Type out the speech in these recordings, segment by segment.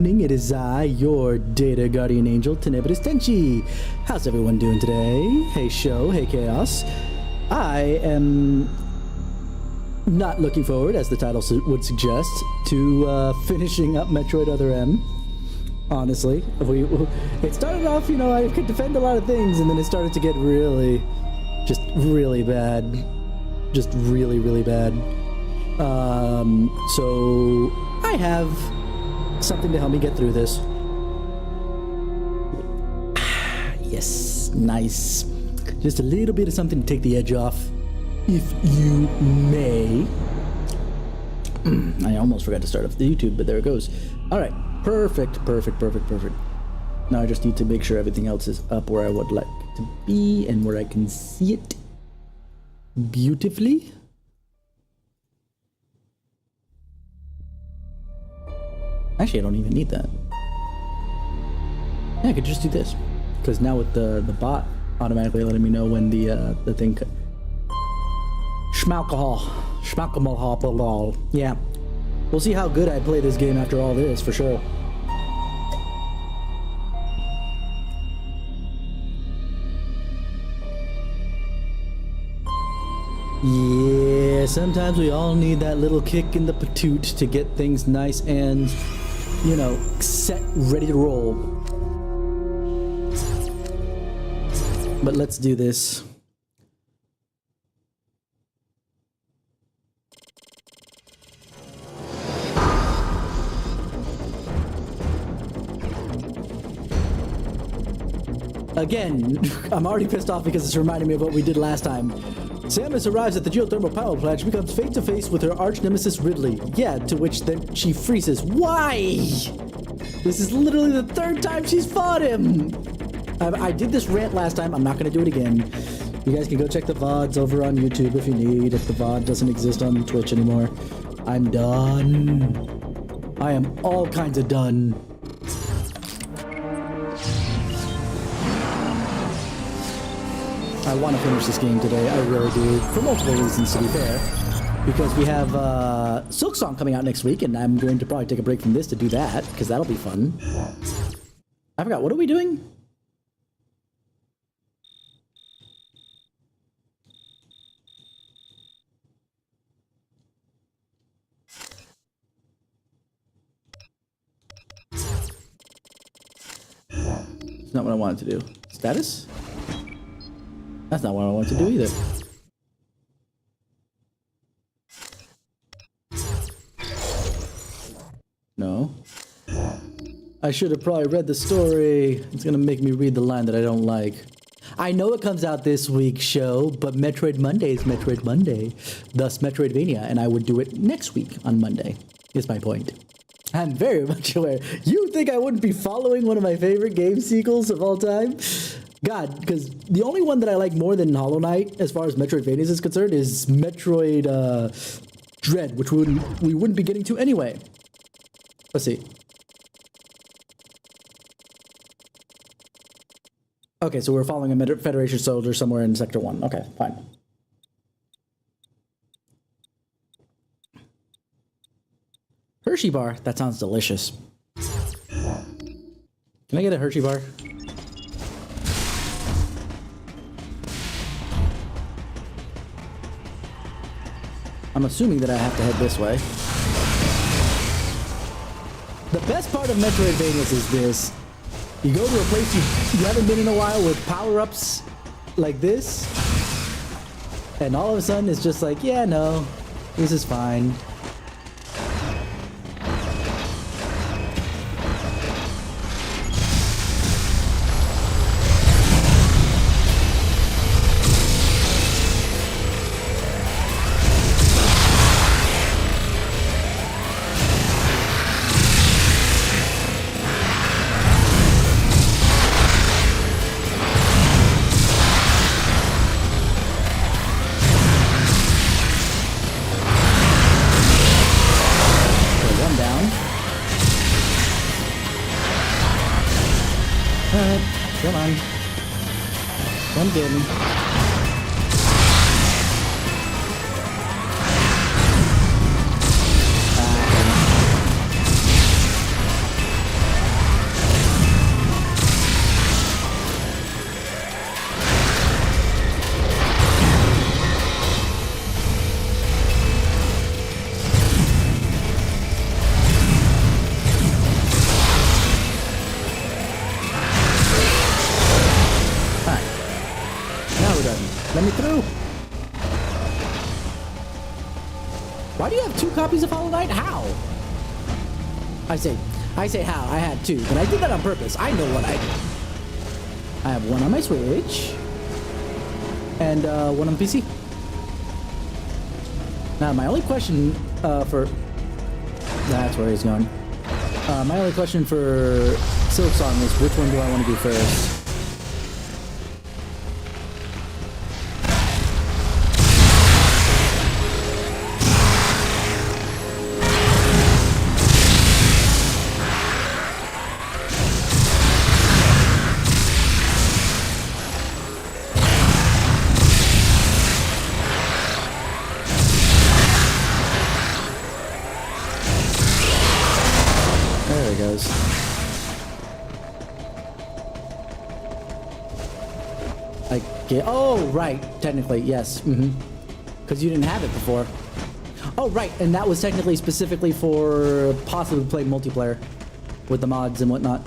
It is I, your data guardian angel, TenebrisTenshi. How's everyone doing today? Hey show, hey chaos. I am not looking forward, as the title would suggest, to finishing up Metroid Other M. Honestly, it started off, you know, I could defend a lot of things, and then it started to get really bad. Just really bad. So I have something to help me get through this. Yes, nice. Just a little bit of something to take the edge off, if you may. I almost forgot to start off the YouTube, but there it goes. All right, perfect. Now I just need to make sure everything else is up where I would like it to be and where I can see it beautifully. Actually, I don't even need that. Yeah, I could just do this. Because now with the bot automatically letting me know when the thing could... Schmalcohol. Yeah. We'll see how good I play this game after all this, for sure. Yeah, sometimes we all need that little kick in the patoot to get things nice and, you know, set, ready to roll. But let's do this. Again, I'm already pissed off because it's reminding me of what we did last time. Samus arrives at the geothermal power plant. She becomes face-to-face with her arch-nemesis Ridley. Yeah, to which then she freezes. Why? This is literally the third time she's fought him. I did this rant last time. I'm not going to do it again. You guys can go check the VODs over on YouTube if you need, if the VOD doesn't exist on Twitch anymore. I'm done. I am all kinds of done. I want to finish this game today, I really do, for multiple reasons, to be fair. Because we have Silk Song coming out next week, and I'm going to probably take a break from this to do that, because that'll be fun. I forgot, what are we doing? It's not what I wanted to do. Status? That's not what I want to do either. No. I should have probably read the story. It's gonna make me read the line that I don't like. I know it comes out this week, show, but Metroid Monday is Metroid Monday. Thus Metroidvania, and I would do it next week on Monday, is my point. I'm very much aware. You think I wouldn't be following one of my favorite game sequels of all time? God, because the only one that I like more than Hollow Knight, as far as Metroidvanias is concerned, is Metroid Dread, which we wouldn't be getting to anyway. Let's see. Okay, so we're following a Federation soldier somewhere in Sector 1. Okay, fine. Hershey bar. That sounds delicious. Can I get a Hershey bar? I'm assuming that I have to head this way. The best part of Metroidvanias is this. You go to a place you haven't been in a while with power-ups like this, and all of a sudden it's just like, yeah, no, this is fine. Come on. Come get me. copies of Hollow Knight? How? I say how. I had 2, but I did that on purpose. I know what I did. I have 1 on my Switch and 1 on PC. Now, my only question for... That's where he's going. My only question for Silksong is which one do I want to do first? There he goes. I get. Oh, right. Technically, yes. Because you didn't have it before. Oh, right. And that was technically specifically for possibly play multiplayer with the mods and whatnot.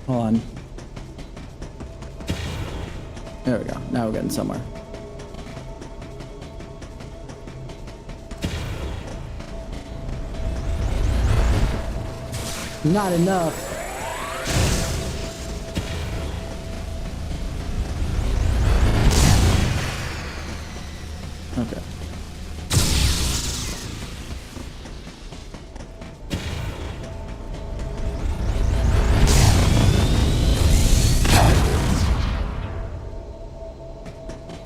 Hold on. There we go. Now we're getting somewhere. Not enough. Okay.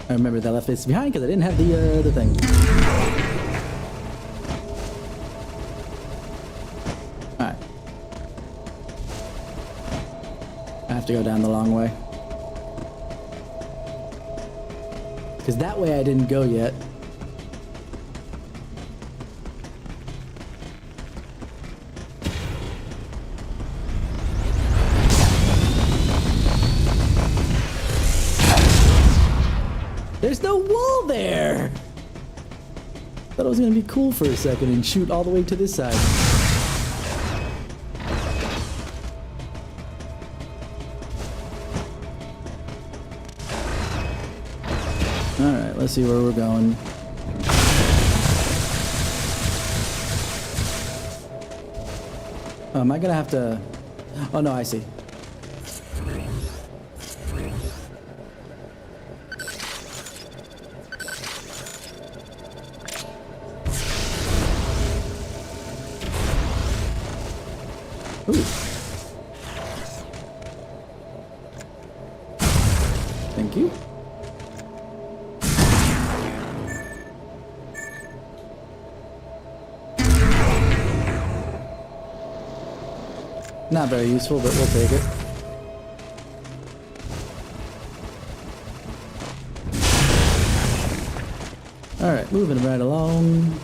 I remember that I left this behind because I didn't have the thing. Alright. I have to go down the long way. Because that way I didn't go yet. There's no wall there! Thought it was gonna be cool for a second and shoot all the way to this side. Alright, let's see where we're going. Am I gonna have to... Oh no, I see. Ooh. Thank you. Not very useful, but we'll take it. Alright, moving right along.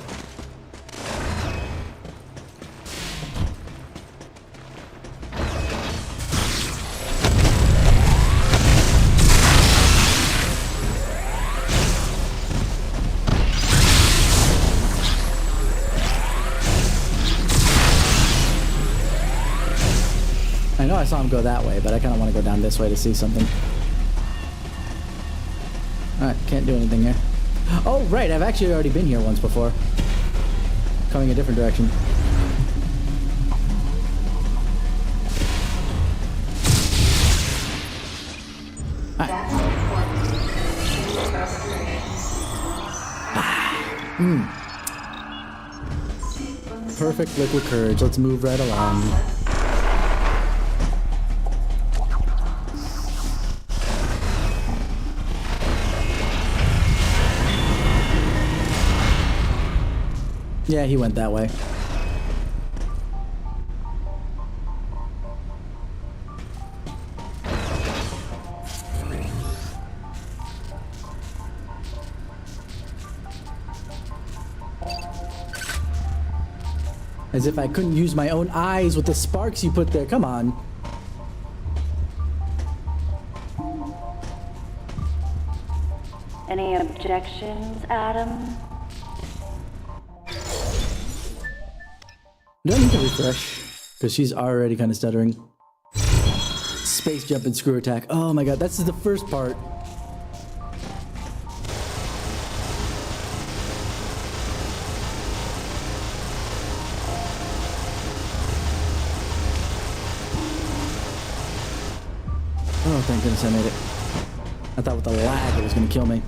I know I saw him go that way, but I kind of want to go down this way to see something. Alright, can't do anything here. Oh, right, I've actually already been here once before. Coming a different direction. Perfect liquid courage. Let's move right along. Yeah, he went that way. As if I couldn't use my own eyes with the sparks you put there. Come on. Any objections, Adam? Do I need to refresh? Because she's already kind of stuttering. Space jump and screw attack. Oh my god, that's the first part. Oh, thank goodness I made it. I thought with the lag it was gonna kill me.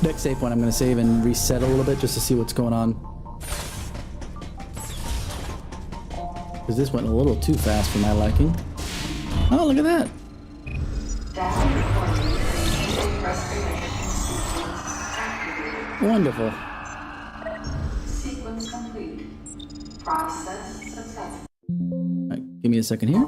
Next save point, I'm gonna save and reset a little bit just to see what's going on. Because this went a little too fast for my liking. Oh, look at that. Wonderful. Sequence complete. Process successful. All right, give me a second here.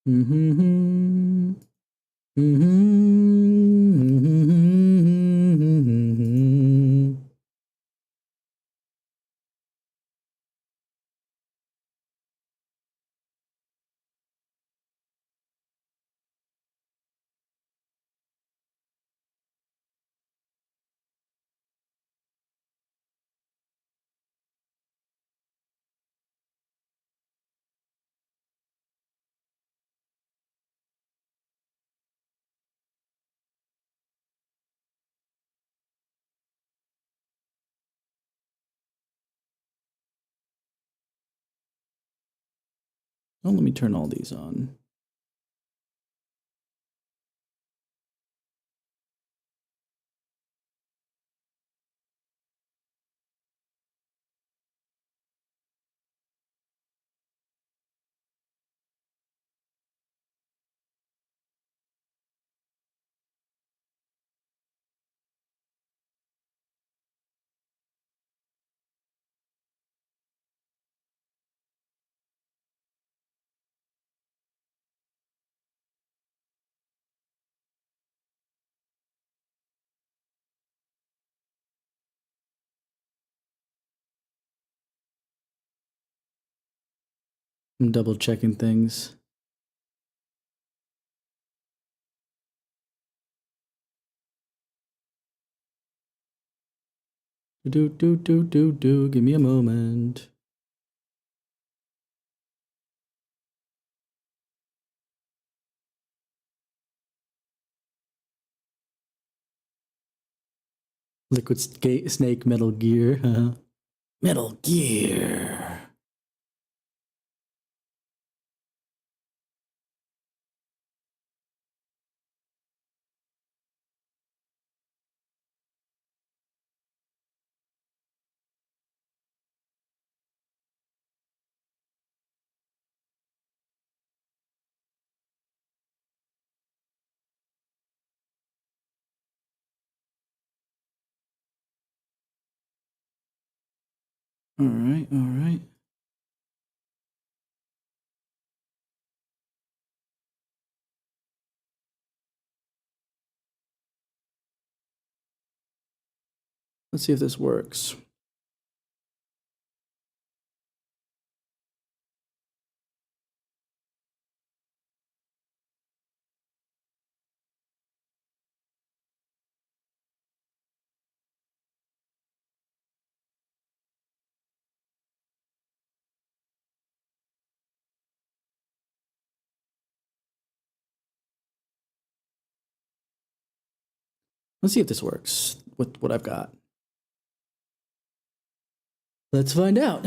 Mm-hmm. Mm-hmm. Oh, let me turn all these on. I'm double checking things. Do. Give me a moment. Liquid Snake Metal Gear. Metal Gear. All right, all right. Let's see if this works. Let's see if this works with what I've got. Let's find out.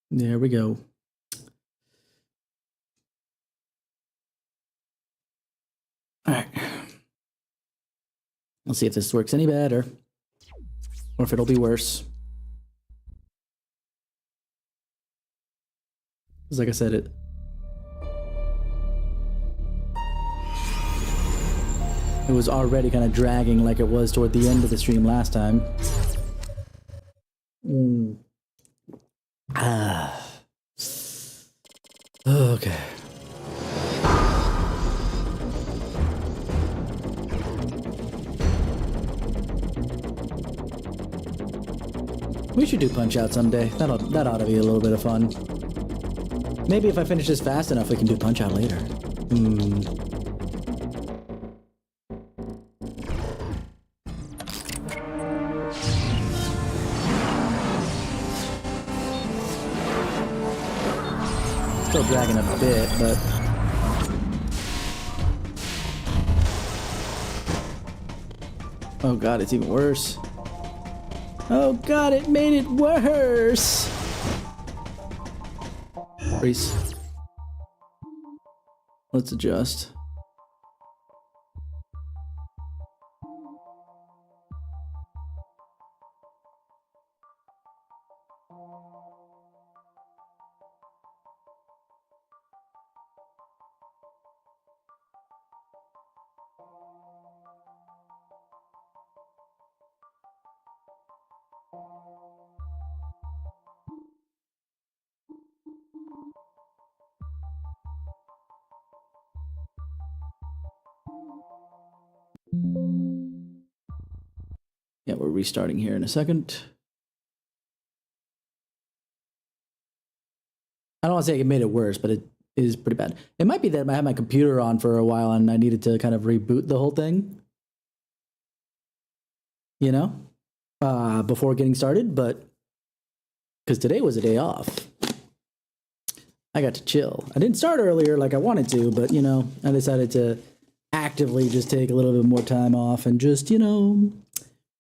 There we go. All right. Let's see if this works any better or if it'll be worse. Because like I said, It was already kind of dragging like it was toward the end of the stream last time. Okay. We should do Punch Out someday. That ought to be a little bit of fun. Maybe if I finish this fast enough, we can do Punch Out later. Still dragging a bit, but... Oh god, it's even worse. Oh god, it made it worse! Reese. Let's adjust. Yeah, we're restarting here in a second. I don't want to say it made it worse, but it is pretty bad. It might be that I had my computer on for a while and I needed to kind of reboot the whole thing. You know? Before getting started, but... Because today was a day off. I got to chill. I didn't start earlier like I wanted to, but, you know, I decided to actively just take a little bit more time off and just, you know,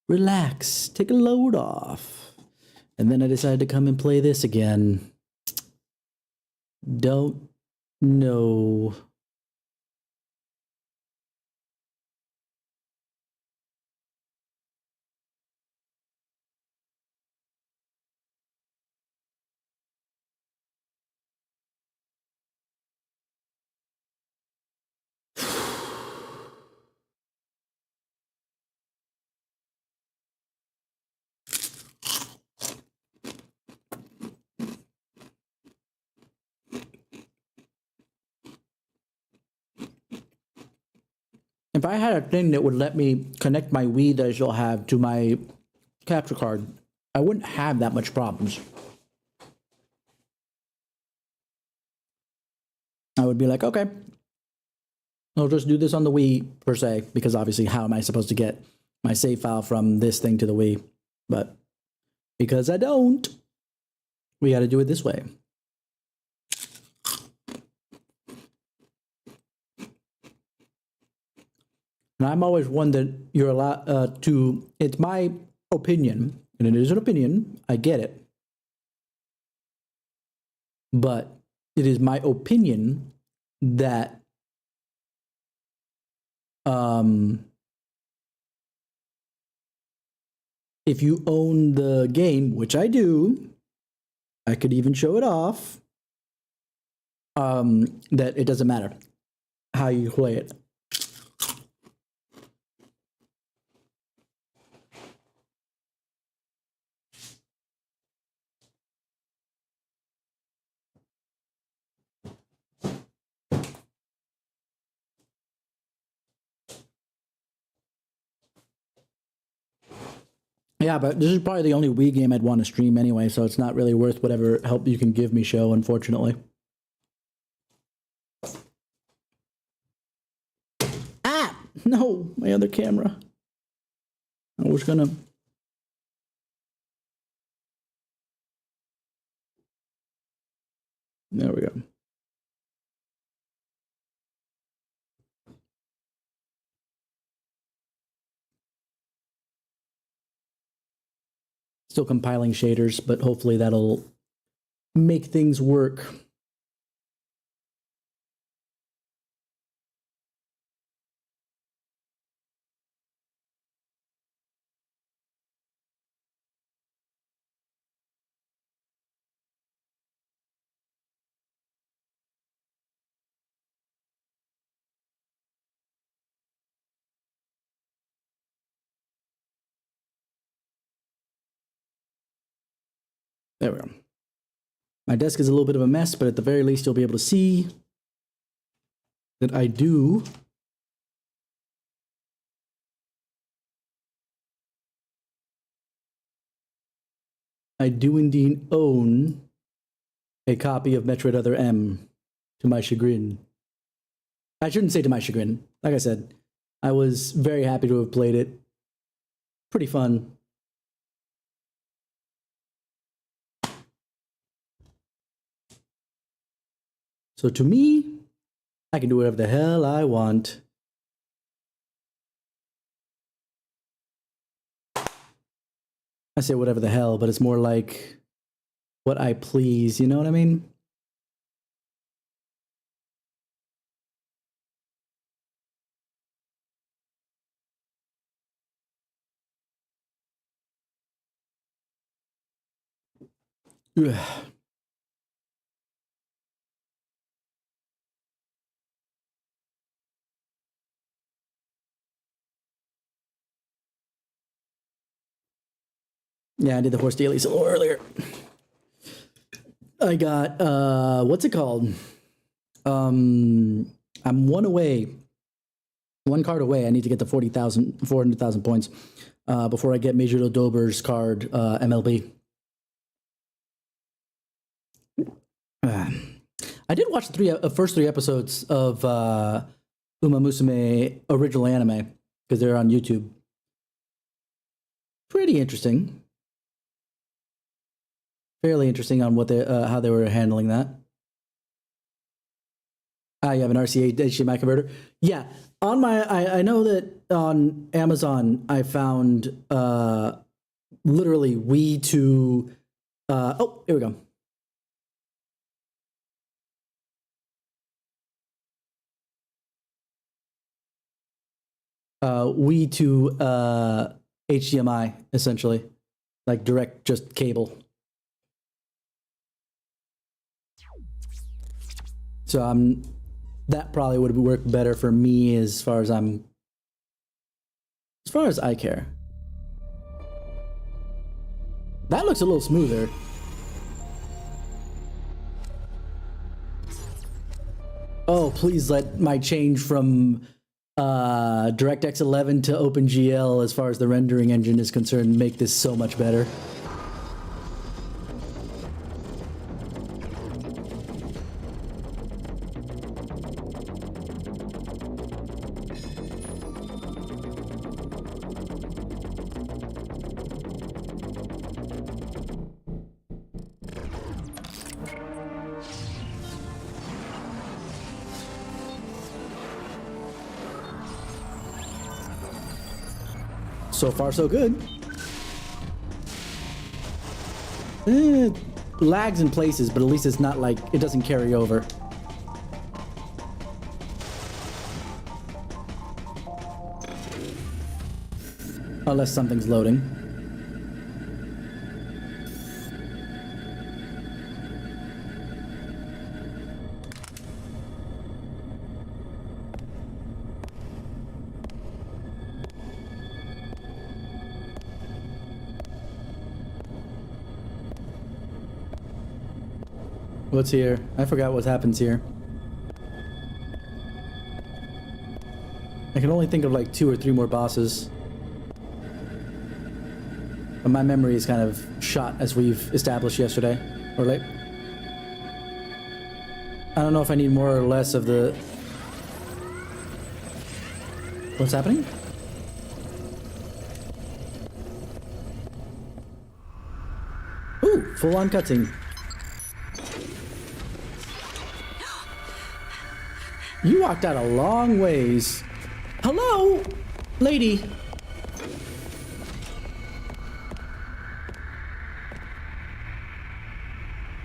relax, take a load off. And then I decided to come and play this again. Don't know. If I had a thing that would let me connect my Wii that I still have to my capture card, I wouldn't have that much problems. I would be like, okay, I'll just do this on the Wii per se, because obviously how am I supposed to get my save file from this thing to the Wii? But because I don't, we got to do it this way. And I'm always one that you're allowed to, it's my opinion, and it is an opinion, I get it. But it is my opinion that if you own the game, which I do, I could even show it off, that it doesn't matter how you play it. Yeah, but this is probably the only Wii game I'd want to stream anyway, so it's not really worth whatever help you can give me, show, unfortunately. Ah! No, my other camera. I was gonna... There we go. Still compiling shaders, but hopefully that'll make things work. There we go. My desk is a little bit of a mess, but at the very least, you'll be able to see that I do indeed own a copy of Metroid Other M, to my chagrin. I shouldn't say to my chagrin. Like I said, I was very happy to have played it. Pretty fun. So to me, I can do whatever the hell I want. I say whatever the hell, but it's more like what I please, you know what I mean? Ugh. Yeah, I did the horse dailies a little earlier. I got what's it called? I'm one card away. I need to get to 400,000 points before I get Major Dober's card MLB. I did watch the first three episodes of Uma Musume original anime because they're on YouTube. Pretty interesting. Fairly interesting on what they how they were handling that. You have an RCA HDMI converter. Yeah, on my I know that on Amazon I found literally Wii to oh, here we go. Wii to HDMI essentially, like direct just cable. So that probably would work better for me as far as I care. That looks a little smoother. Oh, please let my change from DirectX 11 to OpenGL as far as the rendering engine is concerned make this so much better. So far, so good. Lags in places, but at least it's not like it doesn't carry over. Unless something's loading. What's here? I forgot what happens here. I can only think of like 2 or 3 more bosses. But my memory is kind of shot as we've established yesterday. Or like... I don't know if I need more or less of the... What's happening? Ooh, full on cutscene. You walked out a long ways. Hello, lady.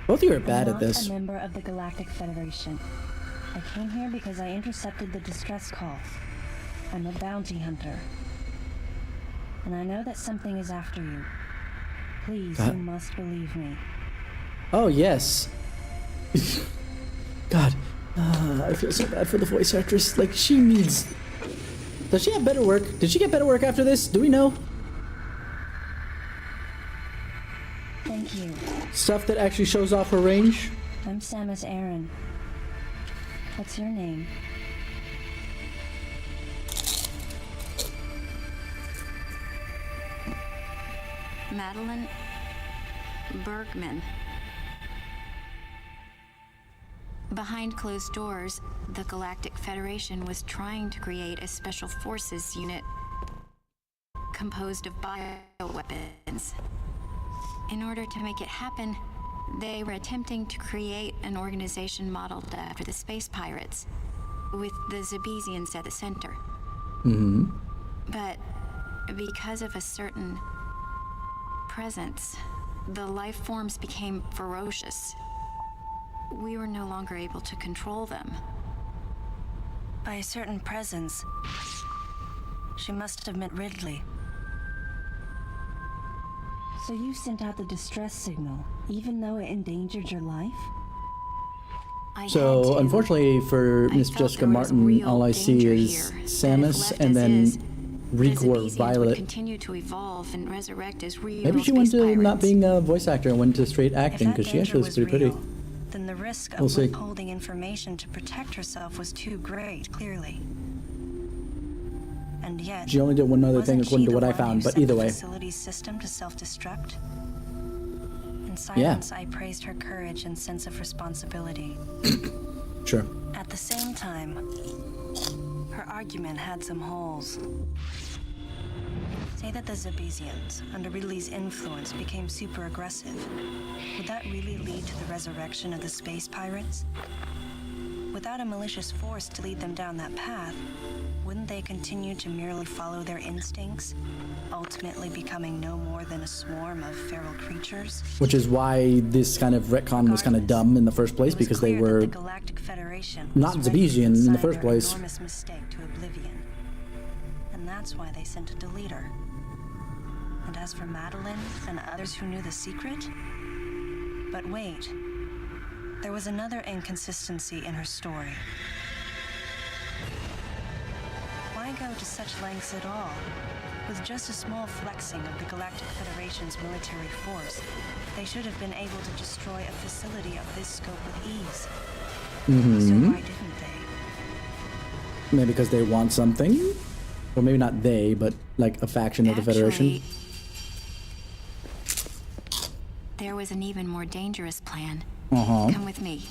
Both of you are bad at this. I'm not a member of the Galactic Federation. I came here because I intercepted the distress call. I'm a bounty hunter. And I know that something is after you. Please, you must believe me. Oh, yes. God. I feel so bad for the voice actress. Like, she needs... Does she have better work? Did she get better work after this? Do we know? Thank you. Stuff that actually shows off her range. I'm Samus Aran. What's your name? Madeline Bergman. Behind closed doors, the Galactic Federation was trying to create a special forces unit composed of bioweapons. In order to make it happen, they were attempting to create an organization modeled after the space pirates, with the Zebesians at the center. But because of a certain presence, the life forms became ferocious. We were no longer able to control them. By a certain presence, she must have meant Ridley. So you sent out the distress signal, even though it endangered your life? I had So, to. unfortunately for I Miss felt Jessica there was Martin, real all I see danger is here, that if Samus left and as then is, Riku the or Zebesians would Violet. continue to evolve and resurrect as real Maybe she went space to not pirates. being a voice actor and went to straight If acting that because she danger actually looks was pretty pretty. real, then the risk of We'll see. withholding information to protect herself was too great, clearly. And yet, She only did one other thing wasn't according she to what the I one found, who but set either the way. facility's system to self-destruct? In Yeah. silence, I praised her courage and sense of responsibility. Sure. At the same time, her argument had some holes. Say that the Zebesians, under Ridley's influence, became super aggressive. Would that really lead to the resurrection of the space pirates? Without a malicious force to lead them down that path, wouldn't they continue to merely follow their instincts, ultimately becoming no more than a swarm of feral creatures? Which is why this kind of retcon was kind of dumb in the first place, It was because they clear that were the Galactic Federation not was ready to Zebesian in the consign first their place. enormous mistake to oblivion. And that's why they sent a deleter. And as for Madeline and others who knew the secret? But wait, there was another inconsistency in her story. Why go to such lengths at all? With just a small flexing of the Galactic Federation's military force, they should have been able to destroy a facility of this scope with ease. So why didn't they? maybe because they want something, or maybe not they, but like a faction of the Federation. Actually, there was an even more dangerous plan. Come with me.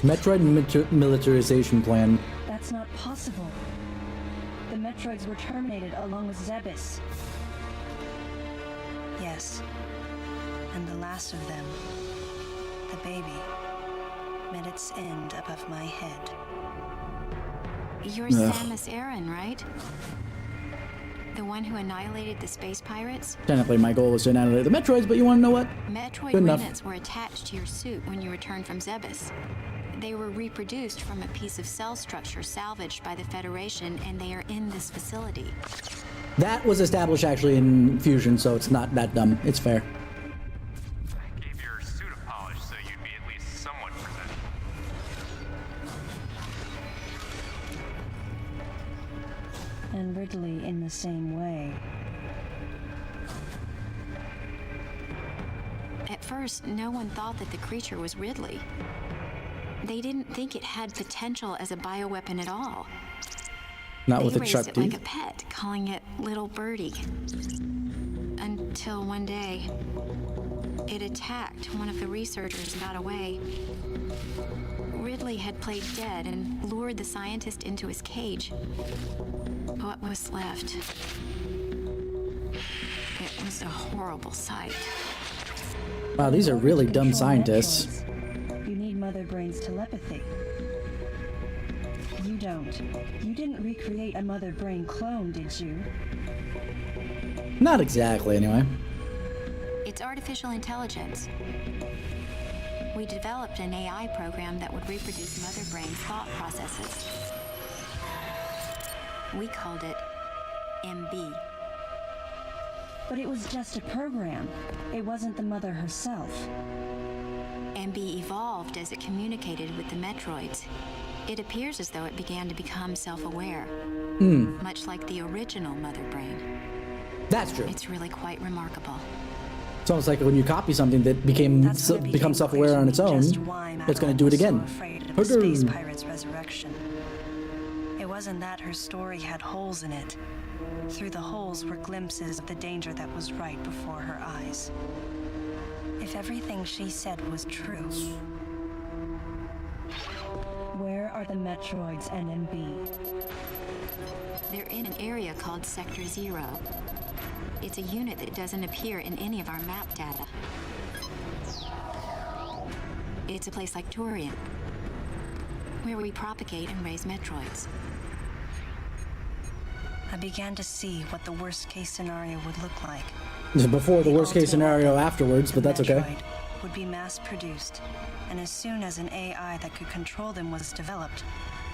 Metroid militarization plan. That's not possible. The Metroids were terminated along with Zebes. Yes. And the last of them, the baby, met its end above my head. You're Samus Aran, right? The one who annihilated the space pirates? Technically, my goal was to annihilate the Metroids, but you want to know what? Metroid Good enough. remnants were attached to your suit when you returned from Zebes. They were reproduced from a piece of cell structure salvaged by the Federation, and they are in this facility. That was established actually in Fusion, so it's not that dumb. It's fair. Gave your suit a polish so you'd be at least somewhat presentable. And Ridley in the same way. At first, no one thought that the creature was Ridley. They didn't think it had potential as a bioweapon at all. Not They with its raised sharp it like teeth. a pet, calling it Little Birdie. Until one day, it attacked one of the researchers and got away. Ridley had played dead and lured the scientist into his cage. What was left? It was a horrible sight. Wow, these are In order really to dumb control scientists. Metroids, you need Mother Brain's telepathy. You don't. You didn't recreate a Mother Brain clone, did you? Not exactly, anyway. It's artificial intelligence. We developed an AI program that would reproduce Mother Brain's thought processes. We called it MB. But it was just a program. It wasn't the mother herself. MB evolved as it communicated with the Metroids. It appears as though it began to become self-aware, much like the original Mother Brain. That's true. It's really quite remarkable. It's almost like when you copy something that becomes self-aware on its own, it's going to do it again. So afraid of the space pirate's resurrection. It wasn't that her story had holes in it. Through the holes were glimpses of the danger that was right before her eyes. If everything she said was true, where are the Metroids and MB? They're in an area called Sector 0. It's a unit that doesn't appear in any of our map data. It's a place like Turian, where we propagate and raise Metroids. I began to see what the worst-case scenario would look like. Before the worst-case scenario afterwards, but that's okay. Metroid would be mass-produced, and as soon as an AI that could control them was developed,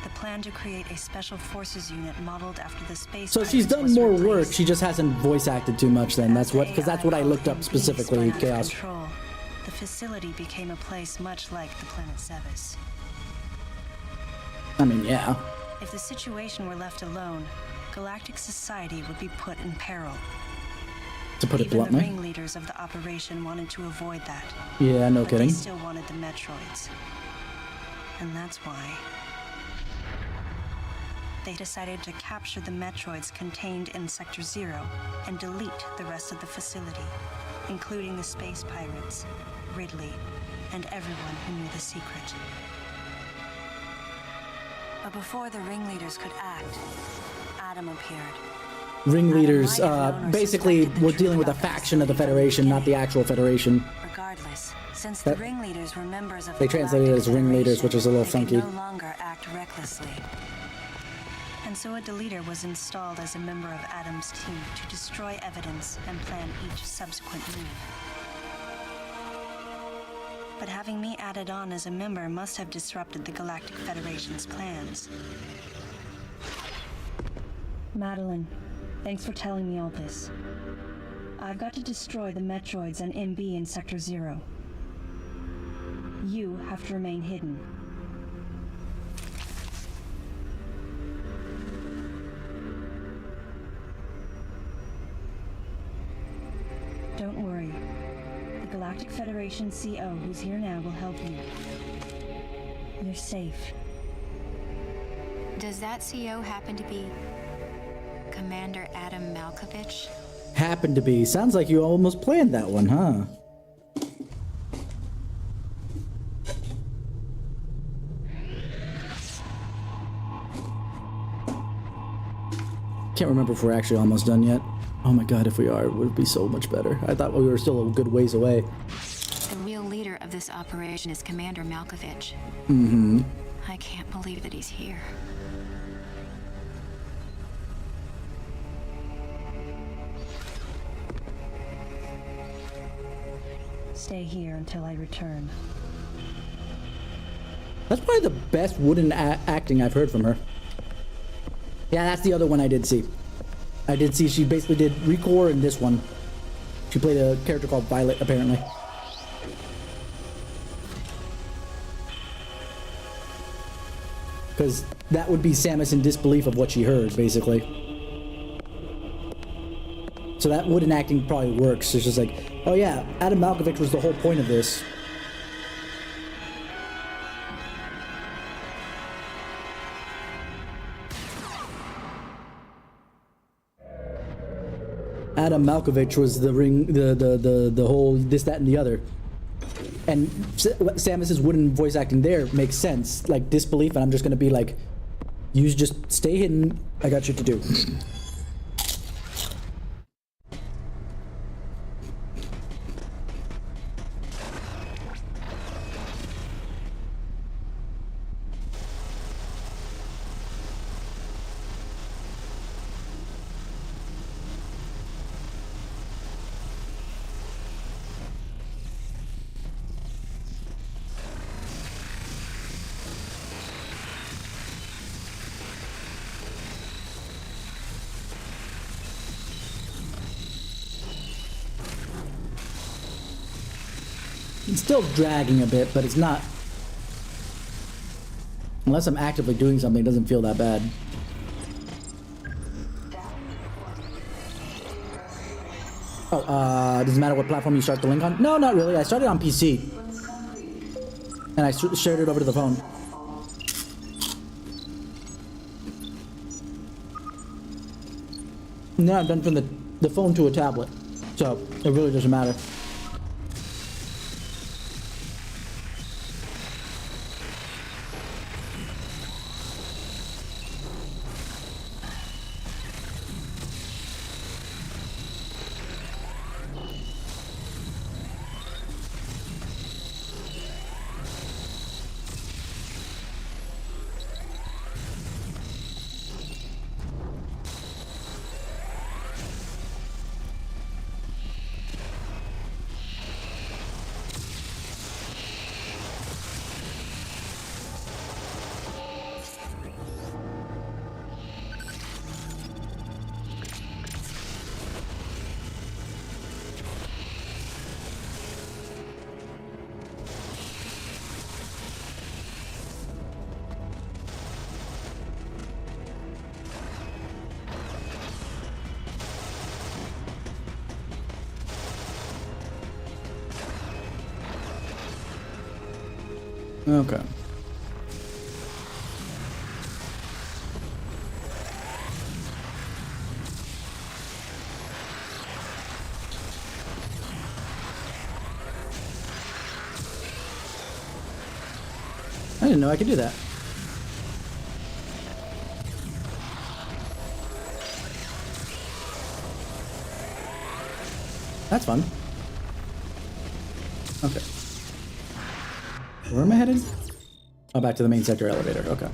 the plan to create a special forces unit modeled after the space. So she's done more work. She just hasn't voice acted too much. Then that's what, because that's what I looked up specifically. Chaos. The facility became a place much like the planet Zevis. I mean, yeah. If the situation were left alone, galactic society would be put in peril. To put it Even bluntly. the ringleaders of the operation wanted to avoid that. Yeah, no But kidding. they still wanted the Metroids. And that's why they decided to capture the Metroids contained in Sector 0 and delete the rest of the facility, including the space pirates, Ridley, and everyone who knew the secret. But before the ringleaders could act, Adam appeared. Ringleaders, basically, we're dealing with a faction of the Federation, not the actual Federation. Regardless, since the ringleaders were members of They the translated it as Galactic ringleaders, which is a little Federation, they funky. could no longer act recklessly. And so a deleter was installed as a member of Adam's team to destroy evidence and plan each subsequent move. But having me added on as a member must have disrupted the Galactic Federation's plans. Madeline, thanks for telling me all this. I've got to destroy the Metroids and MB in Sector 0. You have to remain hidden. Don't worry. The Galactic Federation CO who's here now will help you. You're safe. Does that CO happen to be Commander Adam Malkovich? Happened to be. Sounds like you almost planned that one, huh? Can't remember if we're actually almost done yet. Oh my god, if we are, it would be so much better. I thought we were still a good ways away. The real leader of this operation is Commander Malkovich. Mm-hmm. I can't believe that he's here. Stay here until I return. That's probably the best wooden acting I've heard from her. Yeah, that's the other one I did see. I did see she basically did Recore in this one. She played a character called Violet, apparently. Because that would be Samus in disbelief of what she heard, basically. So that wooden acting probably works. It's just like, oh yeah, Adam Malkovich was the whole point of this. Adam Malkovich was the whole this, that, and the other. And Samus's wooden voice acting there makes sense, like disbelief, and I'm just gonna be like, you just stay hidden, I got shit to do. It's still dragging a bit, but it's not. Unless I'm actively doing something, it doesn't feel that bad. Oh, does it matter what platform you start the link on? No, not really. I started on PC. And I shared it over to the phone. No, I've done from the phone to a tablet. So, it really doesn't matter. Okay. I didn't know I could do that. That's fun. Okay. Where am I headed? Oh, back to the main sector elevator. Okay.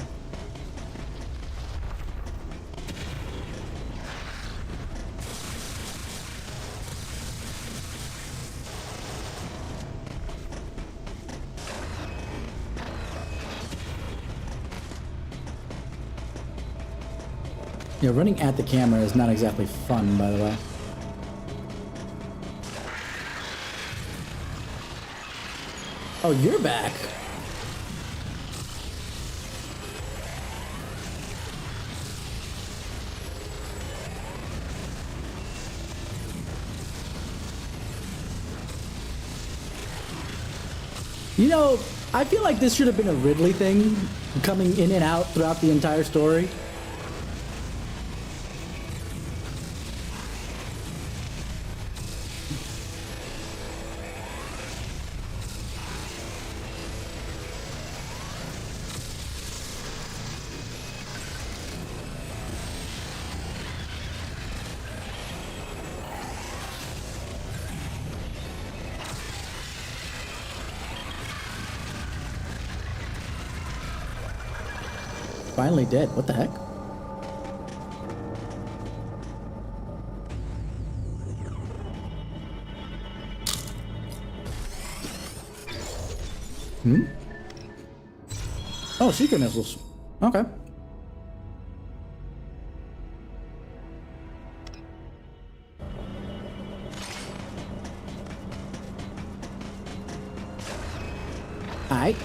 Yeah, running at the camera is not exactly fun, by the way. Oh, you're back. You know, I feel like this should have been a Ridley thing, coming in and out throughout the entire story. Finally dead. What the heck? Hmm? Oh, secret missiles. Okay. Alright.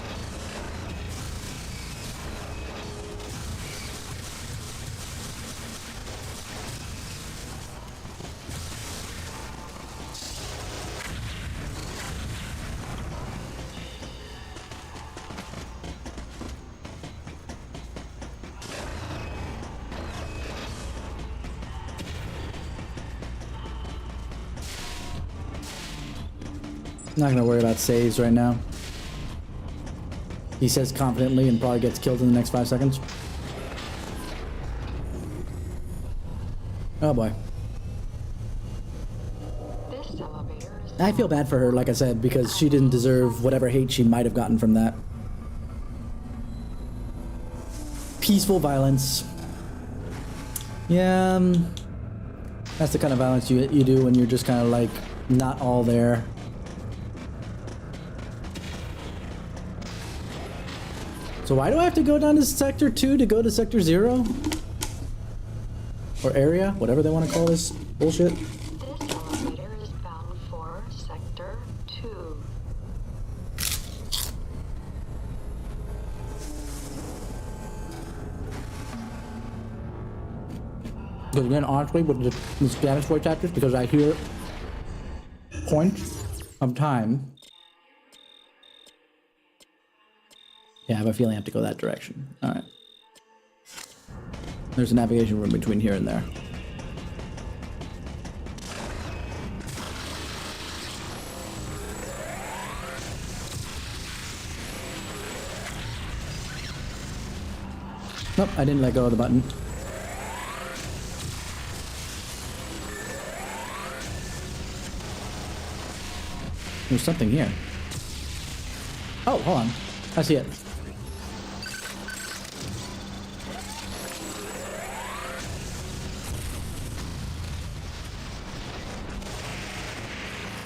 Not gonna worry about saves right now. He says confidently and probably gets killed in the next 5 seconds. Oh boy. I feel bad for her, like I said, because she didn't deserve whatever hate she might have gotten from that. Peaceful violence. Yeah, that's the kind of violence you do when you're just kind of like not all there. So why do I have to go down to Sector 2 to go to Sector 0? Or area, whatever they want to call this bullshit. This elevator is bound for Sector 2. Because again, honestly, with the Spanish voice actors, because I hear points of time. Yeah, I have a feeling I have to go that direction. All right. There's a navigation room between here and there. Nope, I didn't let go of the button. There's something here. Oh, hold on. I see it.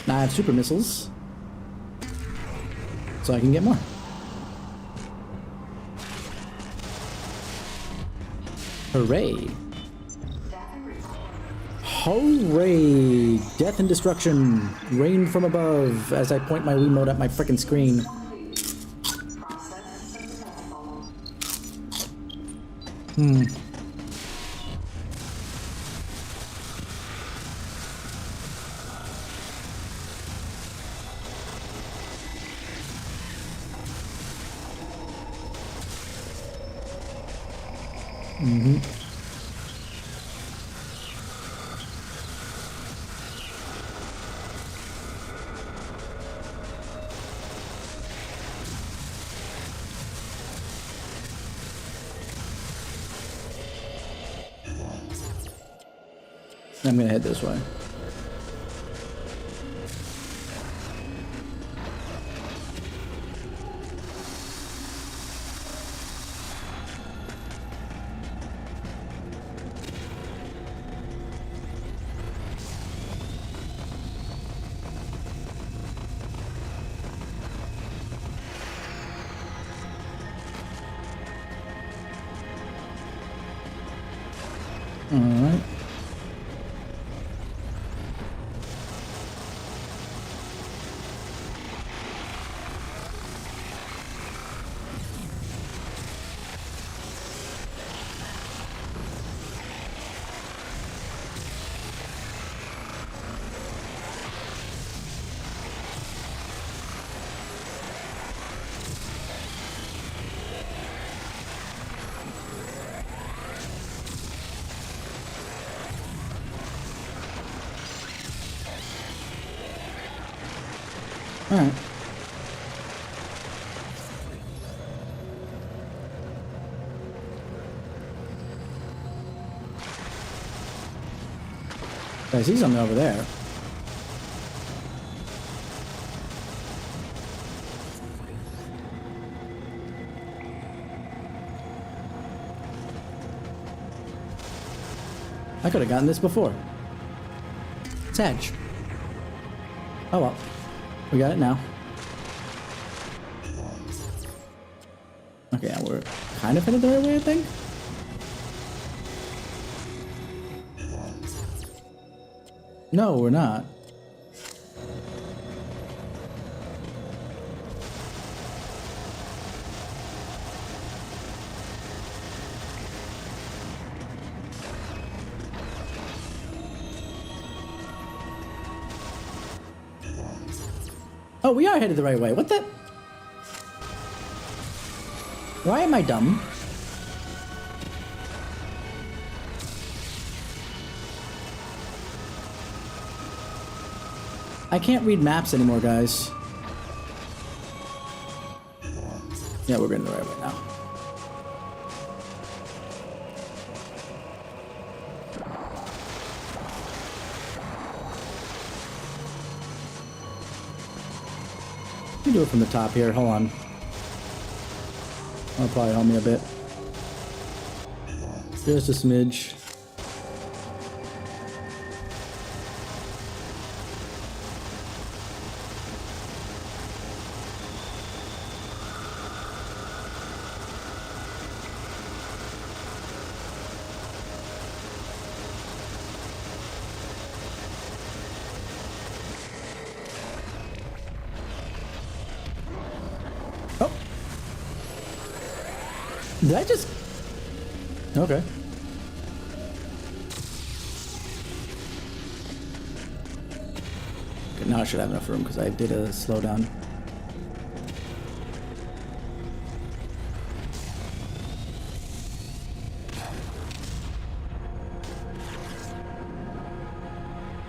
Now I have super missiles. So I can get more. Hooray. Hooray! Death and destruction rain from above as I point my Wiimote at my frickin' screen. I'm gonna head this way. All right. All right. I see something over there. I could have gotten this before. It's Edge. Oh well. We got it now. Okay, now we're kind of headed the right way, I think. No, we're not. Oh, we are headed the right way. What the? Why am I dumb? I can't read maps anymore, guys. Yeah, we're going the right way now. Let me do it from the top here. Hold on. That'll probably help me a bit. Just a smidge. Oh. Did I just... Okay. now I should have enough room because I did a slowdown.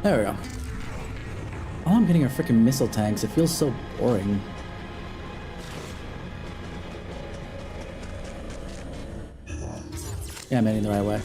There we go. All I'm getting are freaking missile tanks. It feels so boring. Yeah, I'm heading the right way.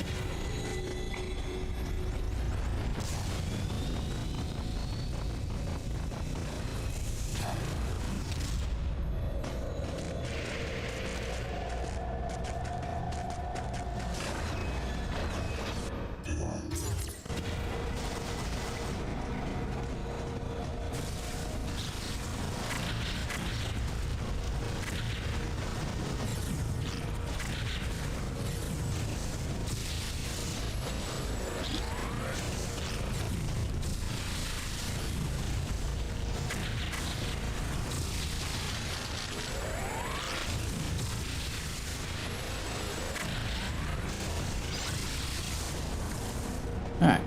Alright.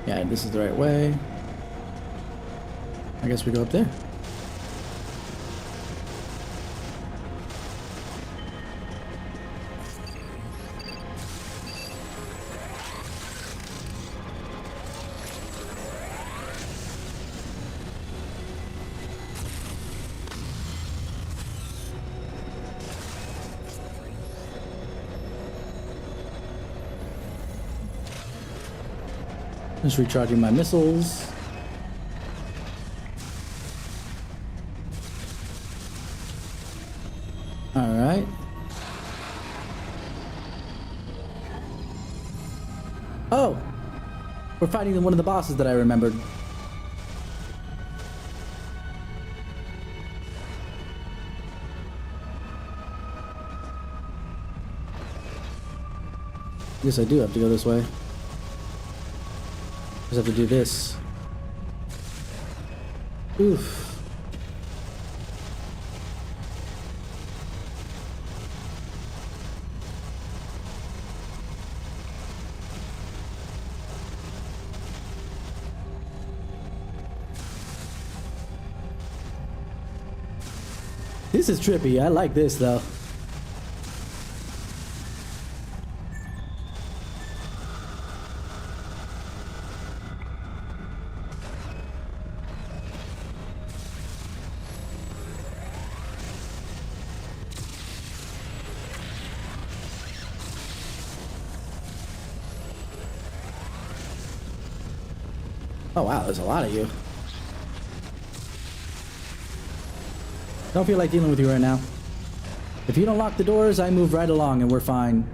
Yeah, this is the right way. I guess we go up there. Just recharging my missiles. All right. Oh, we're fighting one of the bosses that I remembered. Yes, I do have to go this way. Just have to do this. Oof. This is trippy. I like this though. Oh wow, there's a lot of you. Don't feel like dealing with you right now. If you don't lock the doors, I move right along and we're fine.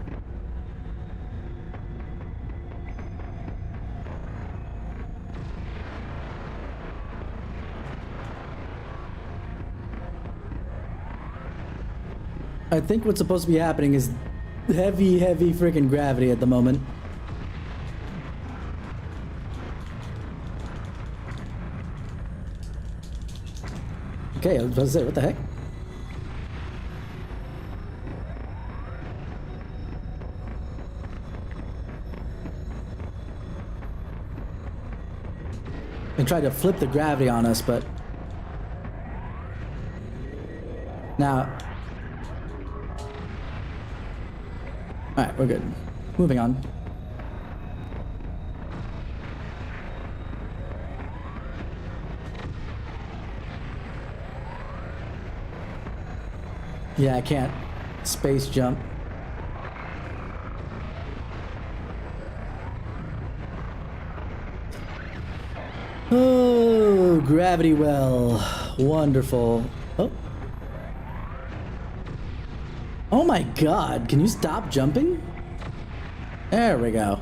I think what's supposed to be happening is heavy freaking gravity at the moment. Okay, I was about to say, what the heck? They tried to flip the gravity on us, but now, all right, we're good. Moving on. Yeah, I can't space jump. Oh, gravity well. Wonderful. Oh. Oh my god, can you stop jumping? There we go.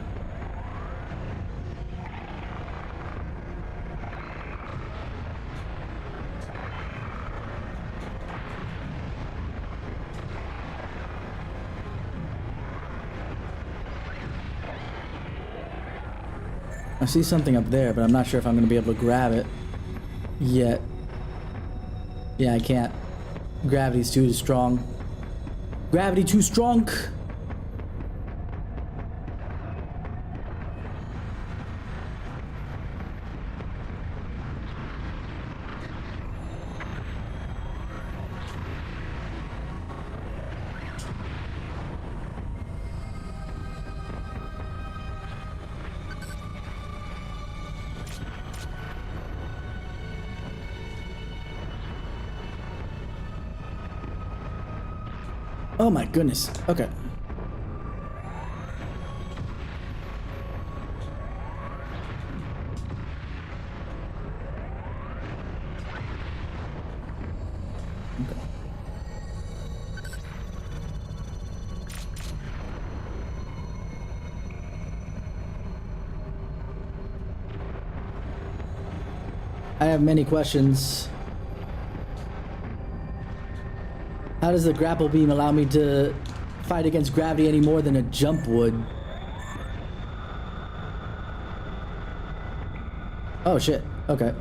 I see something up there, but I'm not sure if I'm going to be able to grab it yet. Yeah, I can't. Gravity's too strong. Gravity too strong. Oh my goodness. Okay. I have many questions. How does the grapple beam allow me to fight against gravity any more than a jump would? Oh shit. Okay.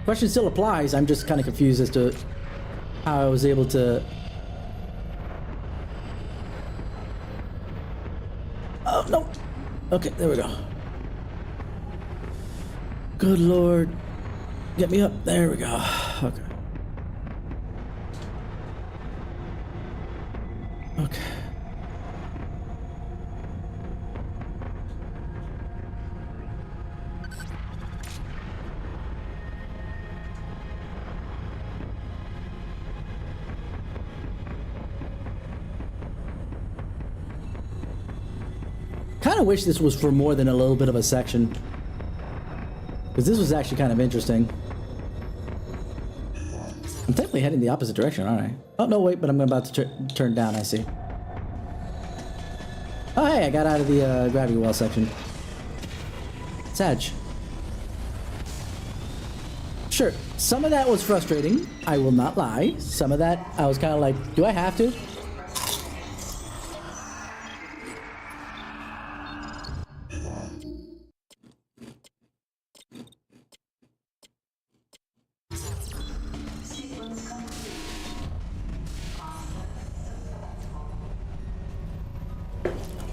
Question still applies. I'm just kind of confused as to how I was able to... Oh, no. Okay, there we go. Good Lord. Get me up. There we go. Okay. Okay. Kind of wish this was for more than a little bit of a section. Because this was actually kind of interesting. I'm technically heading the opposite direction, aren't I? Oh, no, wait, but I'm about to turn down, I see. Oh, hey, I got out of the gravity well section. Sag. Sure, some of that was frustrating. I will not lie. Some of that, I was kind of like, do I have to?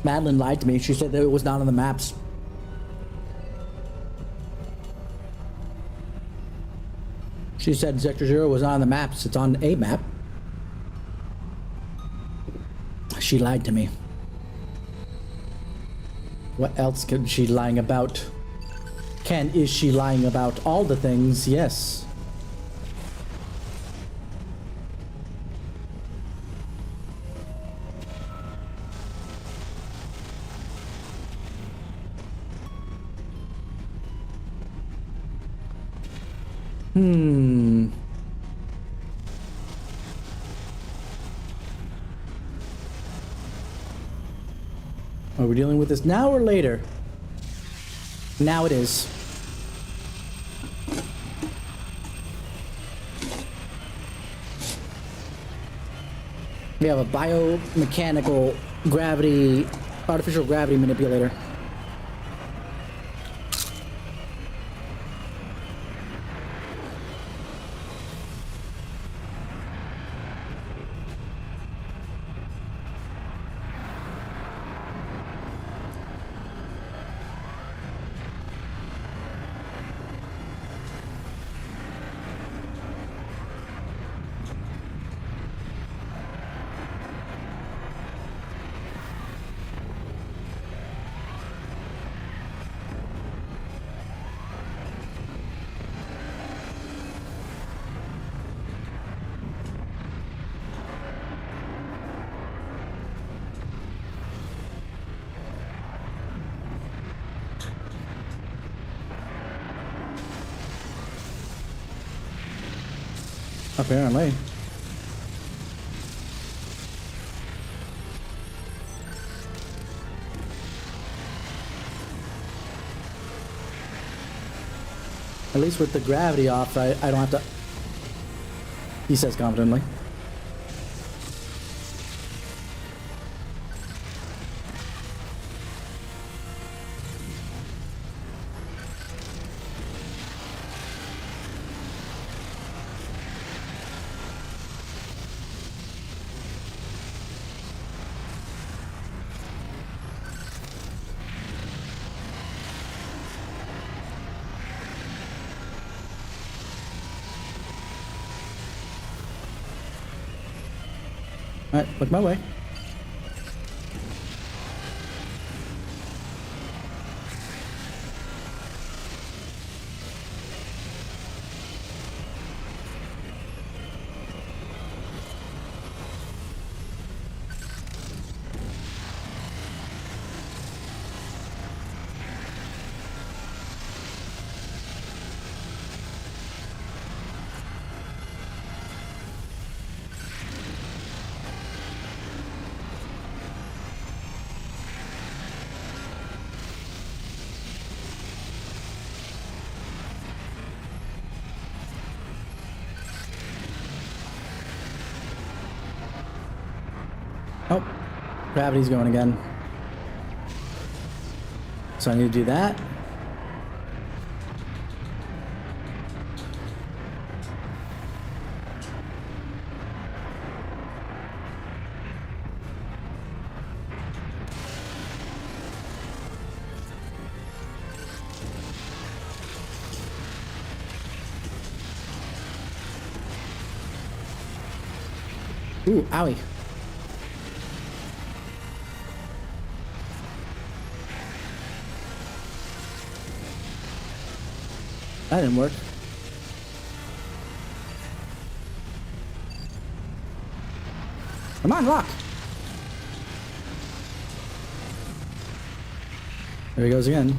Madeline lied to me. She said that it was not on the maps. She said Sector 0 was not on the maps. It's on a map. She lied to me. What else could she lying about? Is she lying about all the things? Yes. Are we dealing with this now or later? Now it is. We have a biomechanical gravity, artificial gravity manipulator. Apparently. At least with the gravity off, I don't have to... He says confidently. Alright, look my way. Gravity's going again. So I need to do that. Ooh, owie. That didn't work. Come on, lock. There he goes again.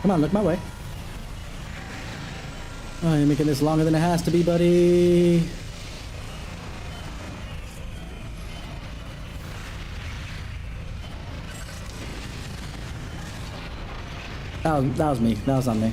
Come on, look my way. Oh, you're making this longer than it has to be, buddy. That was me. That was on me.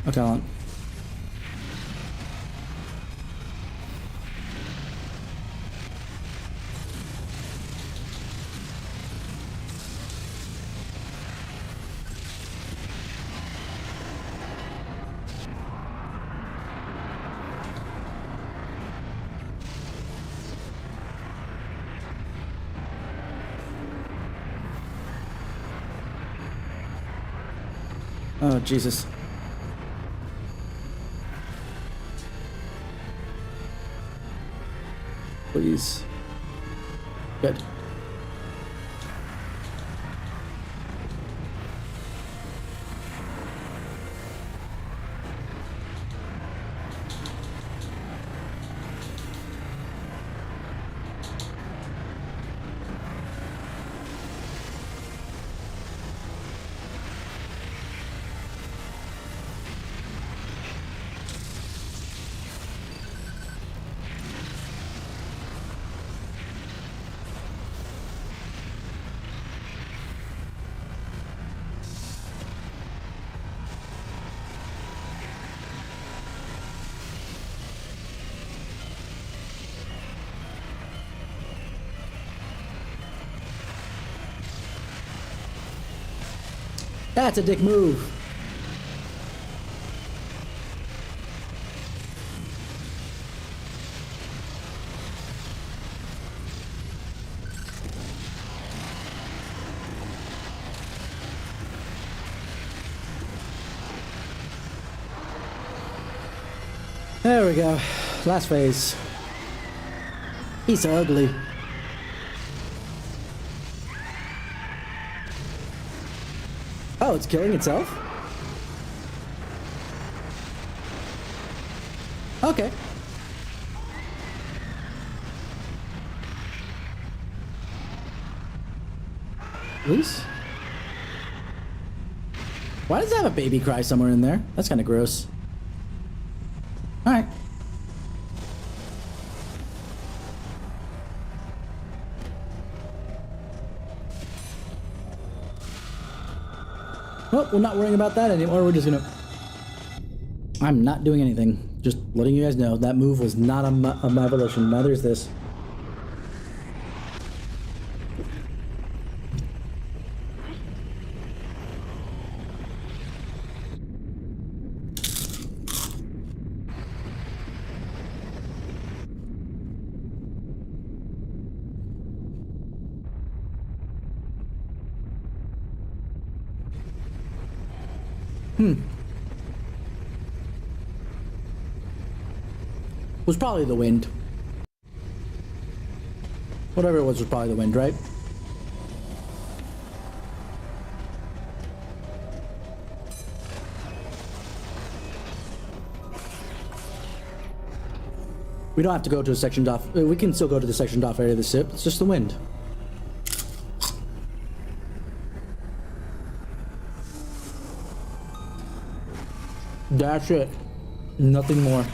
Okay, hold on. Oh, Jesus. Please. Good. That's a dick move. There we go. Last phase. He's so ugly. Oh, it's killing itself? Okay. Loose? Why does it have a baby cry somewhere in there? That's kind of gross. Alright. Well, we're not worrying about that anymore. We're just gonna... I'm not doing anything. Just letting you guys know that move was not on my volition. Neither is this. Was probably the wind. Whatever it was probably the wind, right? We don't have to go to a sectioned off. We can still go to the sectioned off area of the ship. It's just the wind. That's it. Nothing more.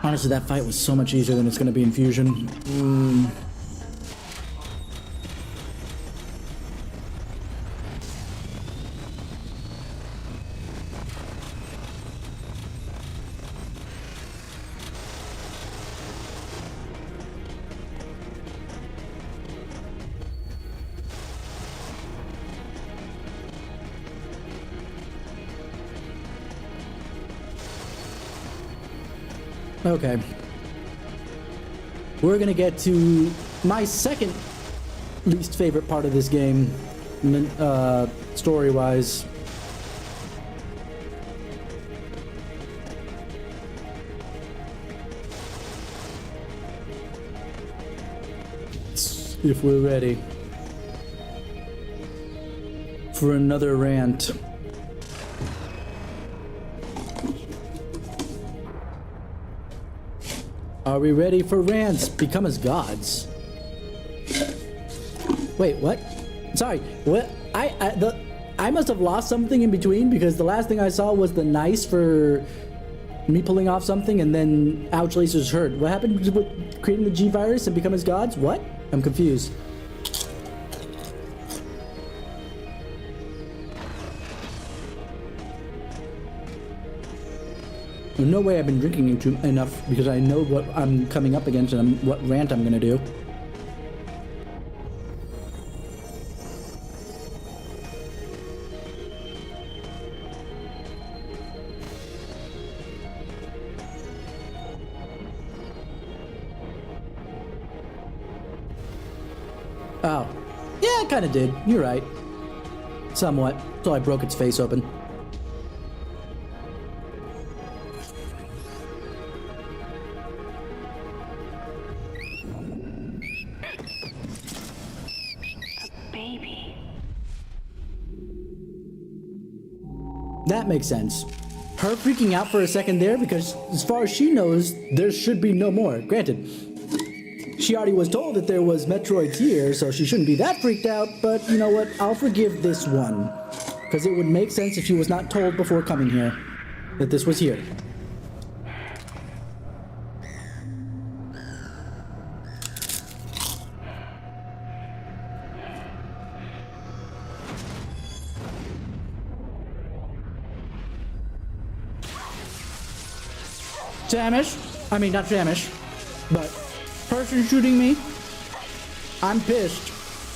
Honestly, that fight was so much easier than it's going to be in Fusion. Okay. We're gonna get to my second least favorite part of this game, story-wise. If we're ready for another rant. Are we ready for rants? Become as gods. Wait, what? Sorry, what? I must have lost something in between because the last thing I saw was the nice for me pulling off something and then ouch lasers hurt. What happened with creating the G virus and become as gods? What? I'm confused. There's no way I've been drinking enough because I know what I'm coming up against and what rant I'm gonna do. Oh. Yeah, I kinda did. You're right. Somewhat. So I broke its face open. That makes sense. Her freaking out for a second there because as far as she knows, there should be no more. Granted, she already was told that there was Metroids here, so she shouldn't be that freaked out, but you know what? I'll forgive this one. Because it would make sense if she was not told before coming here that this was here. Shamish, I mean not Shamish, but person shooting me, I'm pissed.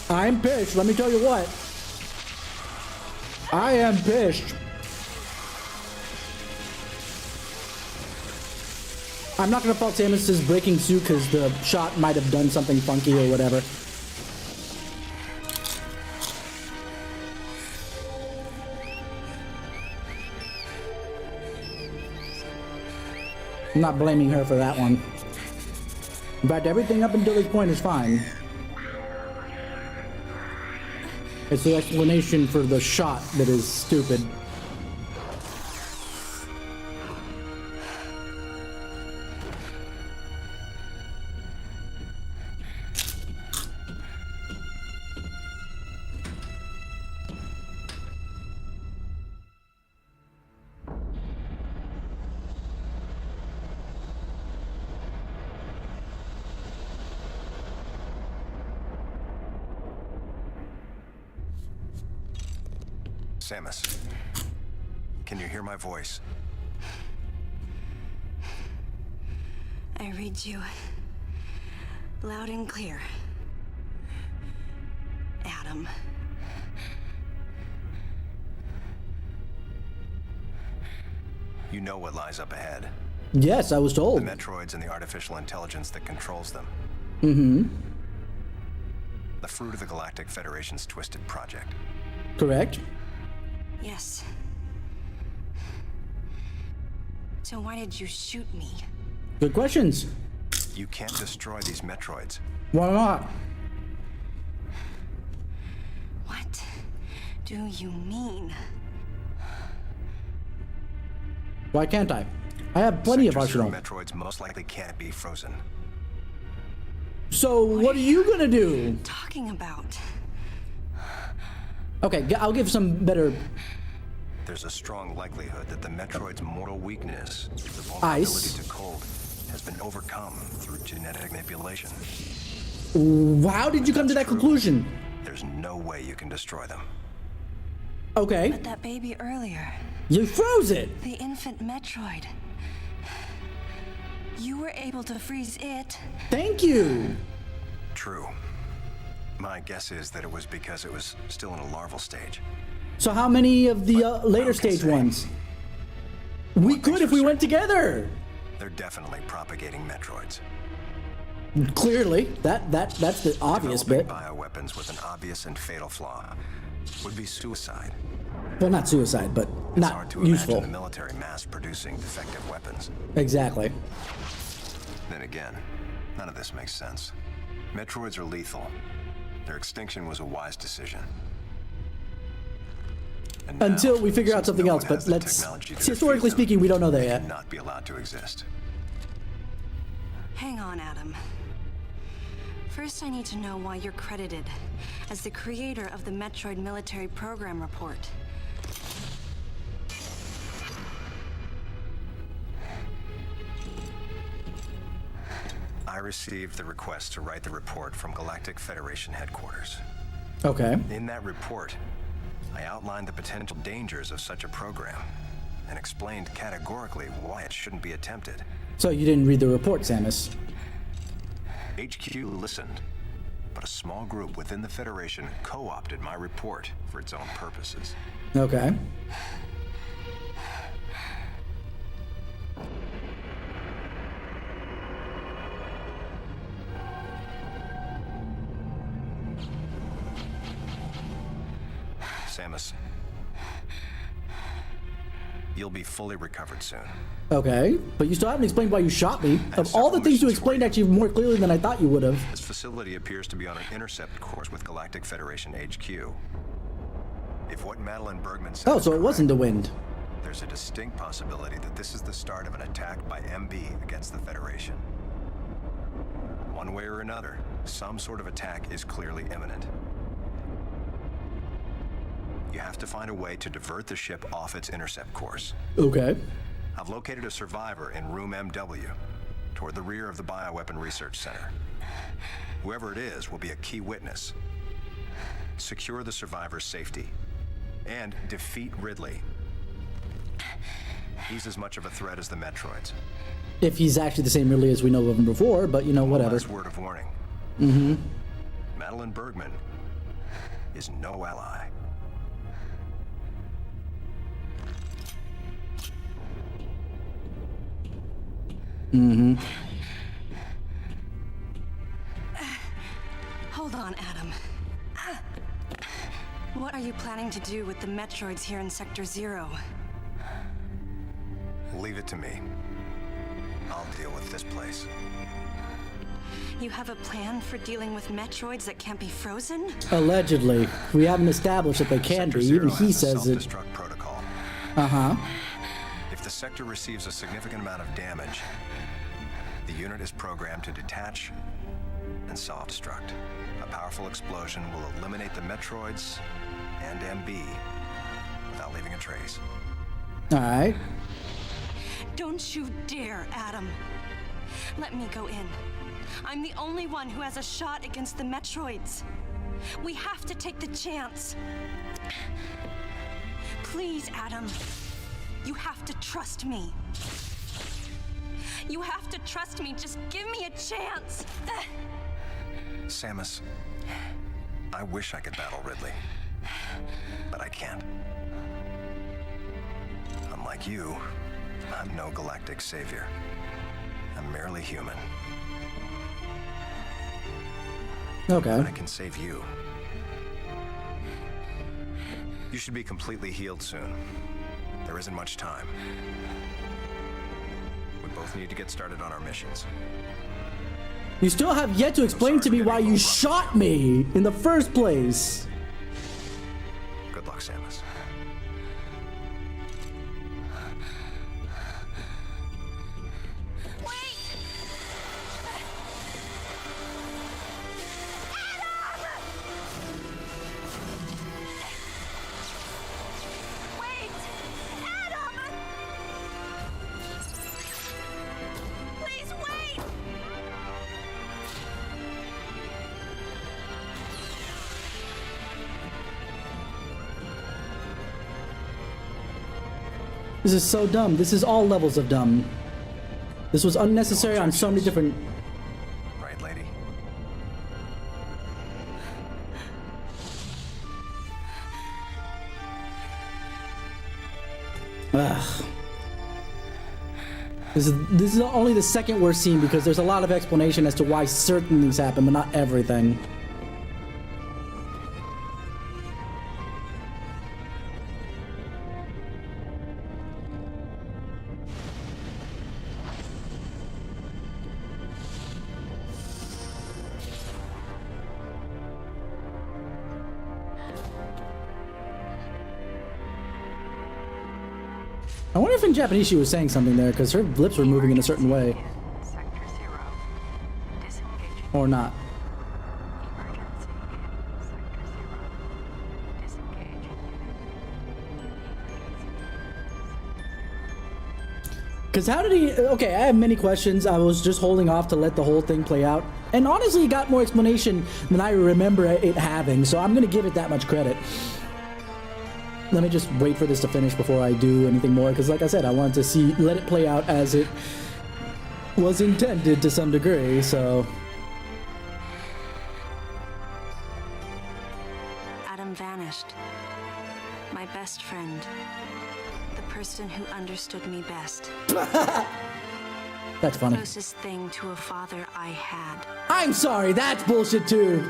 I'm pissed, let me tell you what. I am pissed. I'm not gonna fault Samus's breaking suit because the shot might have done something funky or whatever. I'm not blaming her for that one. In fact, everything up until this point is fine. It's the explanation for the shot that is stupid. Samus, can you hear my voice? I read you loud and clear, Adam. You know what lies up ahead. Yes, I was told. The Metroids and the artificial intelligence that controls them. Mm-hmm. The fruit of the Galactic Federation's twisted project. Correct. Yes. So why did you shoot me? Good questions. You can't destroy these Metroids. Why not? What do you mean? Why can't I? I have plenty of Sector Zero arsenal. Metroids most likely can't be frozen. So what are you gonna do? Talking about. Okay, I'll give some better There's a strong likelihood that the Metroid's mortal weakness, the Ice. vulnerability to cold, has been overcome through genetic manipulation. How did you come to that conclusion? There's no way you can destroy them. Okay, But that baby earlier, you froze it. the infant Metroid. You were able to freeze it. Thank you. True. My guess is that it was because it was still in a larval stage. So how many of the later I can stage say, ones? We could if we went together. They're definitely propagating Metroids. Clearly, that's the obvious Developing bit. bioweapons with an obvious and fatal flaw would be suicide. Well, not suicide, but It's hard not to useful. imagine the military mass-producing defective weapons. Exactly. Then again, none of this makes sense. Metroids are lethal. Their extinction was a wise decision. And now, Until we figure out since something no else, one but has the let's. technology to Historically defeat them, speaking, we don't know that they yet. should not be allowed to exist. Hang on, Adam. First, I need to know why you're credited as the creator of the Metroid Military Program Report. I received the request to write the report from Galactic Federation headquarters. Okay. In that report, I outlined the potential dangers of such a program and explained categorically why it shouldn't be attempted. So you didn't read the report, Samus. HQ listened, but a small group within the Federation co-opted my report for its own purposes. Okay. Samus, you'll be fully recovered soon. Okay. But you still haven't explained why you shot me. Of all the several things you missions for explained you. actually more clearly than I thought you would have. This facility appears to be on an intercept course with Galactic Federation HQ. If what Madeline Bergman said Oh, is so it wasn't the correct, wind. there's a distinct possibility that this is the start of an attack by MB against the Federation. One way or another, some sort of attack is clearly imminent. You have to find a way to divert the ship off its intercept course. Okay. I've located a survivor in room MW, toward the rear of the Bioweapon Research Center. Whoever it is will be a key witness. Secure the survivor's safety, and defeat Ridley. He's as much of a threat as the Metroids. If he's actually the same Ridley as we know of him before, but you know, whatever. Last word of warning. Mm-hmm. Madeline Bergman is no ally. Hold on, Adam. What are you planning to do with the Metroids here in Sector Zero? Leave it to me. I'll deal with this place. You have a plan for dealing with Metroids that can't be frozen? Allegedly. We haven't established that they can Sector be. Zero Even he has a says it. self-destruct protocol. Uh-huh. If the sector receives a significant amount of damage, the unit is programmed to detach and self-destruct. A powerful explosion will eliminate the Metroids and MB without leaving a trace. Alright. Don't you dare, Adam. Let me go in. I'm the only one who has a shot against the Metroids. We have to take the chance. Please, Adam. You have to trust me. You have to trust me. Just give me a chance. Samus, I wish I could battle Ridley, but I can't. Unlike you, I'm no galactic savior. I'm merely human. Okay. I can save you. You should be completely healed soon. There isn't much time. We both need to get started on our missions. You still have yet to explain to me why you shot me in the first place. Good luck, Samus. This is so dumb. This is all levels of dumb. This was unnecessary on so many different... Right, lady? Ugh. This is only the second worst scene because there's a lot of explanation as to why certain things happen, but not everything. I wonder if in Japanese she was saying something there, because her lips were moving in a certain way. Sector 0. Disengaging. Or not. Emergency in Sector 0. Disengaging Because how did he... Okay, I have many questions. I was just holding off to let the whole thing play out. And honestly, it got more explanation than I remember it having, so I'm going to give it that much credit. Let me just wait for this to finish before I do anything more, because like I said, I wanted to let it play out as it was intended to some degree, so... Adam vanished. My best friend. The person who understood me best. That's funny. Closest thing to a father I had. I'm sorry, that's bullshit too!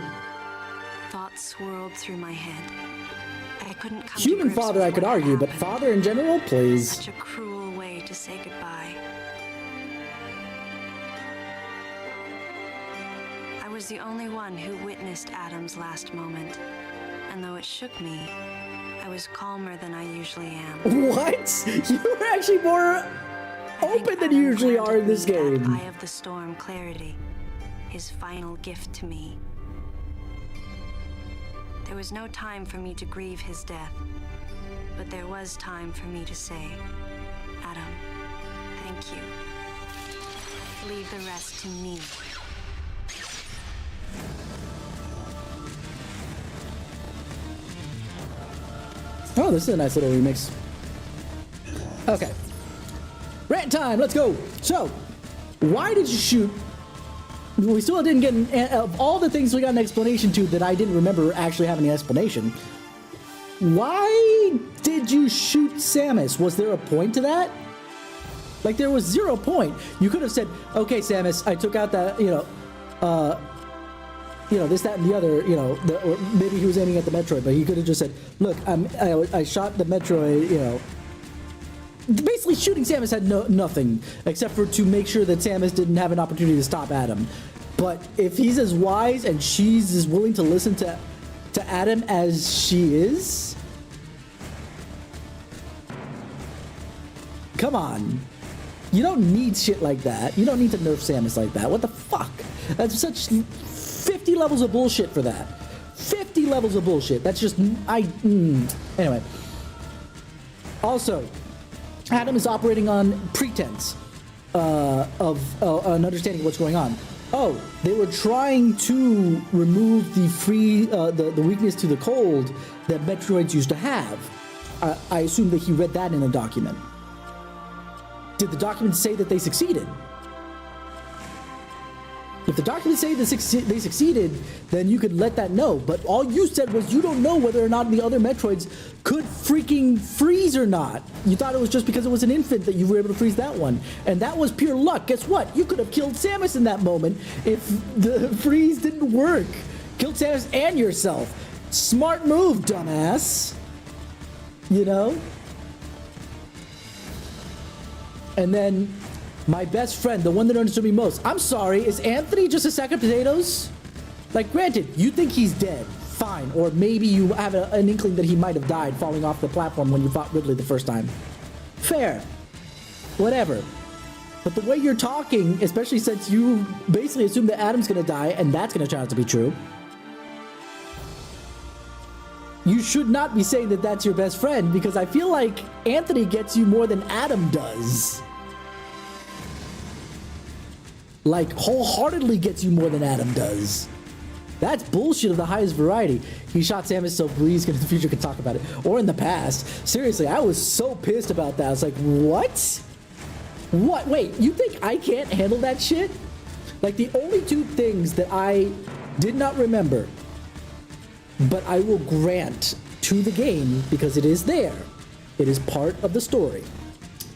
Thoughts swirled through my head. I couldn't come Human to grips father with I could what argue, but happened. father in general, please. Such a cruel way to say goodbye. I was the only one who witnessed Adam's last moment. And though it shook me, I was calmer than I usually am. What? You were actually more I think open than you Adam usually are in this granted me game. that Eye of the Storm clarity, his final gift to me. There was no time for me to grieve his death, but there was time for me to say, Adam, thank you. Leave the rest to me. Oh, this is a nice little remix. Okay. Rant time, let's go. So, why did you shoot? We still didn't get, of all the things we got an explanation to that I didn't remember actually having an explanation. Why did you shoot Samus? Was there a point to that? Like, there was 0 point. You could have said, okay, Samus, I took out that, this, that, and the other, or maybe he was aiming at the Metroid, but he could have just said, look, I shot the Metroid, Basically, shooting Samus had nothing, except for to make sure that Samus didn't have an opportunity to stop Adam. But if he's as wise and she's as willing to listen to Adam as she is, come on. You don't need shit like that. You don't need to nerf Samus like that. What the fuck? That's such 50 levels of bullshit for that. 50 levels of bullshit. That's just... Anyway. Also, Adam is operating on pretense of an understanding of what's going on. Oh, they were trying to remove the weakness to the cold that Metroids used to have. I assume that he read that in a document. Did the document say that they succeeded? If the documents say they succeeded, then you could let that know. But all you said was you don't know whether or not the other Metroids could freaking freeze or not. You thought it was just because it was an infant that you were able to freeze that one. And that was pure luck. Guess what? You could have killed Samus in that moment if the freeze didn't work. Killed Samus and yourself. Smart move, dumbass. You know? And then my best friend, the one that understood me most. I'm sorry, is Anthony just a sack of potatoes? Like, granted, you think he's dead. Fine. Or maybe you have an inkling that he might have died falling off the platform when you fought Ridley the first time. Fair. Whatever. But the way you're talking, especially since you basically assume that Adam's gonna die, and that's gonna turn out to be true, you should not be saying that that's your best friend, because I feel like Anthony gets you more than Adam does. Like, wholeheartedly gets you more than Adam does. That's bullshit of the highest variety. He shot Samus so Breeze in the future could talk about it. Or in the past. Seriously, I was so pissed about that. I was like, what? What? Wait, you think I can't handle that shit? Like, the only two things that I did not remember, but I will grant to the game, because it is there, it is part of the story,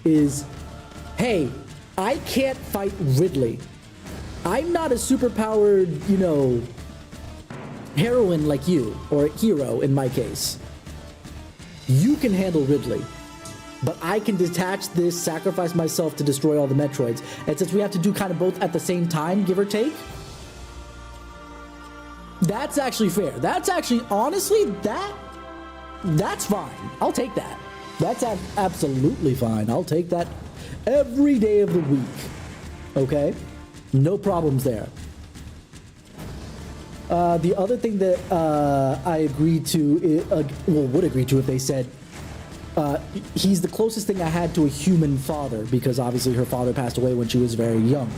is, hey, I can't fight Ridley. I'm not a superpowered, you know, heroine like you, or hero in my case. You can handle Ridley, but I can detach this, sacrifice myself to destroy all the Metroids. And since we have to do kind of both at the same time, give or take, that's actually fair. That's actually, honestly, that's fine. I'll take that. That's absolutely fine. I'll take that every day of the week. Okay? No problems there. The other thing that I agreed to, would agree to if they said, he's the closest thing I had to a human father, because obviously her father passed away when she was very young.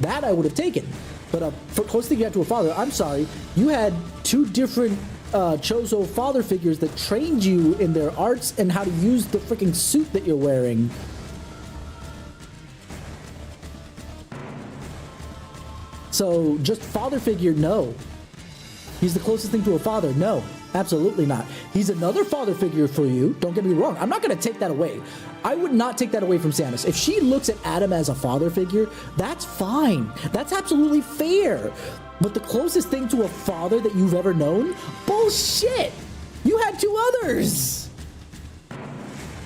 That I would have taken. But for closest thing you had to a father, I'm sorry, you had two different Chozo father figures that trained you in their arts and how to use the freaking suit that you're wearing. So just father figure, no. He's the closest thing to a father, no. Absolutely not. He's another father figure for you. Don't get me wrong. I'm not going to take that away. I would not take that away from Samus. If she looks at Adam as a father figure, that's fine. That's absolutely fair. But the closest thing to a father that you've ever known? Bullshit! You had two others!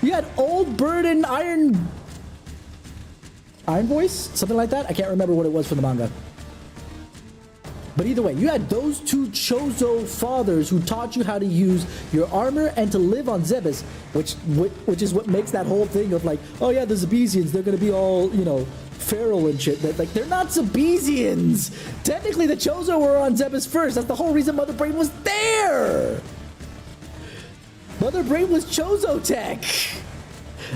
You had Old Bird and Iron Voice? Something like that? I can't remember what it was from the manga. But either way, you had those two Chozo fathers who taught you how to use your armor and to live on Zebes, which is what makes that whole thing of like, oh yeah, the Zebesians, they're gonna be all, you know, feral and shit. That, like, they're not Zebesians. Technically, the Chozo were on Zebes first. That's the whole reason Mother Brain was there. Mother Brain was Chozo tech.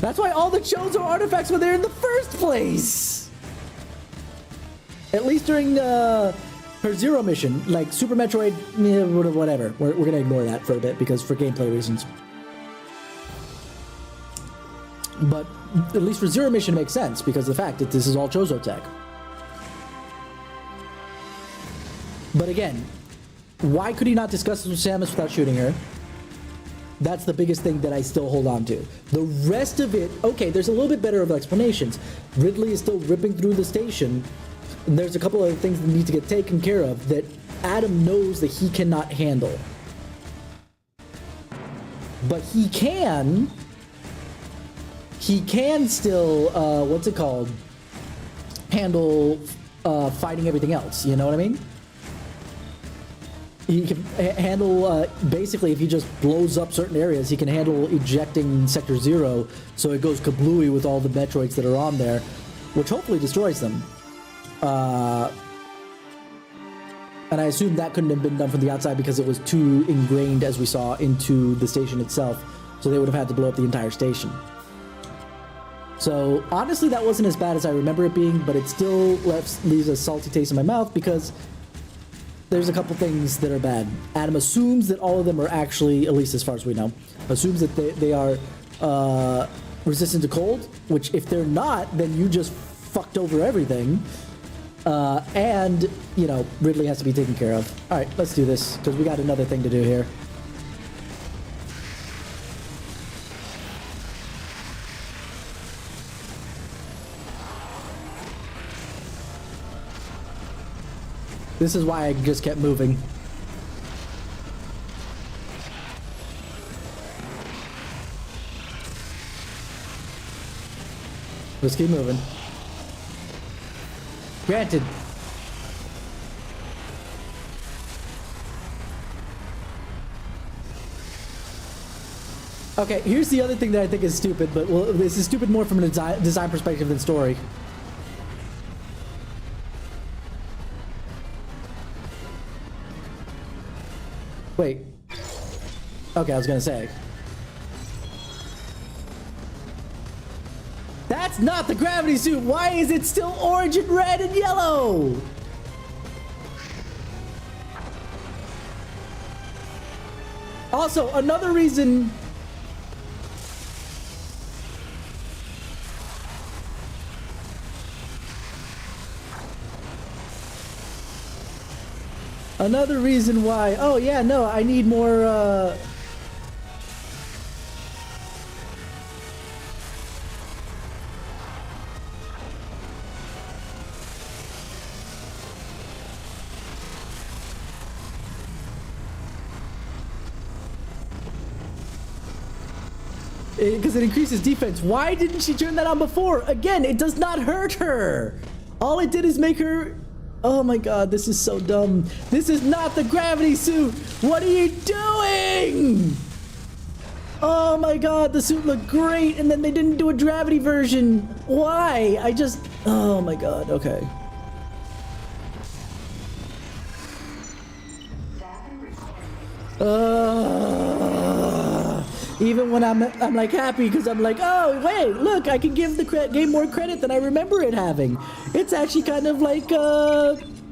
That's why all the Chozo artifacts were there in the first place. At least during her Zero mission, like Super Metroid, whatever. We're gonna ignore that for a bit because for gameplay reasons. But at least for Zero mission it makes sense because of the fact that this is all Chozo tech. But again, why could he not discuss this with Samus without shooting her? That's the biggest thing that I still hold on to. The rest of it, okay, there's a little bit better of explanations. Ridley is still ripping through the station. And there's a couple other things that need to get taken care of that Adam knows that he cannot handle. But he can still, what's it called? Handle fighting everything else, you know what I mean? He can handle, basically, if he just blows up certain areas, he can handle ejecting Sector 0 so it goes kablooey with all the Metroids that are on there, which hopefully destroys them. And I assume that couldn't have been done from the outside because it was too ingrained, as we saw, into the station itself. So they would have had to blow up the entire station. So honestly, that wasn't as bad as I remember it being, but it still leaves a salty taste in my mouth because there's a couple things that are bad. Adam assumes that all of them are actually, at least as far as we know, assumes that they are resistant to cold, which if they're not, then you just fucked over everything. And, you know, Ridley has to be taken care of. Alright, let's do this, because we got another thing to do here. This is why I just kept moving. Let's keep moving. Granted. Okay, here's the other thing that I think is stupid, but well, this is stupid more from a design perspective than story. Wait. Okay, I was gonna say. That's not the gravity suit! Why is it still orange and red and yellow? Also, another reason. Another reason why. Oh yeah, no, I need more. Because it increases defense. Why didn't she turn that on before? Again, it does not hurt her. All it did is make her... Oh my god, this is so dumb. This is not the gravity suit. What are you doing? Oh my god, the suit looked great, and then they didn't do a gravity version. Why? I just... Oh my god, okay. Even when I'm like happy because I'm like, oh wait, look, I can give the game more credit than I remember it having. It's actually kind of like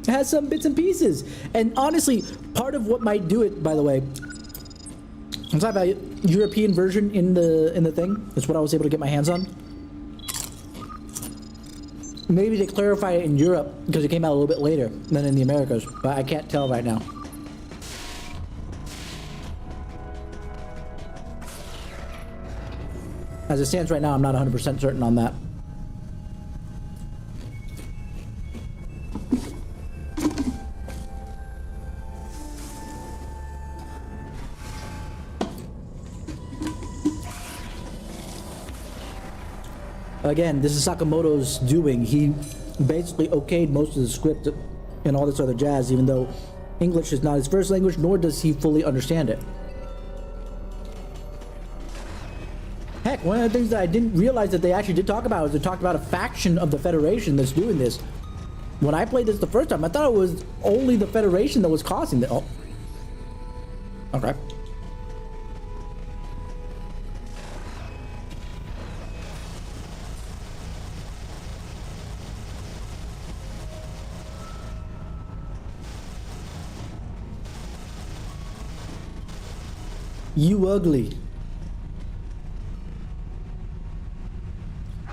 has some bits and pieces. And honestly, part of what might do it, by the way, I'm talking about European version in the thing. That's what I was able to get my hands on. Maybe they clarify it in Europe because it came out a little bit later than in the Americas, but I can't tell right now. As it stands right now, I'm not 100% certain on that. Again, this is Sakamoto's doing. He basically okayed most of the script and all this other jazz, even though English is not his first language, nor does he fully understand it. Heck, one of the things that I didn't realize that they actually did talk about is they talked about a faction of the Federation that's doing this. When I played this the first time, I thought it was only the Federation that was causing it. Oh. Okay. You ugly.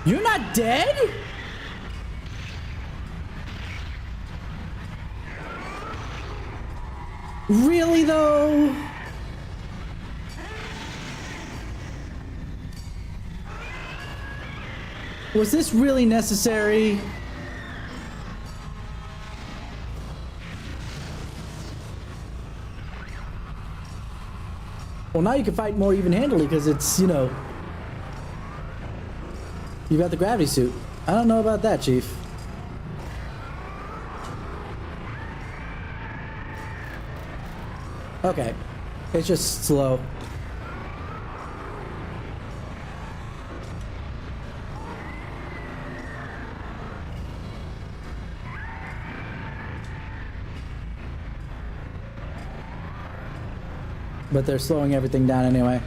You're not dead? Really though? Was this really necessary? Well, now you can fight more even-handedly because it's, you know, you got the gravity suit. I don't know about that, Chief. Okay. It's just slow. But they're slowing everything down anyway.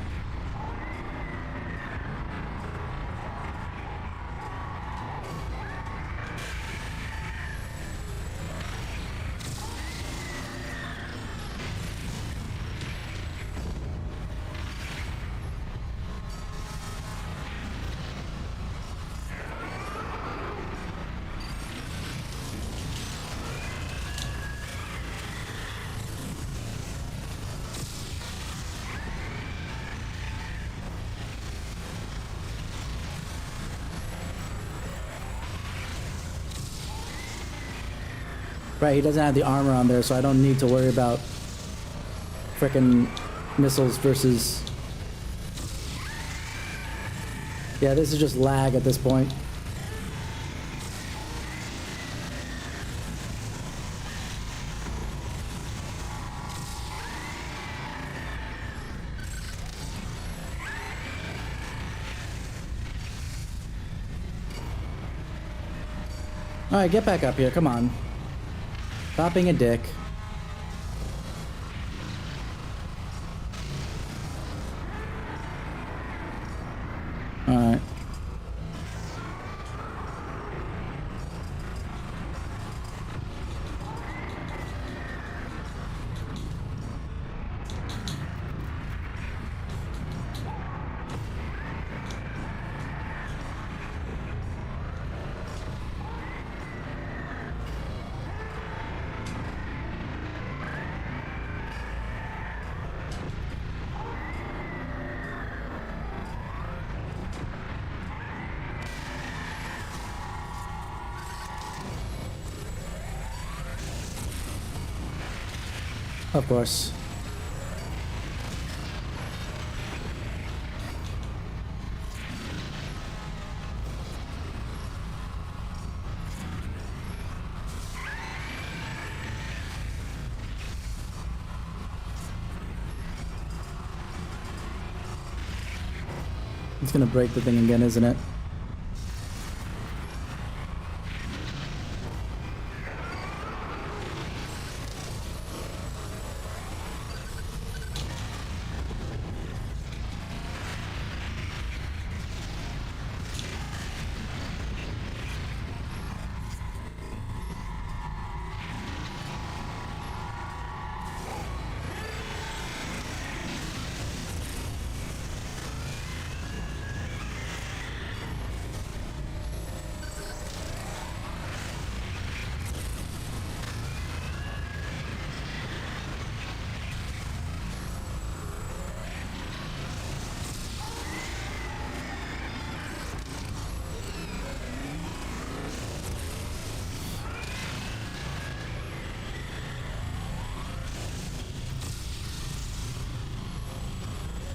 Right, he doesn't have the armor on there, so I don't need to worry about frickin' missiles versus... Yeah, this is just lag at this point. Alright, get back up here, come on. Stop being a dick. Alright. Of course. It's gonna break the thing again, isn't it?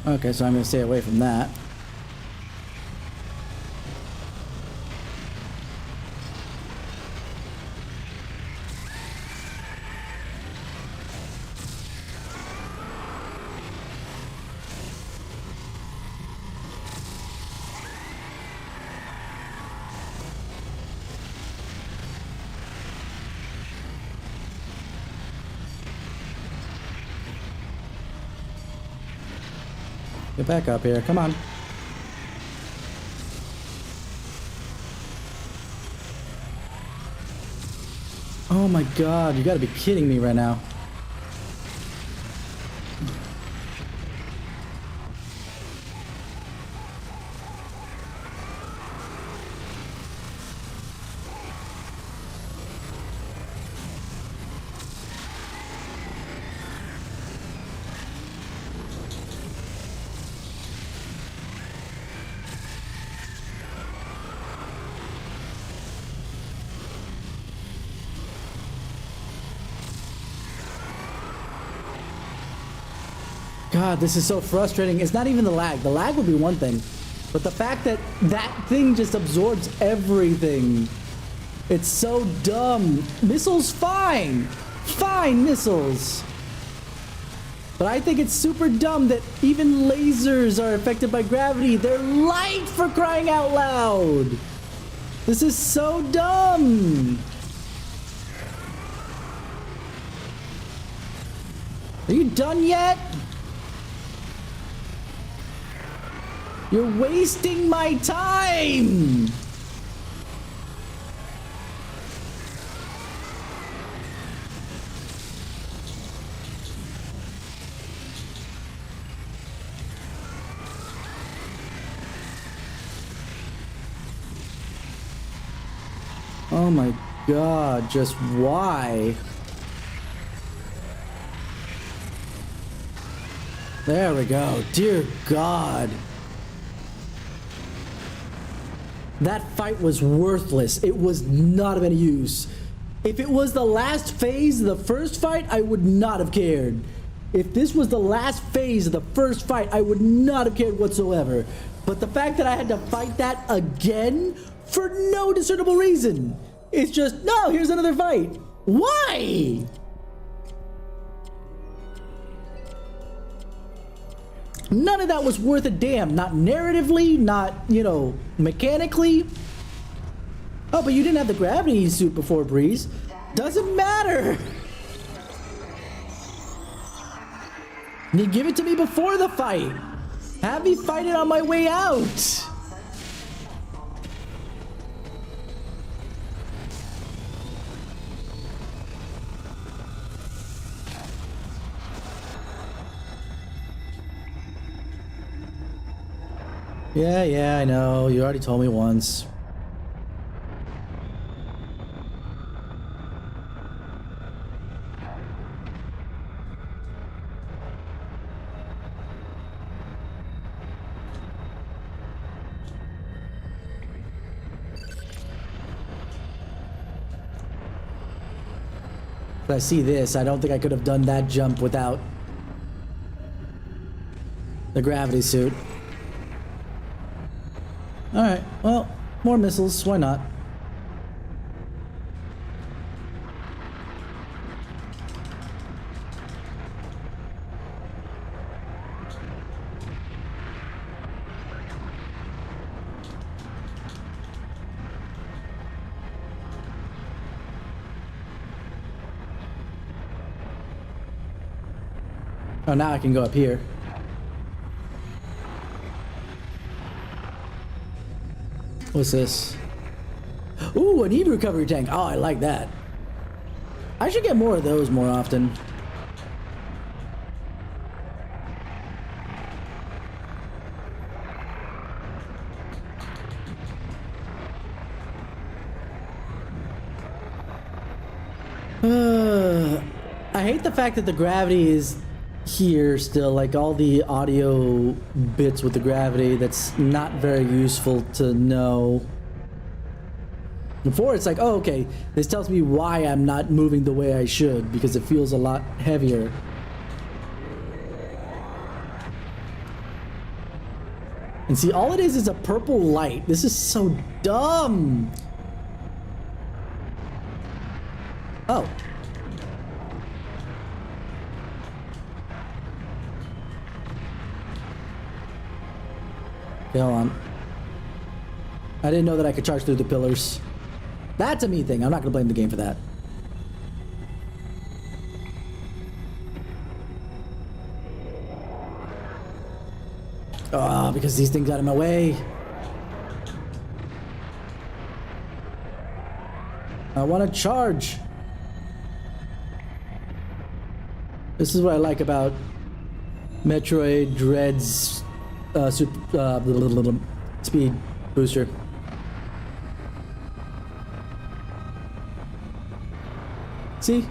Okay, so I'm gonna stay away from that. Get back up here, come on. Oh my god, you gotta be kidding me right now. God, this is so frustrating. It's not even the lag. The lag would be one thing. But the fact that that thing just absorbs everything. It's so dumb. Missiles, fine. Fine, missiles. But I think it's super dumb that even lasers are affected by gravity. They're light, for crying out loud. This is so dumb. Are you done yet? You're wasting my time! Oh my god, just why? There we go. Dear God. That fight was worthless. It was not of any use. If it was the last phase of the first fight, I would not have cared. If this was the last phase of the first fight, I would not have cared whatsoever. But the fact that I had to fight that again for no discernible reason. It's just, no, here's another fight. Why? None of that was worth a damn. Not narratively, not, you know, mechanically. Oh, but you didn't have the gravity suit before, Breeze. Doesn't matter. You give it to me before the fight. Have me fight it on my way out. Yeah, I know. You already told me once. But I see this. I don't think I could have done that jump without the gravity suit. Alright, well, more missiles. Why not? Oh, now I can go up here. What's this? Ooh, an heat recovery tank. Oh, I like that. I should get more of those more often. I hate the fact that the gravity is here still, like all the audio bits with the gravity. That's not very useful to know. Before it's like, oh, okay, this tells me why I'm not moving the way I should, because it feels a lot heavier. And see, all it is a purple light. This is so dumb. Oh. Okay, hold on. I didn't know that I could charge through the pillars. That's a me thing. I'm not gonna blame the game for that. Ah, because these things got in my way. I want to charge. This is what I like about Metroid Dread's speed booster. See?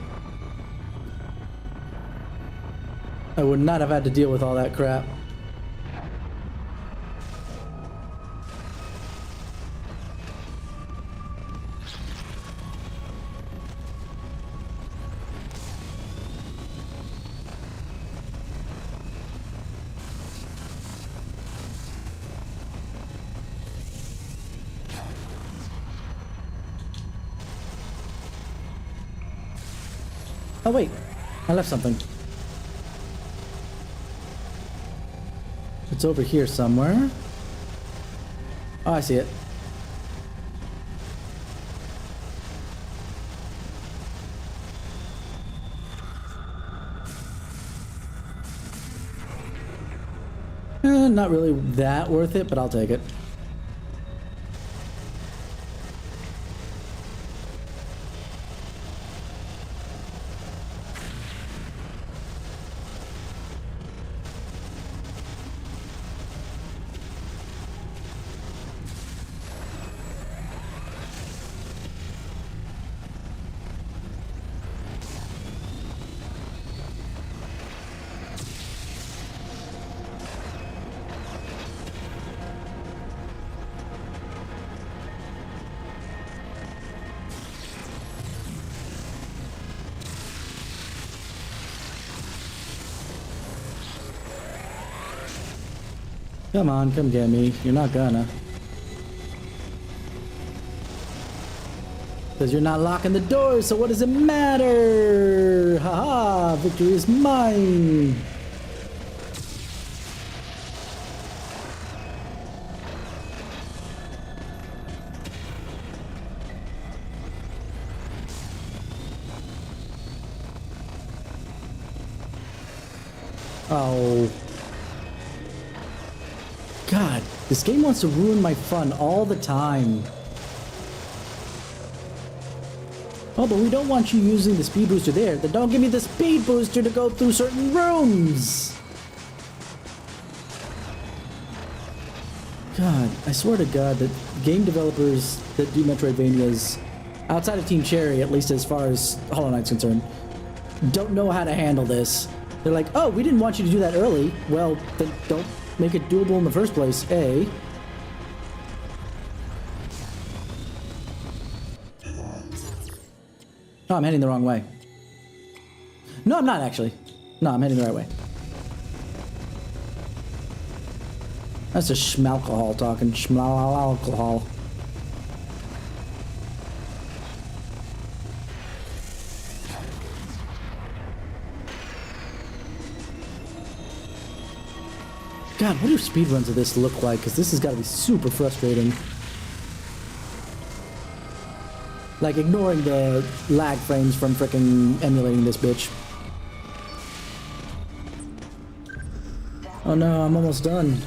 I would not have had to deal with all that crap. Oh wait, I left something. It's over here somewhere. Oh, I see it. Not really that worth it, but I'll take it. Come on, come get me. You're not gonna. Because you're not locking the door, so what does it matter? Haha, victory is mine. Oh. God, this game wants to ruin my fun all the time. Oh, but we don't want you using the speed booster there. Then don't give me the speed booster to go through certain rooms. God, I swear to God that game developers that do Metroidvanias, outside of Team Cherry, at least as far as Hollow Knight's concerned, don't know how to handle this. They're like, oh, we didn't want you to do that early. Well, then don't make it doable in the first place, A. Oh, I'm heading the wrong way. No, I'm not actually. No, I'm heading the right way. That's a schmalcohol talking. Schmalcohol. God, what do speedruns of this look like? Because this has got to be super frustrating. Like, ignoring the lag frames from frickin' emulating this bitch. Oh no, I'm almost done.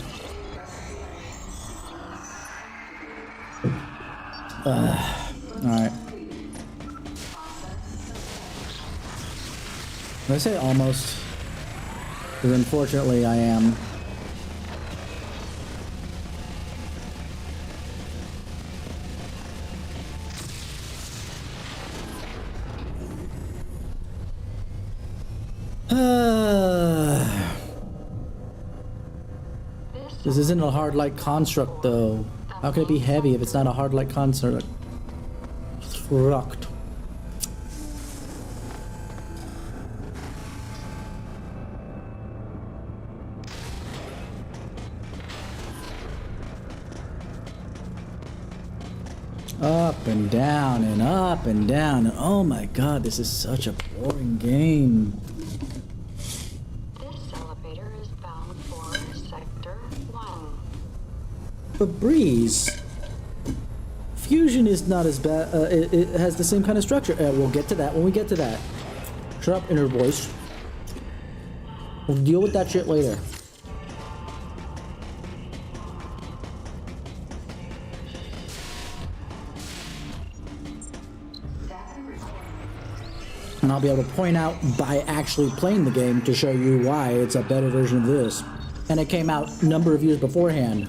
Alright. Did I say almost? Because unfortunately I am. This isn't a hard-like construct, though. How can it be heavy if it's not a hard-like construct? Up and down and up and down. And oh my god, this is such a boring game. This elevator is bound for Sector 1. But Breeze, Fusion is not as bad. It has the same kind of structure. We'll get to that when we get to that. Shut up, inner voice. We'll deal with that shit later. And I'll be able to point out by actually playing the game to show you why it's a better version of this. And it came out a number of years beforehand.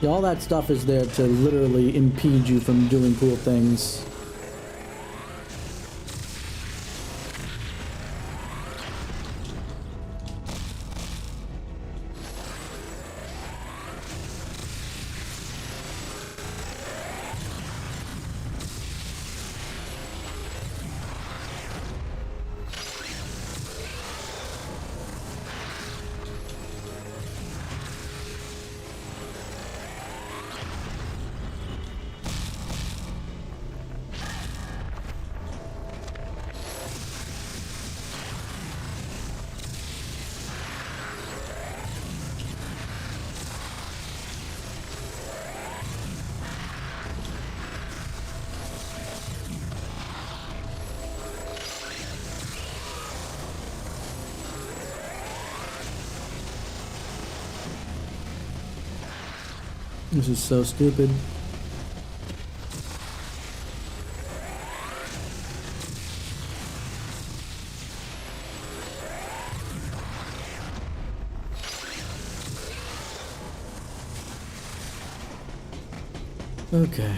All that stuff is there to literally impede you from doing cool things. This is so stupid. Okay.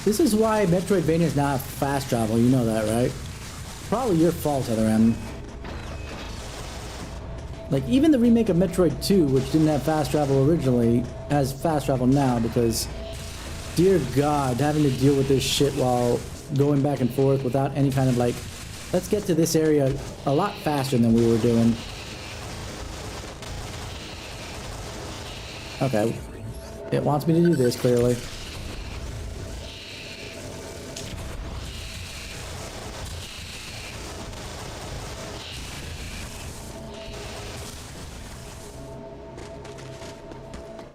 This is why Metroidvania is not fast travel, you know that, right? Probably your fault, Other M. Like, even the remake of Metroid 2, which didn't have fast travel originally, has fast travel now because, dear God, having to deal with this shit while going back and forth without any kind of, like, let's get to this area a lot faster than we were doing. Okay. It wants me to do this, clearly.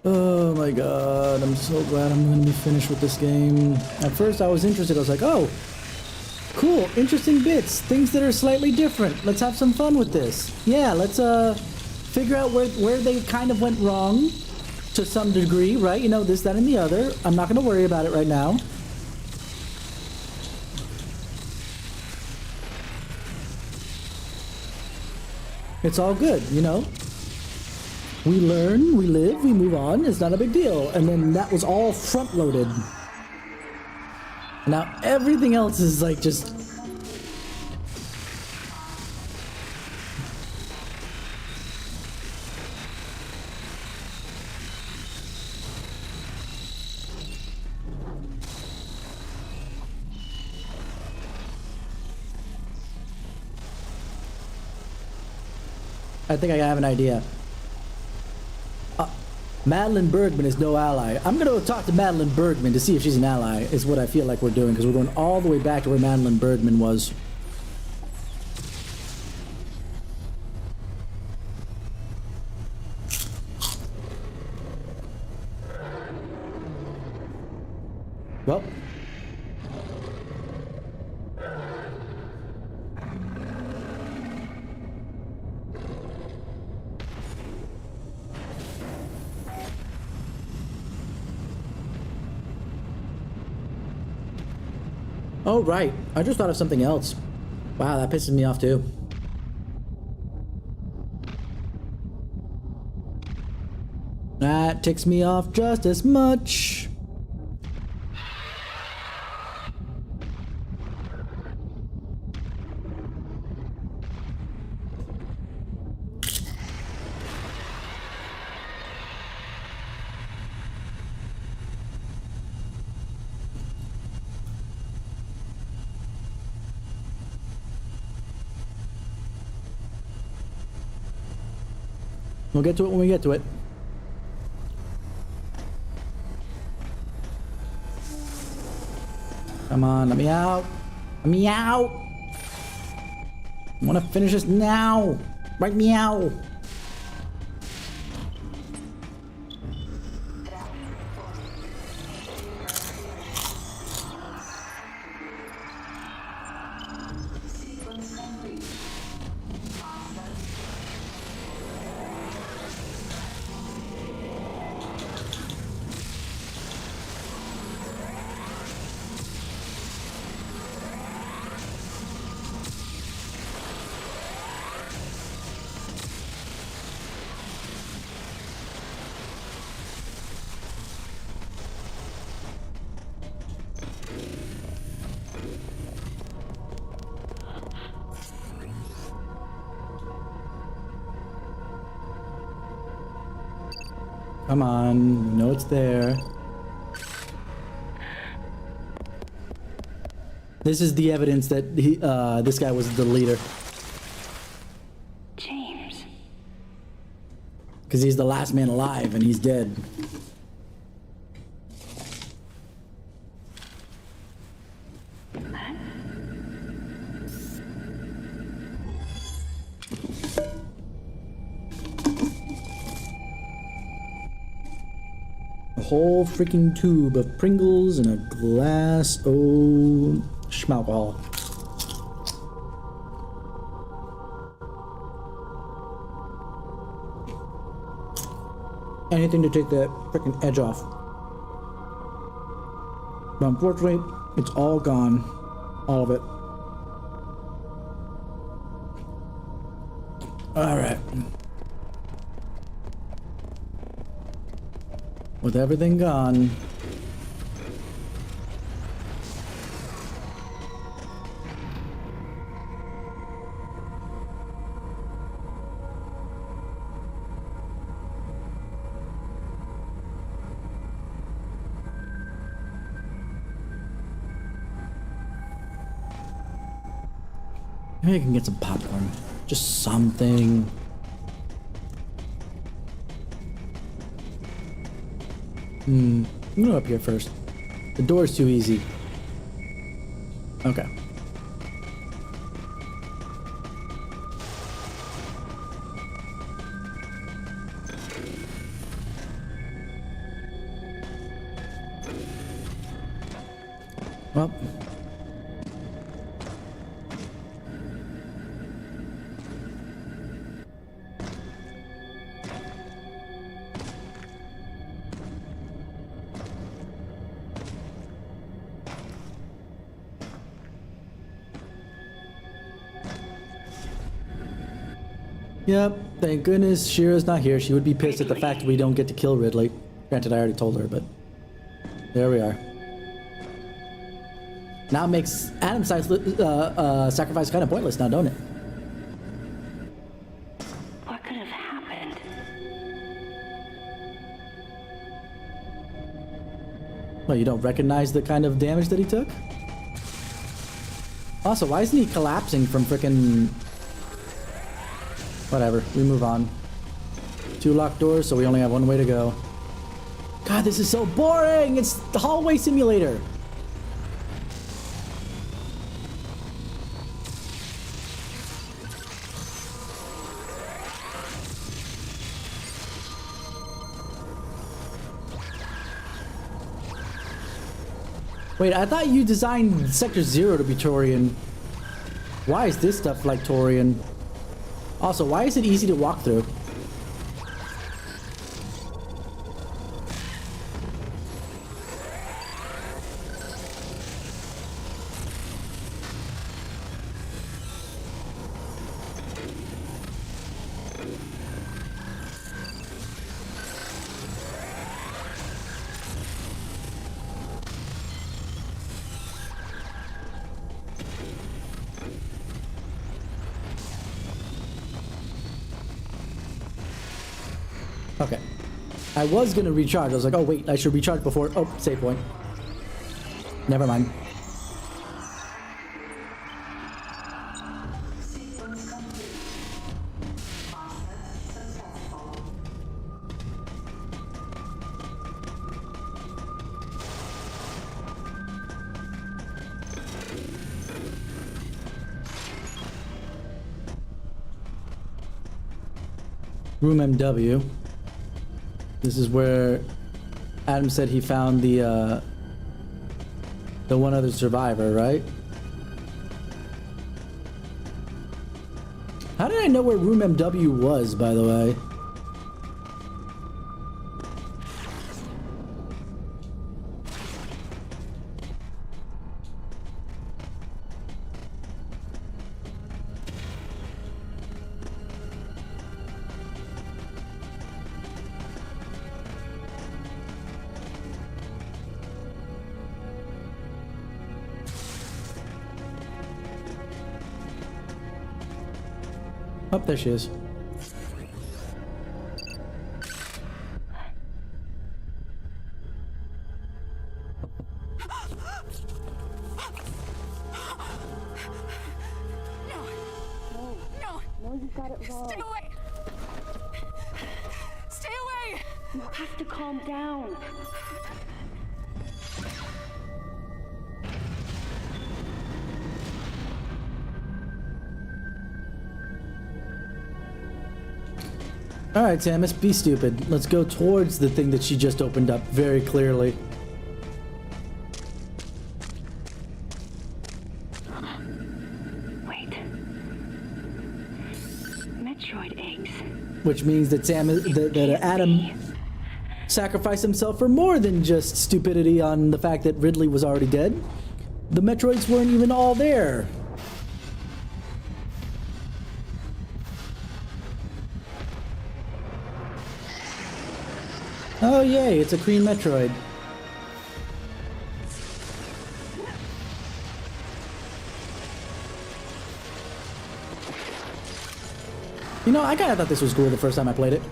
Oh my god, I'm so glad I'm gonna be finished with this game. At first I was interested, I was like, oh, cool, interesting bits, things that are slightly different. Let's have some fun with this. Yeah, let's figure out where they kind of went wrong to some degree, right? You know, this, that, and the other. I'm not going to worry about it right now. It's all good, you know? We learn, we live, we move on. It's not a big deal. And then that was all front-loaded. Now everything else is like just... I think I have an idea. Madeline Bergman is no ally. I'm going to talk to Madeline Bergman to see if she's an ally, is what I feel like we're doing, because we're going all the way back to where Madeline Bergman was. Well. Oh, right. I just thought of something else. Wow, that pisses me off too. That ticks me off just as much. We'll get to it when we get to it. Come on, let me out. Let me out. I want to finish this now. Right meow. Sequence complete. Come on, you know it's there. This is the evidence that he, this guy was the leader. James. Because he's the last man alive and he's dead. A whole freaking tube of Pringles and a glass of schmalcohol. Anything to take the freaking edge off. But unfortunately, it's all gone. All of it. Alright. With everything gone. Maybe I can get some popcorn. Just something. I'm gonna go up here first. The door's too easy. Okay. Well. Yep, thank goodness Shira's not here. She would be pissed at the fact we don't get to kill Ridley. Granted, I already told her, but there we are. Now it makes Adam's sacrifice kind of pointless now, don't it? What could have happened? Well, you don't recognize the kind of damage that he took? Also, why isn't he collapsing from frickin'... Whatever, we move on. 2 locked doors, so we only have one way to go. God, this is so boring! It's the hallway simulator! Wait, I thought you designed Sector 0 to be Torian. Why is this stuff like Torian? Also, why is it easy to walk through? Okay. I was gonna recharge. I was like, oh wait, I should recharge before. Oh, save point. Never mind. Sequence complete. Process successful. Room MW. This is where Adam said he found the one other survivor, right? How did I know where Room MW was, by the way? Oh, there she is. No, you got it wrong. Stay away! Stay away! You have to calm down. Alright, Samus, be stupid. Let's go towards the thing that she just opened up very clearly. Wait. Metroid eggs. Which means that that Adam sacrificed himself for more than just stupidity on the fact that Ridley was already dead. The Metroids weren't even all there. Oh yay, it's a green Metroid. You know, I kinda thought this was cool the first time I played it.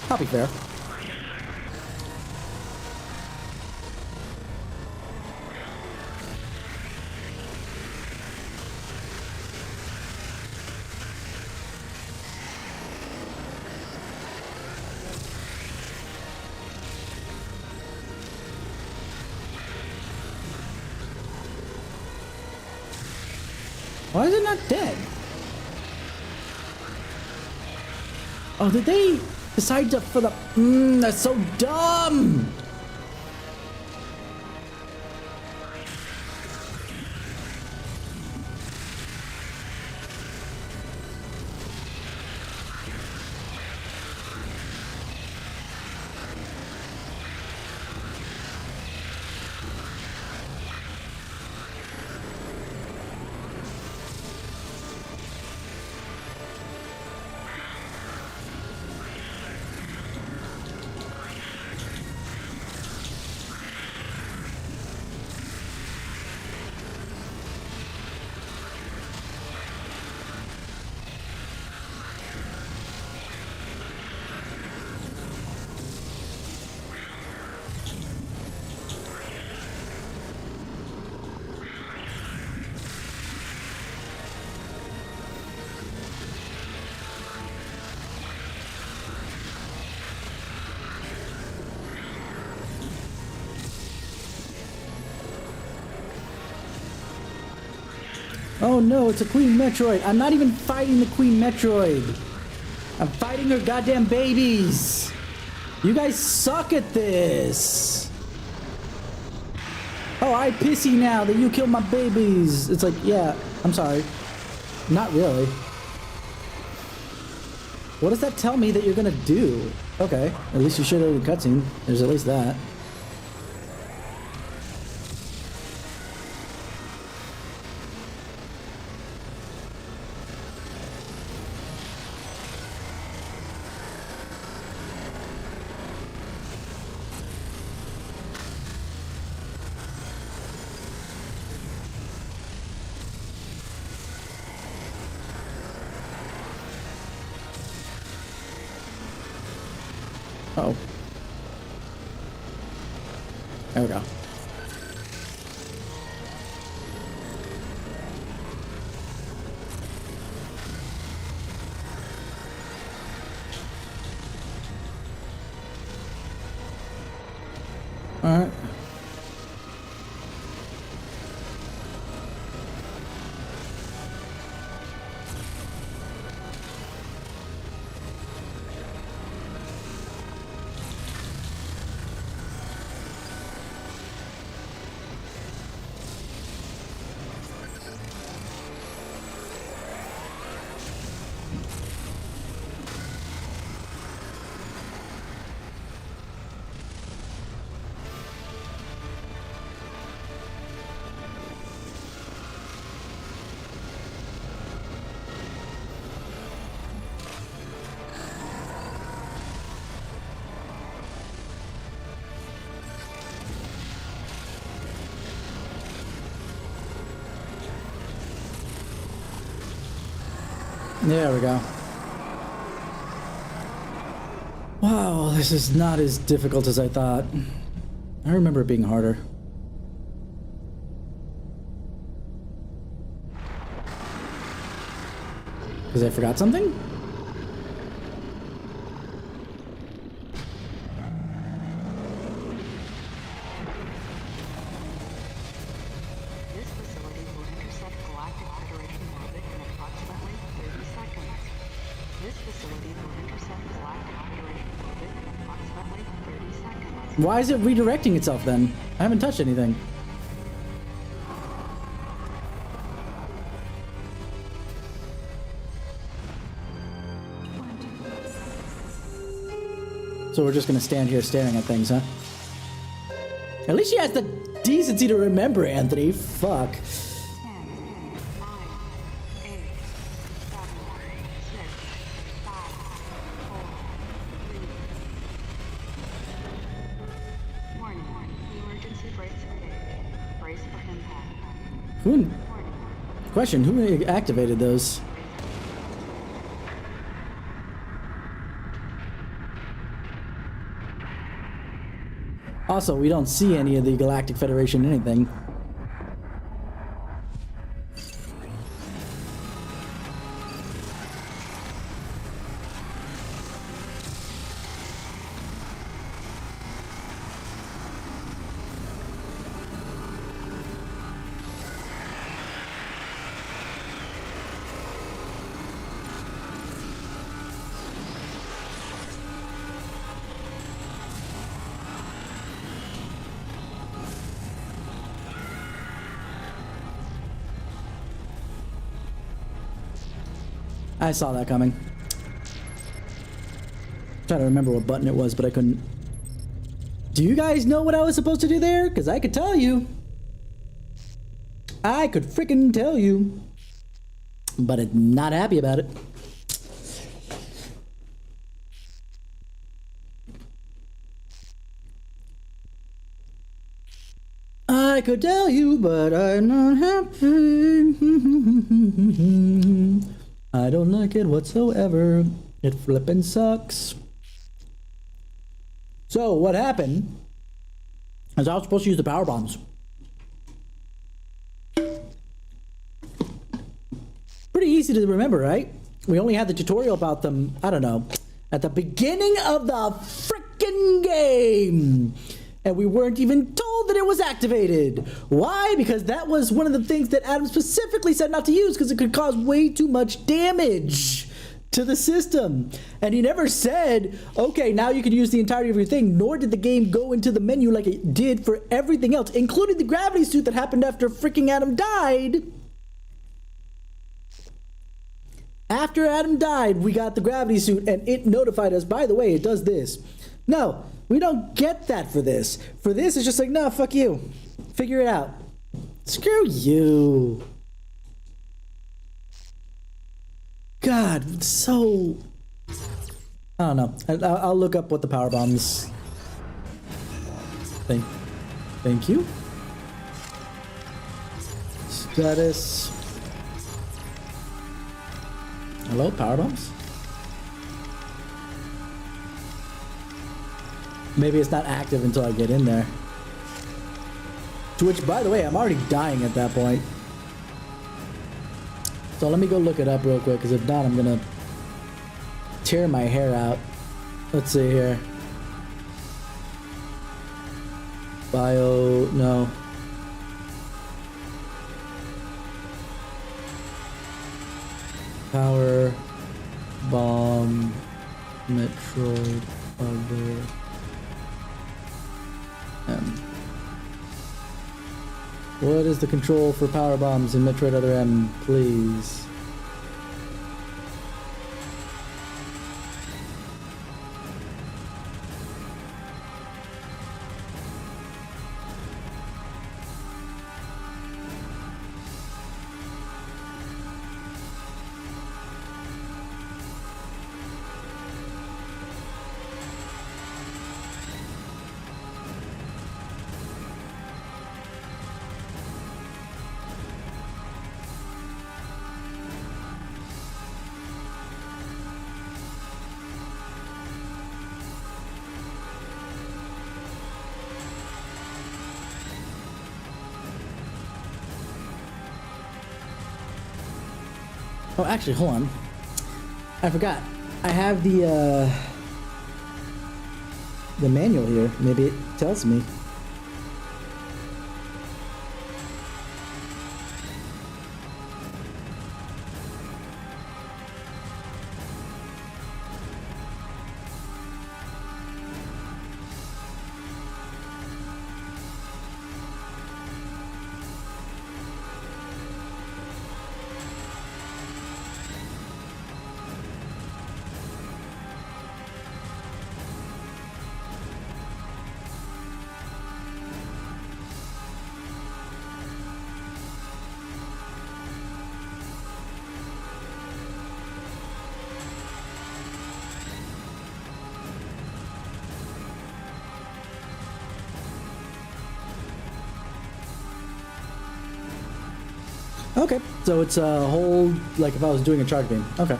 I'll be fair. Why is it not dead? Oh, did they decide to for the... that's so dumb! Oh no, it's a Queen Metroid. I'm not even fighting the Queen Metroid. I'm fighting her goddamn babies. You guys suck at this. Oh, I pissy now that you killed my babies. It's like, yeah, I'm sorry. Not really. What does that tell me that you're gonna do? Okay, at least you showed it in the cutscene. There's at least that. Uh-oh. There we go. All right. There we go. Wow, this is not as difficult as I thought. I remember it being harder. Because I forgot something? This facility will intercept Galactic Federation orbit in approximately 30 seconds. This facility will intercept Galactic Federation orbit in approximately 30 seconds. Why is it redirecting itself then? I haven't touched anything. So we're just gonna stand here staring at things, huh? At least she has the decency to remember, Anthony. Fuck. 10, 9, 8, 7, 6, 5, 4, 3. Warning. Emergency brakes engaged. Brace for impact. Who? Warning. Question: who activated those? Also, we don't see any of the Galactic Federation anything. I saw that coming. Trying to remember what button it was, but I couldn't. Do you guys know what I was supposed to do there? Because I could tell you. I could freaking tell you. But I'm not happy about it. I could tell you, but I'm not happy. I don't like it whatsoever. It flippin' sucks. So what happened is I was supposed to use the power bombs. Pretty easy to remember, right? We only had the tutorial about them, I don't know, at the beginning of the frickin' game. And we weren't even told that it was activated. Why? Because that was one of the things that Adam specifically said not to use because it could cause way too much damage to the system. And he never said, okay, now you can use the entirety of your thing, nor did the game go into the menu like it did for everything else, including the gravity suit that happened after freaking Adam died. After Adam died, we got the gravity suit, and it notified us, by the way, it does this. No, we don't get that for this. For this, it's just like, no, fuck you. Figure it out. Screw you. God, so... I don't know. I'll look up what the power bombs... Thank you. Status... Hello, power bombs? Maybe it's not active until I get in there. To which, by the way, I'm already dying at that point. So let me go look it up real quick, because if not, I'm gonna tear my hair out. Let's see here. No. Power bomb Metroid other M. What is the control for power bombs in Metroid Other M, please? Oh, actually, hold on. I forgot. I have the manual here. Maybe it tells me. Okay, so it's a whole, like if I was doing a charge beam. Okay.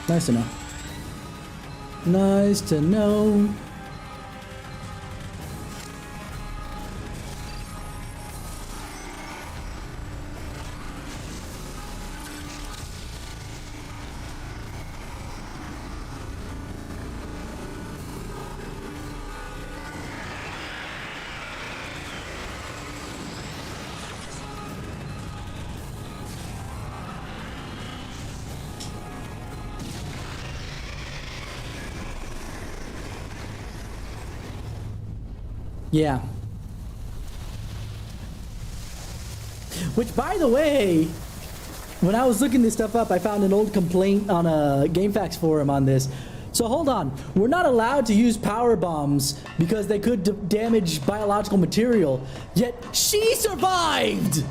Nice to know. Nice to know. Yeah. Which, by the way, when I was looking this stuff up, I found an old complaint on a GameFAQs forum on this. So hold on, we're not allowed to use power bombs because they could damage biological material, yet she survived!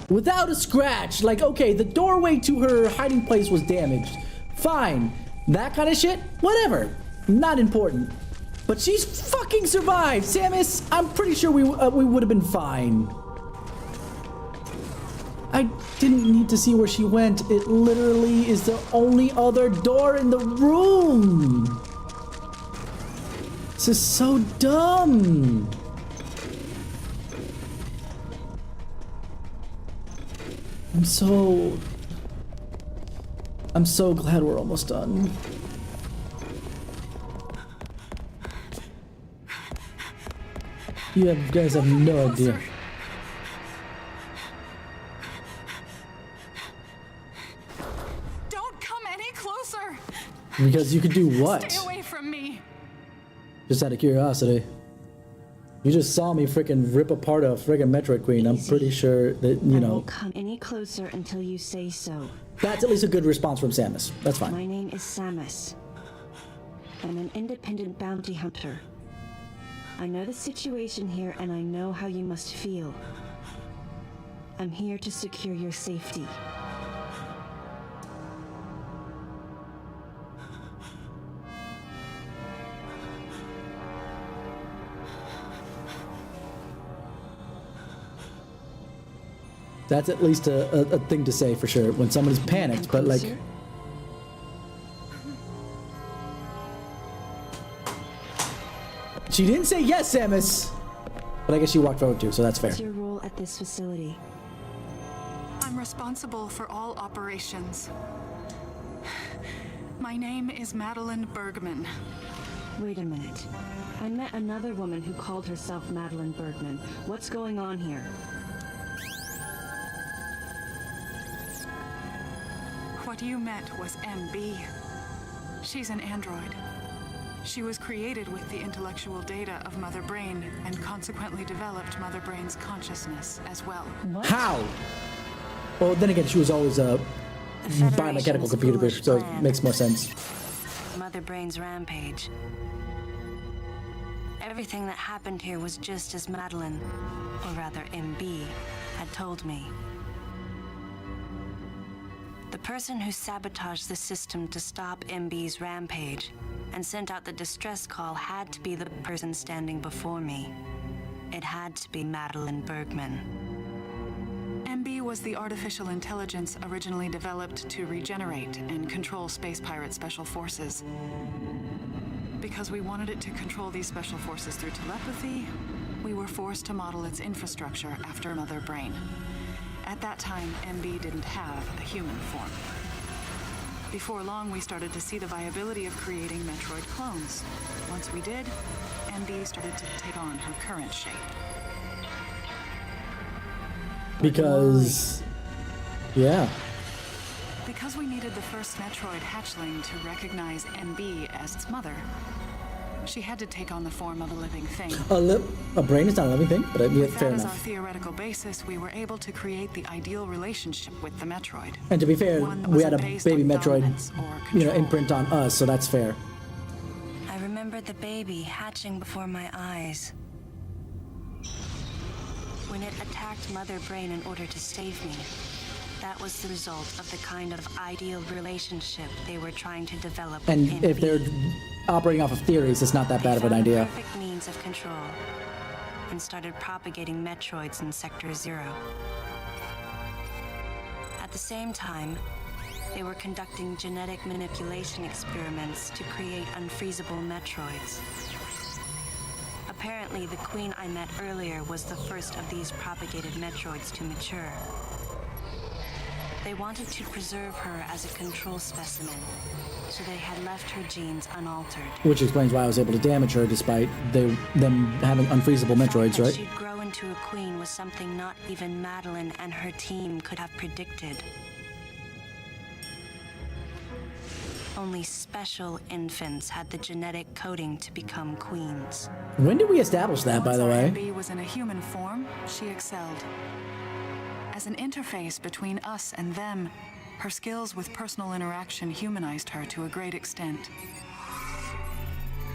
Without a scratch. Like, okay, the doorway to her hiding place was damaged. Fine. That kind of shit? Whatever. Not important. But she's fucking survived. Samus, I'm pretty sure we would have been fine. I didn't need to see where she went. It literally is the only other door in the room. This is so dumb. I'm so glad we're almost done. You guys have no idea. Don't come any closer. Because you could do what? Stay away from me. Just out of curiosity. You just saw me freaking rip apart a freaking Metroid Queen. I'm pretty sure that, you I know. won't come any closer until you say so. That's at least a good response from Samus. That's fine. My name is Samus. I'm an independent bounty hunter. I know the situation here and I know how you must feel. I'm here to secure your safety. That's at least a thing to say for sure when somebody's panicked, but like. She didn't say yes, Samus! But I guess she walked forward too, so that's fair. What's your role at this facility? I'm responsible for all operations. My name is Madeline Bergman. Wait a minute. I met another woman who called herself Madeline Bergman. What's going on here? What you met was MB. She's an android. She was created with the intellectual data of Mother Brain and consequently developed Mother Brain's consciousness as well. What? How? Well, then again, she was always a biomechanical computer bitch, so it makes more sense. Mother Brain's rampage. Everything that happened here was just as Madeline, or rather MB, had told me. The person who sabotaged the system to stop MB's rampage and sent out the distress call had to be the person standing before me. It had to be Madeline Bergman. MB was the artificial intelligence originally developed to regenerate and control Space Pirate Special Forces. Because we wanted it to control these special forces through telepathy, we were forced to model its infrastructure after Mother Brain. At that time, MB didn't have a human form. Before long, we started to see the viability of creating Metroid clones. Once we did, MB started to take on her current shape. Because, yeah. Because we needed the first Metroid hatchling to recognize MB as its mother, she had to take on the form of a living thing. A brain is not a living thing, but yeah, With fair that as our enough. theoretical basis, we were able to create the ideal relationship with the Metroid. And to be fair, One that we had a wasn't based baby on Metroid, dominance or you know, control. imprint on us, so that's fair. I remembered the baby hatching before my eyes. When it attacked Mother Brain in order to save me, that was the result of the kind of ideal relationship they were trying to develop. And with if MB. they're operating off of theories, it's not that bad of an They found the idea. perfect means of control and started propagating Metroids in Sector 0. At the same time, they were conducting genetic manipulation experiments to create unfreezable Metroids. Apparently, the queen I met earlier was the first of these propagated Metroids to mature. They wanted to preserve her as a control specimen, so they had left her genes unaltered. Which explains why I was able to damage her despite them having unfreezable Metroids, That right? she'd grow into a queen was something not even Madeline and her team could have predicted. Only special infants had the genetic coding to become queens. When did we establish that, by Once the our way? MB was in a human form, she excelled. As an interface between us and them, her skills with personal interaction humanized her to a great extent.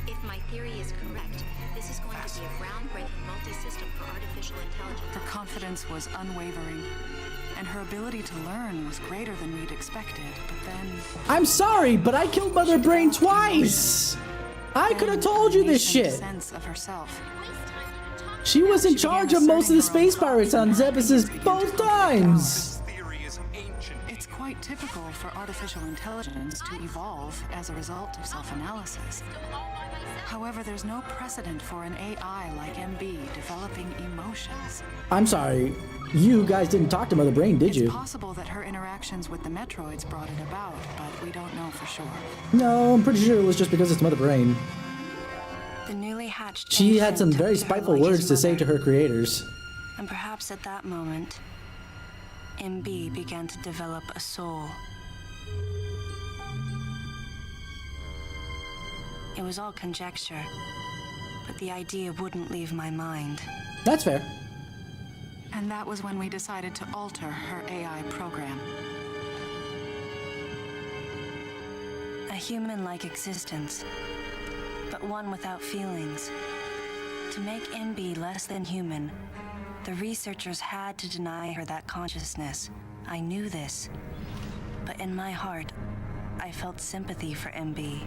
If my theory is correct, this is going to be a groundbreaking multi-system for artificial intelligence. Her confidence was unwavering, and her ability to learn was greater than we'd expected. But then I'm sorry, but I killed Mother Brain twice! I could have told you this shit! Sense of herself. She was in She began charge of most of the asserting her own space pirates on thoughts and Zebus's began to both project power. times! Theory is ancient. It's quite typical for artificial intelligence to evolve as a result of self-analysis. However, there's no precedent for an AI like MB developing emotions. I'm sorry, you guys didn't talk to Mother Brain, did you? It's possible that her interactions with the Metroids brought it about, but we don't know for sure. No, I'm pretty sure it was just because it's Mother Brain. The newly hatched She had infant some took very to her spiteful like his words to say to mother. her creators. And perhaps at that moment, MB began to develop a soul. It was all conjecture, but the idea wouldn't leave my mind. That's fair. And that was when we decided to alter her AI program. A human-like existence, but one without feelings. To make MB less than human, the researchers had to deny her that consciousness. I knew this, but in my heart, I felt sympathy for MB.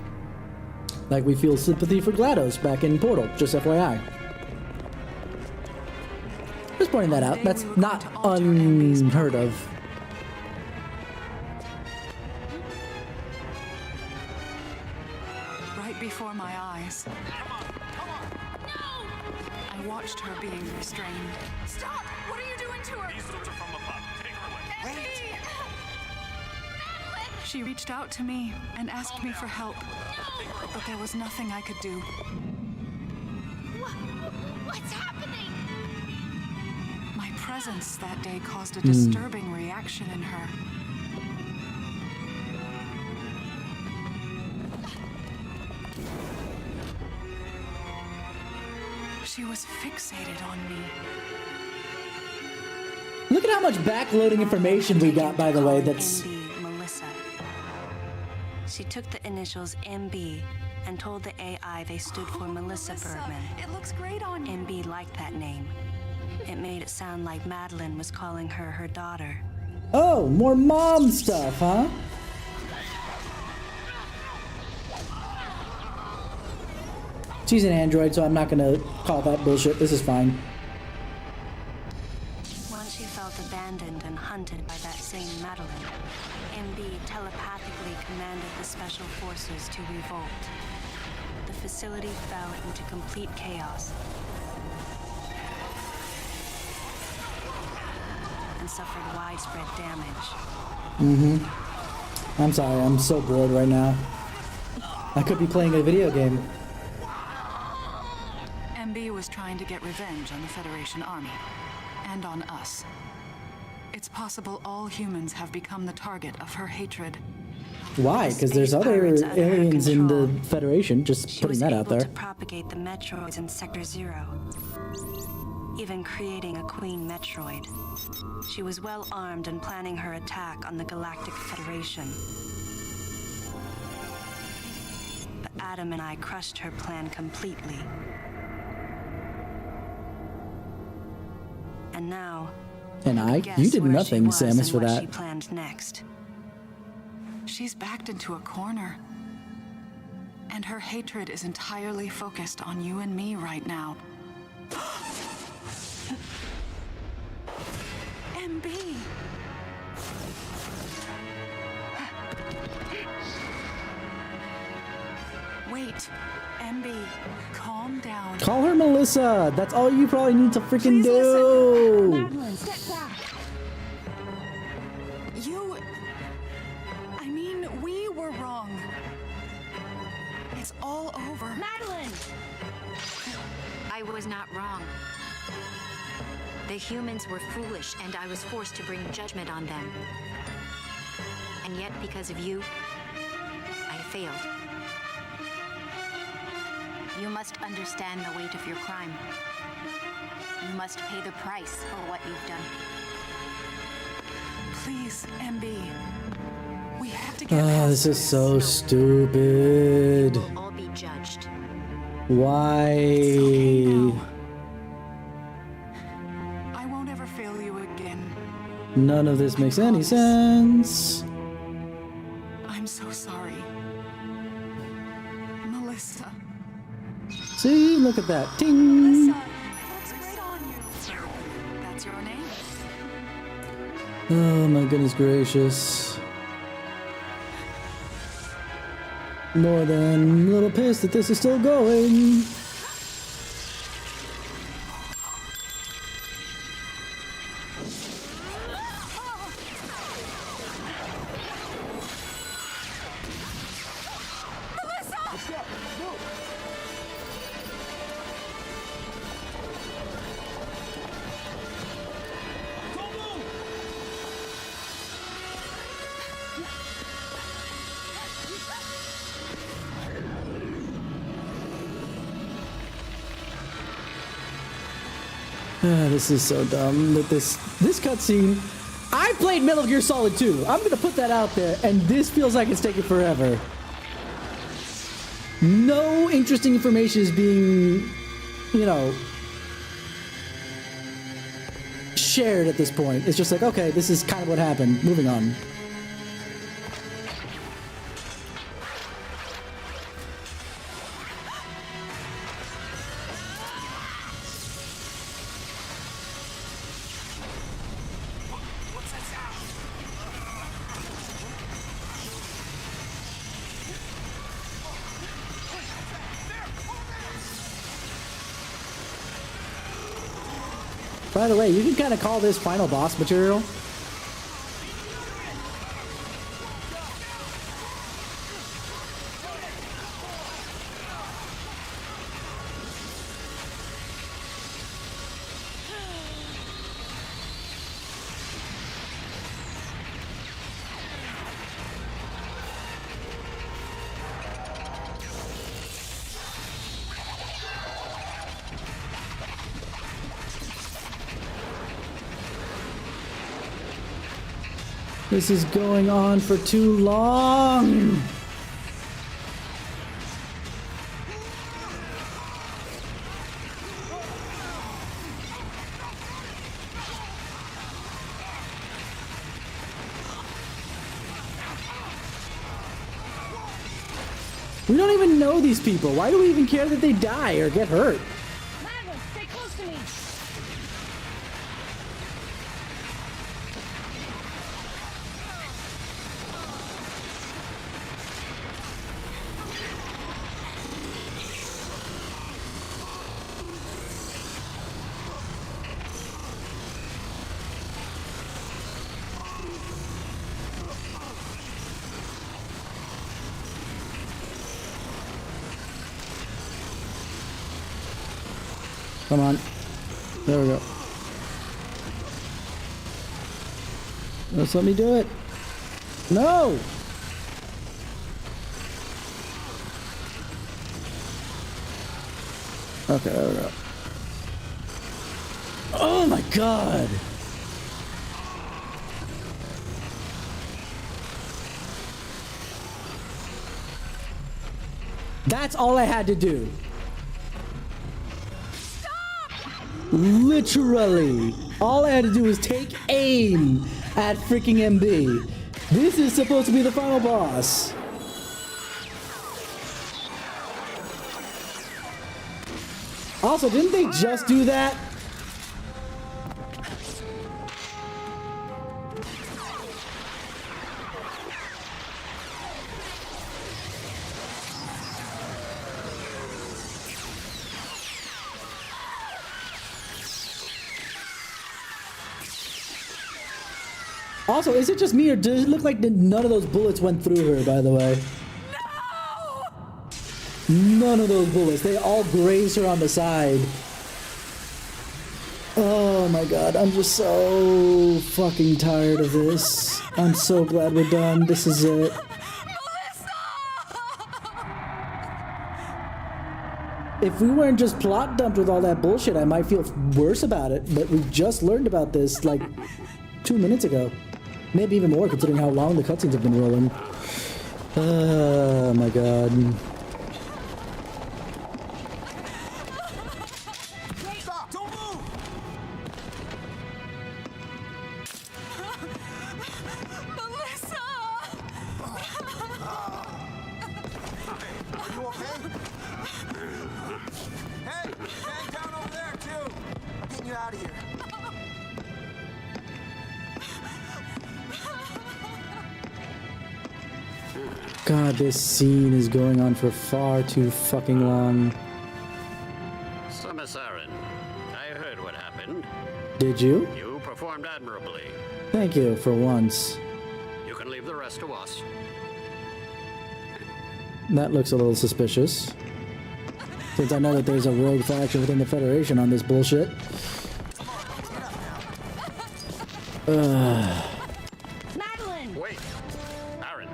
Like we feel sympathy for GLaDOS back in Portal, just FYI. Just pointing that out. That's not unheard of. Right before my eyes, I watched her being restrained. Stop! What are you doing to her? These suits are from the pub. Take her away. She reached out to me and asked me for help, but there was nothing I could do. What's happening? My presence that day caused a disturbing reaction in her. She was fixated on me. Look at how much backloading information we got, by the way. That's MB Melissa. She took the initials MB and told the AI they stood for Melissa Bergman. It looks great on you. MB liked that name. It made it sound like Madeline was calling her her daughter. oh, more mom stuff, huh? She's an android, so I'm not gonna call that bullshit. This is fine. Once she felt abandoned and hunted by that same Madeline, MB telepathically commanded the special forces to revolt. The facility fell into complete chaos and suffered widespread damage. I'm sorry, I'm so bored right now. I could be playing a video game. MB was trying to get revenge on the Federation Army, and on us. It's possible all humans have become the target of her hatred. Why? Because there's Space other pirates under her aliens in the control. Federation, just She putting was that able out there. to propagate the Metroids in Sector 0, even creating a Queen Metroid. She was well armed and planning her attack on the Galactic Federation. But Adam and I crushed her plan completely. And now, And I? guess You did where she nothing, was Samus, and for what that. she planned next. She's backed into a corner. And her hatred is entirely focused on you and me right now. MB! Wait, MB, calm down. Call her Melissa. That's all you probably need to freaking do. Madeline, step back! We were wrong. It's all over. Madeline! I was not wrong. The humans were foolish, and I was forced to bring judgment on them. And yet, because of you, I failed. You must understand the weight of your crime. You must pay the price for what you've done. Please, MB. We have to get past This is so stupid. We'll all be judged. Why? I won't ever fail you again. None of this makes any sense. I'm so sorry. Melissa. See, look at that. Ting. Melissa, looks great on you. That's your name? Oh my goodness gracious. more than a little pissed that this is still going. This is so dumb that this cutscene. I played Metal Gear Solid 2. I'm gonna put that out there, and this feels like it's taking forever. No interesting information is being, shared at this point. It's just like, okay, this is kind of what happened. Moving on. By the way, you can kind of call this final boss material. This is going on for too long. We don't even know these people. Why do we even care that they die or get hurt? Magnus, stay close to me. Come on. There we go. Just let me do it. No! Okay, there we go. Oh my god! That's all I had to do. Literally, all I had to do was take aim at freaking MB. This is supposed to be the final boss. Also, didn't they just do that? Also, is it just me, or does it look like none of those bullets went through her, by the way? No! None of those bullets. They all grazed her on the side. Oh my god, I'm just so fucking tired of this. I'm so glad we're done. This is it. If we weren't just plot dumped with all that bullshit, I might feel worse about it, but we just learned about this, like, 2 minutes ago. Maybe even more, considering how long the cutscenes have been rolling. Oh my god. Stop! Don't move! Melissa! Are you okay? Hey! Hang down over there, too! I'm getting you out of here. God, this scene is going on for far too fucking long. So, Miss Aaron, I heard what happened. Did you? You performed admirably. Thank you for once. You can leave the rest to us. That looks a little suspicious. Since I know that there's a rogue faction within the Federation on this bullshit. Madeline! Wait, Aaron.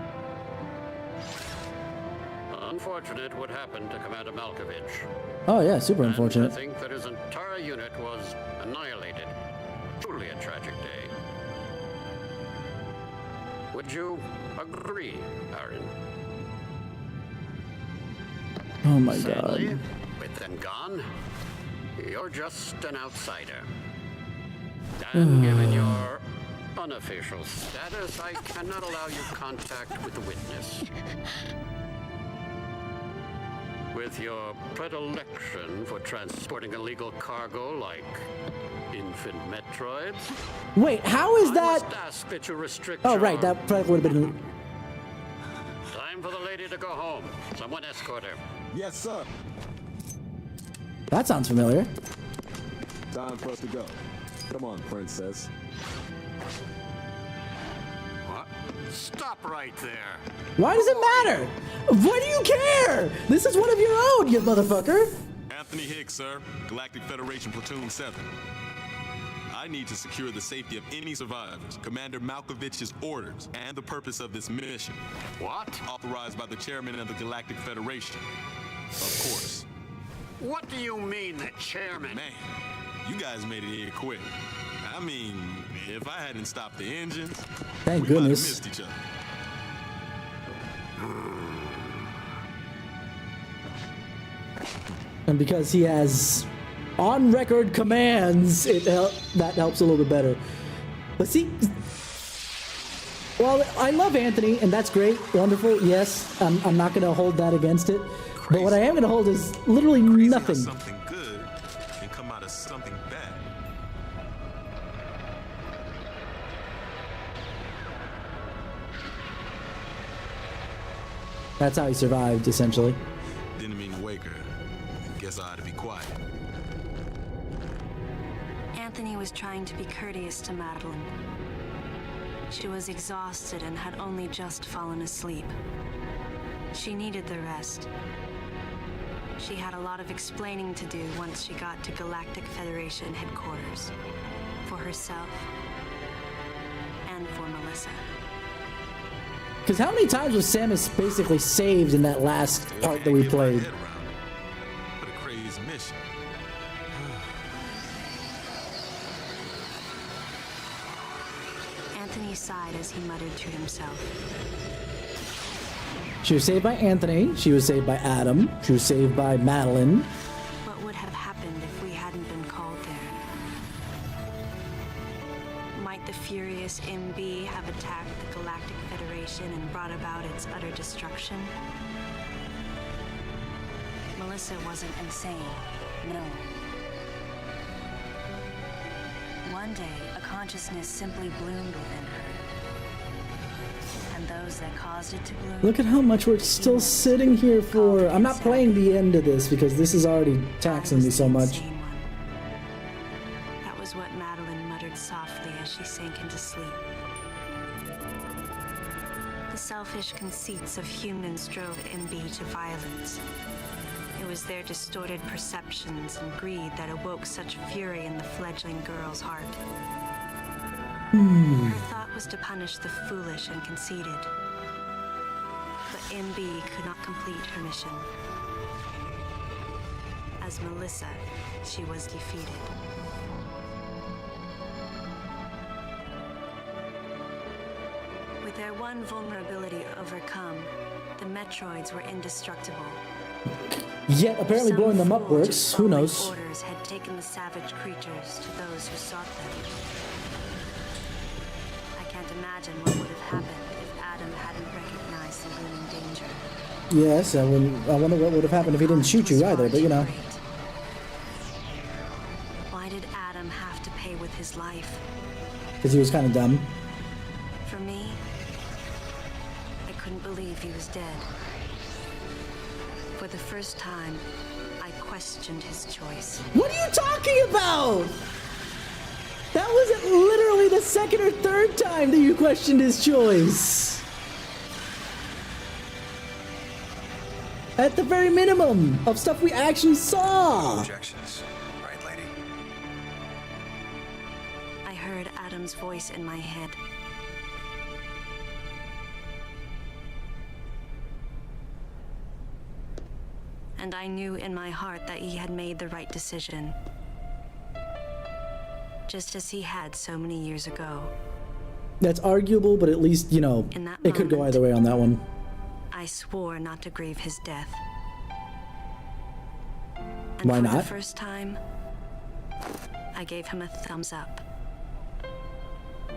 Unfortunate what happened to Commander Malkovich. Oh yeah, super And unfortunate. I think that his entire unit was annihilated. Truly a tragic day. Would you agree, Aaron? Oh my Sadly, god. with them gone, you're just an outsider. And given your unofficial status, I cannot allow you contact with the witness. With your predilection for transporting illegal cargo like infant Metroids, Wait, how is I that? must ask that you restrict Oh your... right, that probably would have been. Time for the lady to go home. Someone escort her. Yes, sir. That sounds familiar. Time for us to go. Come on, princess. What? Stop right there. Why does it matter? Why do you care? This is one of your own, you motherfucker. Anthony Hicks, sir. Galactic Federation Platoon 7. I need to secure the safety of any survivors, Commander Malkovich's orders, and the purpose of this mission. What? Authorized by the chairman of the Galactic Federation. Of course. What do you mean, the chairman? Man, you guys made it here quick. I mean, if I hadn't stopped the engines, Thank we might have goodness. missed each other. And because he has on-record commands, that helps a little bit better. But see, well, I love Anthony, and that's great, wonderful. Yes, I'm not going to hold that against it. But what I am going to hold is literally Crazy how nothing. something good can come out of something bad. That's how he survived, essentially. Didn't mean to wake her. Guess I ought to be quiet. Anthony was trying to be courteous to Madeline. She was exhausted and had only just fallen asleep. She needed the rest. She had a lot of explaining to do once she got to Galactic Federation headquarters. For herself. And for Melissa. Because how many times was Samus basically saved in that last part that we Can't get my played? head around it. What a crazy mission. Anthony sighed as he muttered to himself. She was saved by Anthony. She was saved by Adam. She was saved by Madeline. What would have happened if we hadn't been called there? Might the furious MB have attacked the Galactic Federation and brought about its utter destruction? Melissa wasn't insane, no. One day, a consciousness simply bloomed within her. And those that caused it to bloom... Look at how much we're still sitting here for. I'm not playing the end of this because this is already taxing me so much. That was what Madeline muttered softly as she sank into sleep. The selfish conceits of humans drove MB to violence. It was their distorted perceptions and greed that awoke such fury in the fledgling girl's heart. Her thought was to punish the foolish and conceited. But MB could not complete her mission. As Melissa, she was defeated. With their one vulnerability overcome, the Metroids were indestructible. Yet apparently Some blowing them up fool works. just Who following knows? Orders had taken the savage creatures to those who sought them. I can't imagine what would have happened if Adam hadn't recognized the looming danger. Yes, I wonder what would have happened if he didn't shoot you either, but you know. Why did Adam have to pay with his life? Because he was kind of dumb. For me, I couldn't believe he was dead. For the first time, I questioned his choice. What are you talking about? That was literally the second or third time that you questioned his choice. At the very minimum of stuff we actually saw. Objections, right, lady? I heard Adam's voice in my head. And I knew in my heart that he had made the right decision. Just as he had so many years ago. That's arguable, but at least, you know, it could go either way on that one. I swore not to grieve his death. And Why for not? the first time, I gave him a thumbs up.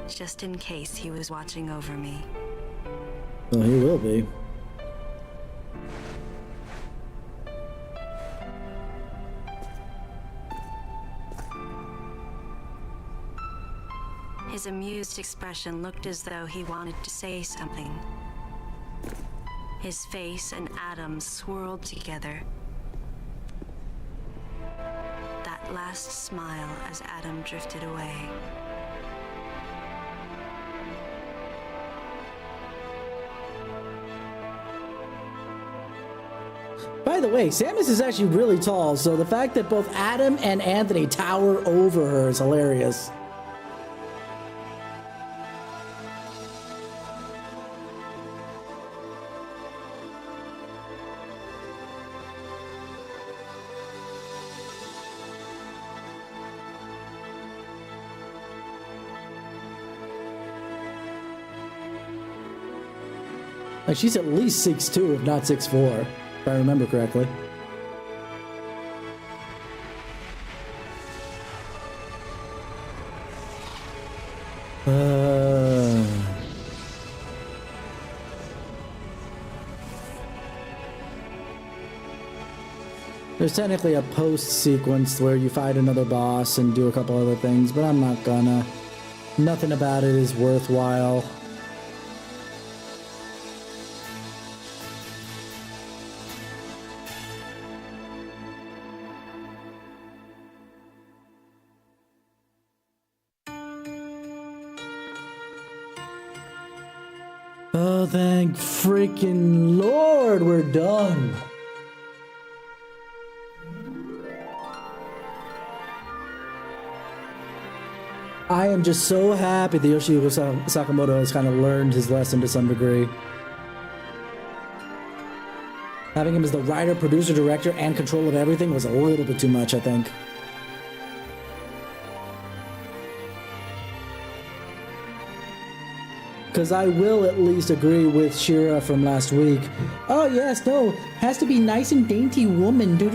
Just in case he was watching over me. Well, he will be. His amused expression looked as though he wanted to say something. His face and Adam's swirled together. That last smile as Adam drifted away. By the way, Samus is actually really tall, so the fact that both Adam and Anthony tower over her is hilarious. Like, she's at least 6'2", if not 6'4", if I remember correctly. There's technically a post sequence where you fight another boss and do a couple other things, but I'm not gonna. Nothing about it is worthwhile. Oh, thank freaking Lord, we're done. I am just so happy that Yoshihiko Sakamoto has kind of learned his lesson to some degree. Having him as the writer, producer, director, and control of everything was a little bit too much, I think. Because I will at least agree with Shira from last week. Oh yes, no, has to be nice and dainty woman, do.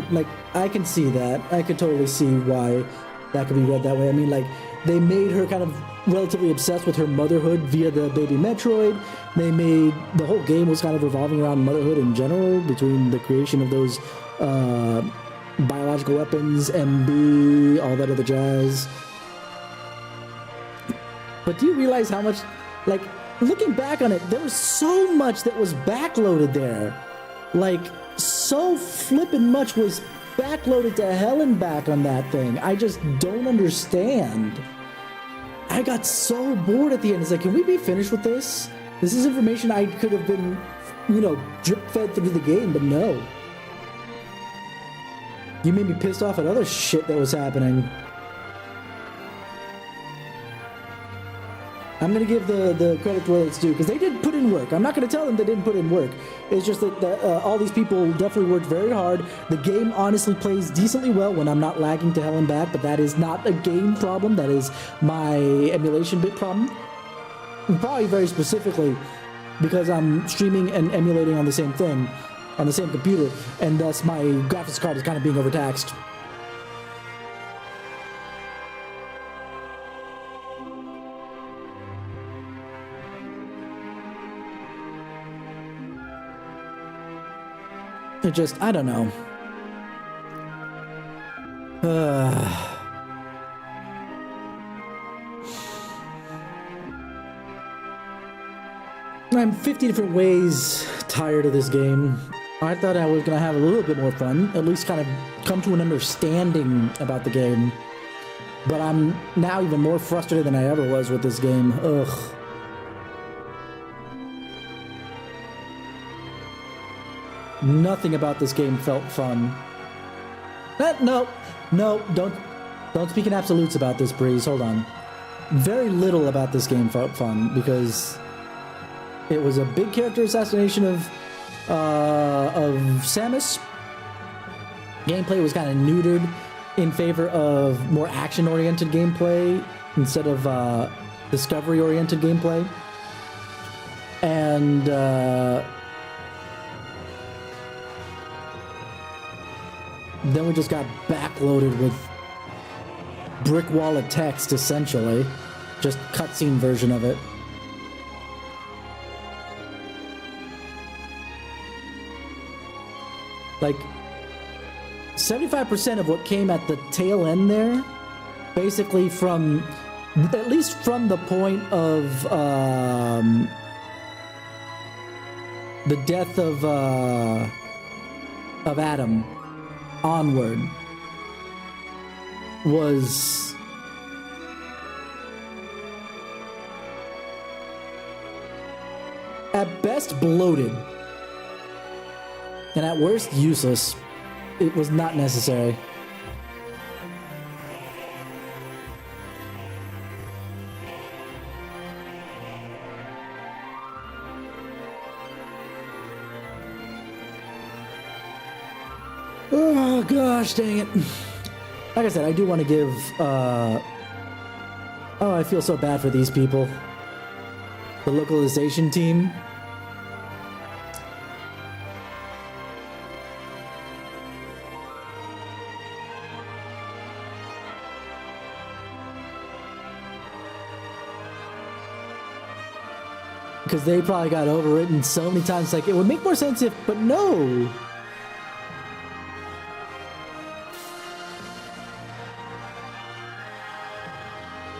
Like, I can see that. I could totally see why that could be read that way. I mean, like, they made her kind of relatively obsessed with her motherhood via the baby Metroid. They made, the whole game was kind of revolving around motherhood in general, between the creation of those biological weapons, MB, all that other jazz. But do you realize how much, like, looking back on it, there was so much that was backloaded there. Like, so flippin' much was backloaded to hell and back on that thing. I just don't understand. I got so bored at the end. It's like, can we be finished with this? This is information I could have been, you know, drip-fed through the game, but no. You made me pissed off at other shit that was happening. I'm going to give the credit where it's due, because they did put in work. I'm not going to tell them they didn't put in work. It's just that all these people definitely worked very hard. The game honestly plays decently well when I'm not lagging to hell and back, but that is not a game problem. That is my emulation bit problem. Probably very specifically because I'm streaming and emulating on the same thing, on the same computer, and thus my graphics card is kind of being overtaxed. It just, I don't know. I'm 50 different ways tired of this game. I thought I was gonna have a little bit more fun, at least kind of come to an understanding about the game. But I'm now even more frustrated than I ever was with this game. Ugh. Nothing about this game felt fun. No, don't speak in absolutes about this, Breeze. Hold on. Very little about this game felt fun because it was a big character assassination of Samus. Gameplay was kind of neutered in favor of more action-oriented gameplay instead of discovery-oriented gameplay. And then we just got backloaded with brick wall of text, essentially. Just cutscene version of it. Like, 75% of what came at the tail end there, basically from, at least from the point of the death of Adam onward, was at best bloated and at worst useless. It was not necessary. Oh gosh, dang it. Like I said, I do want to give oh, I feel so bad for these people. The localization team. Because they probably got overwritten so many times. Like, it would make more sense if, but no.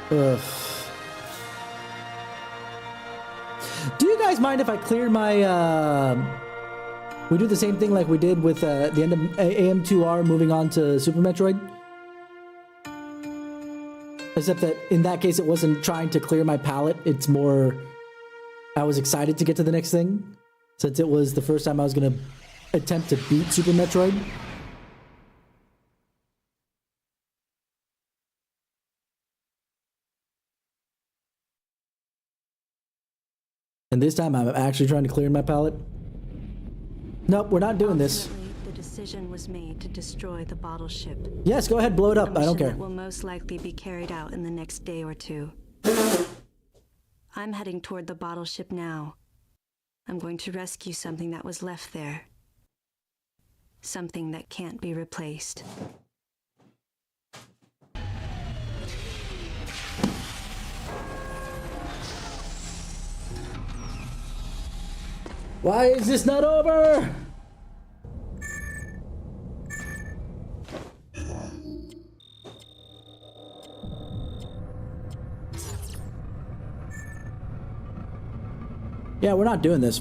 Ugh. Do you guys mind if I clear my, we do the same thing like we did with the end of AM2R moving on to Super Metroid? Except that in that case it wasn't trying to clear my palette, it's more, I was excited to get to the next thing, since it was the first time I was going to attempt to beat Super Metroid. And this time I'm actually trying to clear my palette. Nope, we're not doing this. The decision was made to destroy the bottle ship. Yes, go ahead, blow it up. I don't care. That will most likely be carried out in the next day or two. I'm heading toward the bottle ship now. I'm going to rescue something that was left there. Something that can't be replaced. Why is this not over? Yeah, we're not doing this.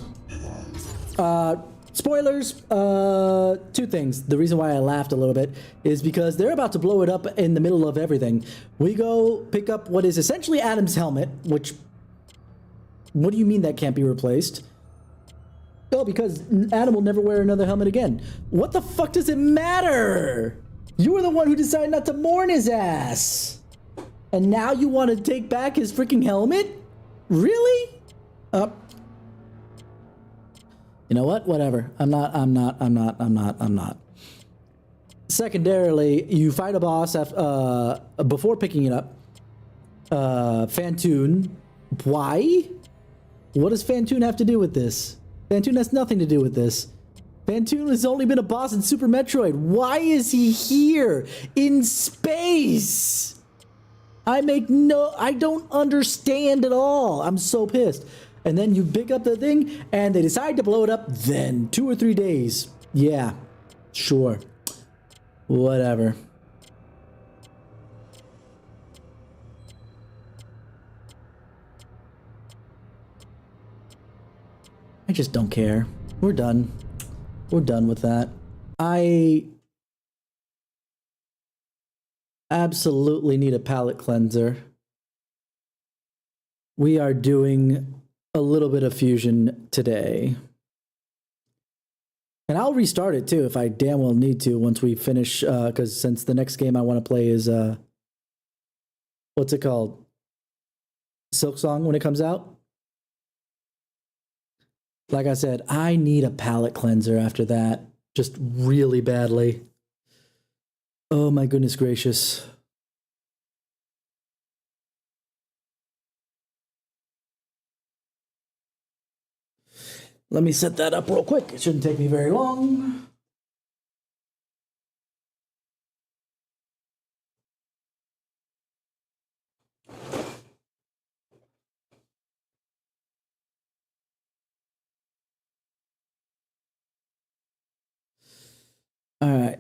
Spoilers, two things. The reason why I laughed a little bit is because they're about to blow it up in the middle of everything. We go pick up what is essentially Adam's helmet, which, what do you mean that can't be replaced? Oh, because Adam will never wear another helmet again. What the fuck does it matter? You were the one who decided not to mourn his ass. And now you want to take back his freaking helmet? Really? You know what? Whatever. I'm not. Secondarily, you fight a boss before picking it up. Phantoon. Why? What does Phantoon have to do with this? Phantoon has nothing to do with this. Phantoon has only been a boss in Super Metroid. Why is he here in space? I don't understand at all. I'm so pissed. And then you pick up the thing and they decide to blow it up then. 2 or 3 days. Yeah, sure. Whatever. I just don't care. We're done. We're done with that. I absolutely need a palate cleanser. We are doing a little bit of fusion today. And I'll restart it too if I damn well need to once we finish, because since the next game I want to play is, what's it called? Silksong when it comes out. Like I said, I need a palate cleanser after that, just really badly. Oh my goodness gracious. Let me set that up real quick. It shouldn't take me very long. All right.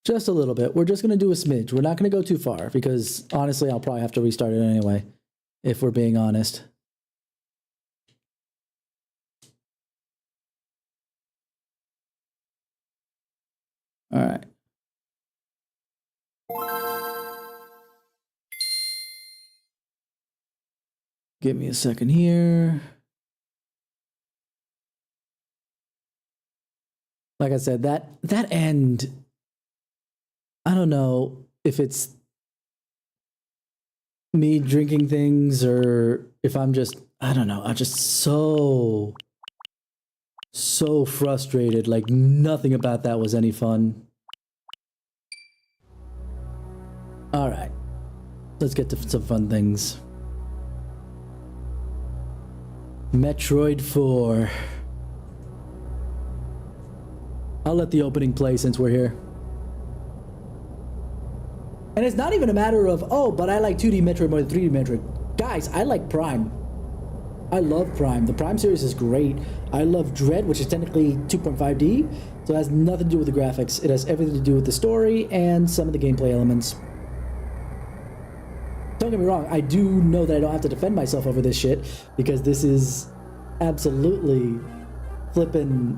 Just a little bit. We're just going to do a smidge. We're not going to go too far because honestly, I'll probably have to restart it anyway, if we're being honest. All right. Give me a second here. Like I said, that end, I don't know if it's me drinking things or if I'm just, I don't know, I'm just so frustrated. Like nothing about that was any fun. All right, let's get to some fun things. Metroid 4. I'll let the opening play since we're here. And it's not even a matter of, oh, but I like 2D Metroid more than 3D Metroid. Guys, I like Prime. I love Prime. The Prime series is great. I love Dread, which is technically 2.5D, so it has nothing to do with the graphics. It has everything to do with the story and some of the gameplay elements. Don't get me wrong, I do know that I don't have to defend myself over this shit, because this is absolutely flippin',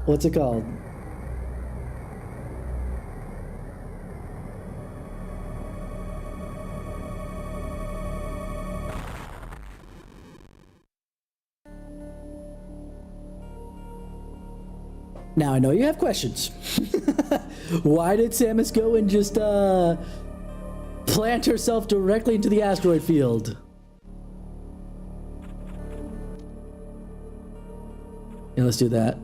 what's it called? Now I know you have questions. Why did Samus go and just plant herself directly into the asteroid field? Yeah, let's do that.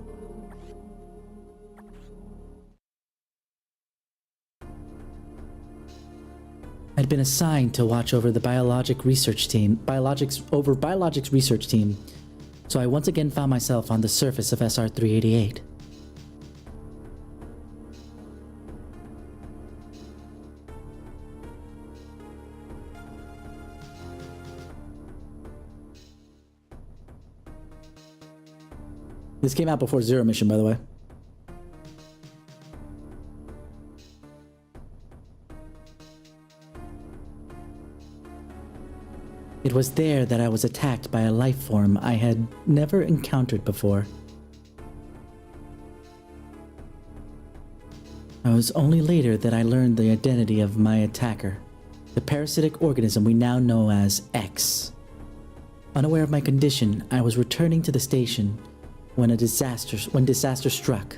I'd been assigned to watch over the biologics research team, so I once again found myself on the surface of SR-388. This came out before Zero Mission, by the way. It was there that I was attacked by a life form I had never encountered before. It was only later that I learned the identity of my attacker, the parasitic organism we now know as X. Unaware of my condition, I was returning to the station when disaster struck.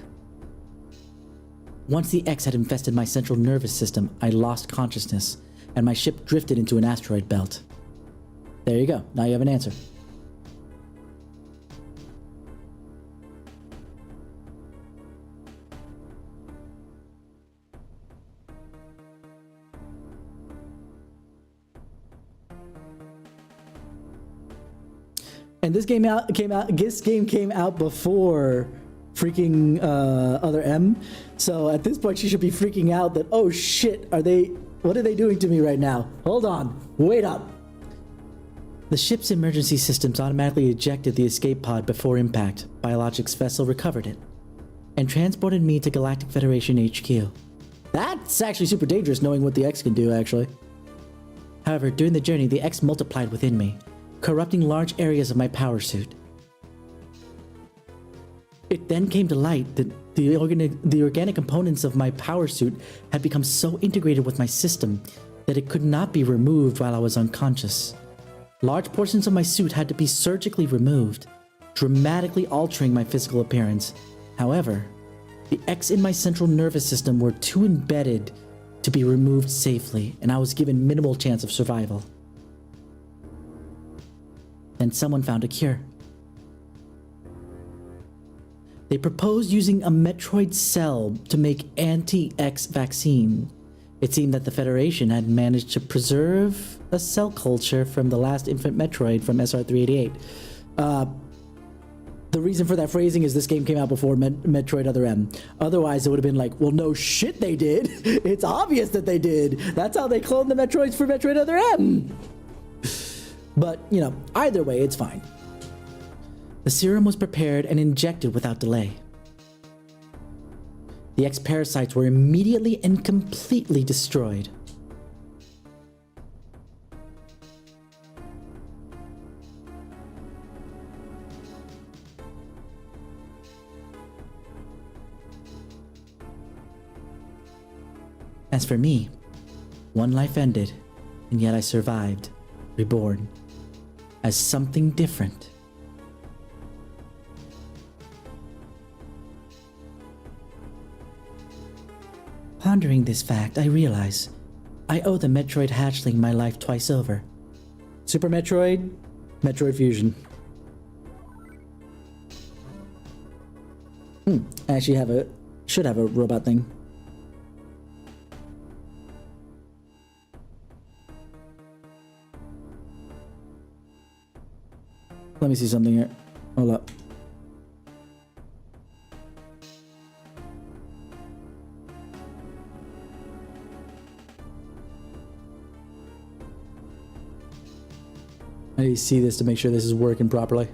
Once the X had infested my central nervous system, I lost consciousness, and my ship drifted into an asteroid belt. There you go. Now you have an answer. And this game came out before freaking Other M. So at this point she should be freaking out that, oh shit, what are they doing to me right now? Hold on. Wait up. The ship's emergency systems automatically ejected the escape pod before impact. Biologics vessel recovered it and transported me to Galactic Federation HQ. That's actually super dangerous knowing what the X can do, actually. However, during the journey, the X multiplied within me, corrupting large areas of my power suit. It then came to light that the organic components of my power suit had become so integrated with my system that it could not be removed while I was unconscious. Large portions of my suit had to be surgically removed, dramatically altering my physical appearance. However, the X in my central nervous system were too embedded to be removed safely, and I was given minimal chance of survival. Then someone found a cure. They proposed using a Metroid cell to make anti-X vaccine. It seemed that the Federation had managed to preserve a cell culture from the last infant Metroid from SR388. The reason for that phrasing is this game came out before Metroid Other M. Otherwise, it would have been like, well, no shit they did. It's obvious that they did. That's how they cloned the Metroids for Metroid Other M. But, you know, either way, it's fine. The serum was prepared and injected without delay. The X-parasites were immediately and completely destroyed. As for me, one life ended, and yet I survived, reborn, as something different. Pondering this fact, I realize I owe the Metroid hatchling my life twice over. Super Metroid, Metroid Fusion. I actually should have a robot thing. Let me see something here. Hold up. I need to see this to make sure this is working properly.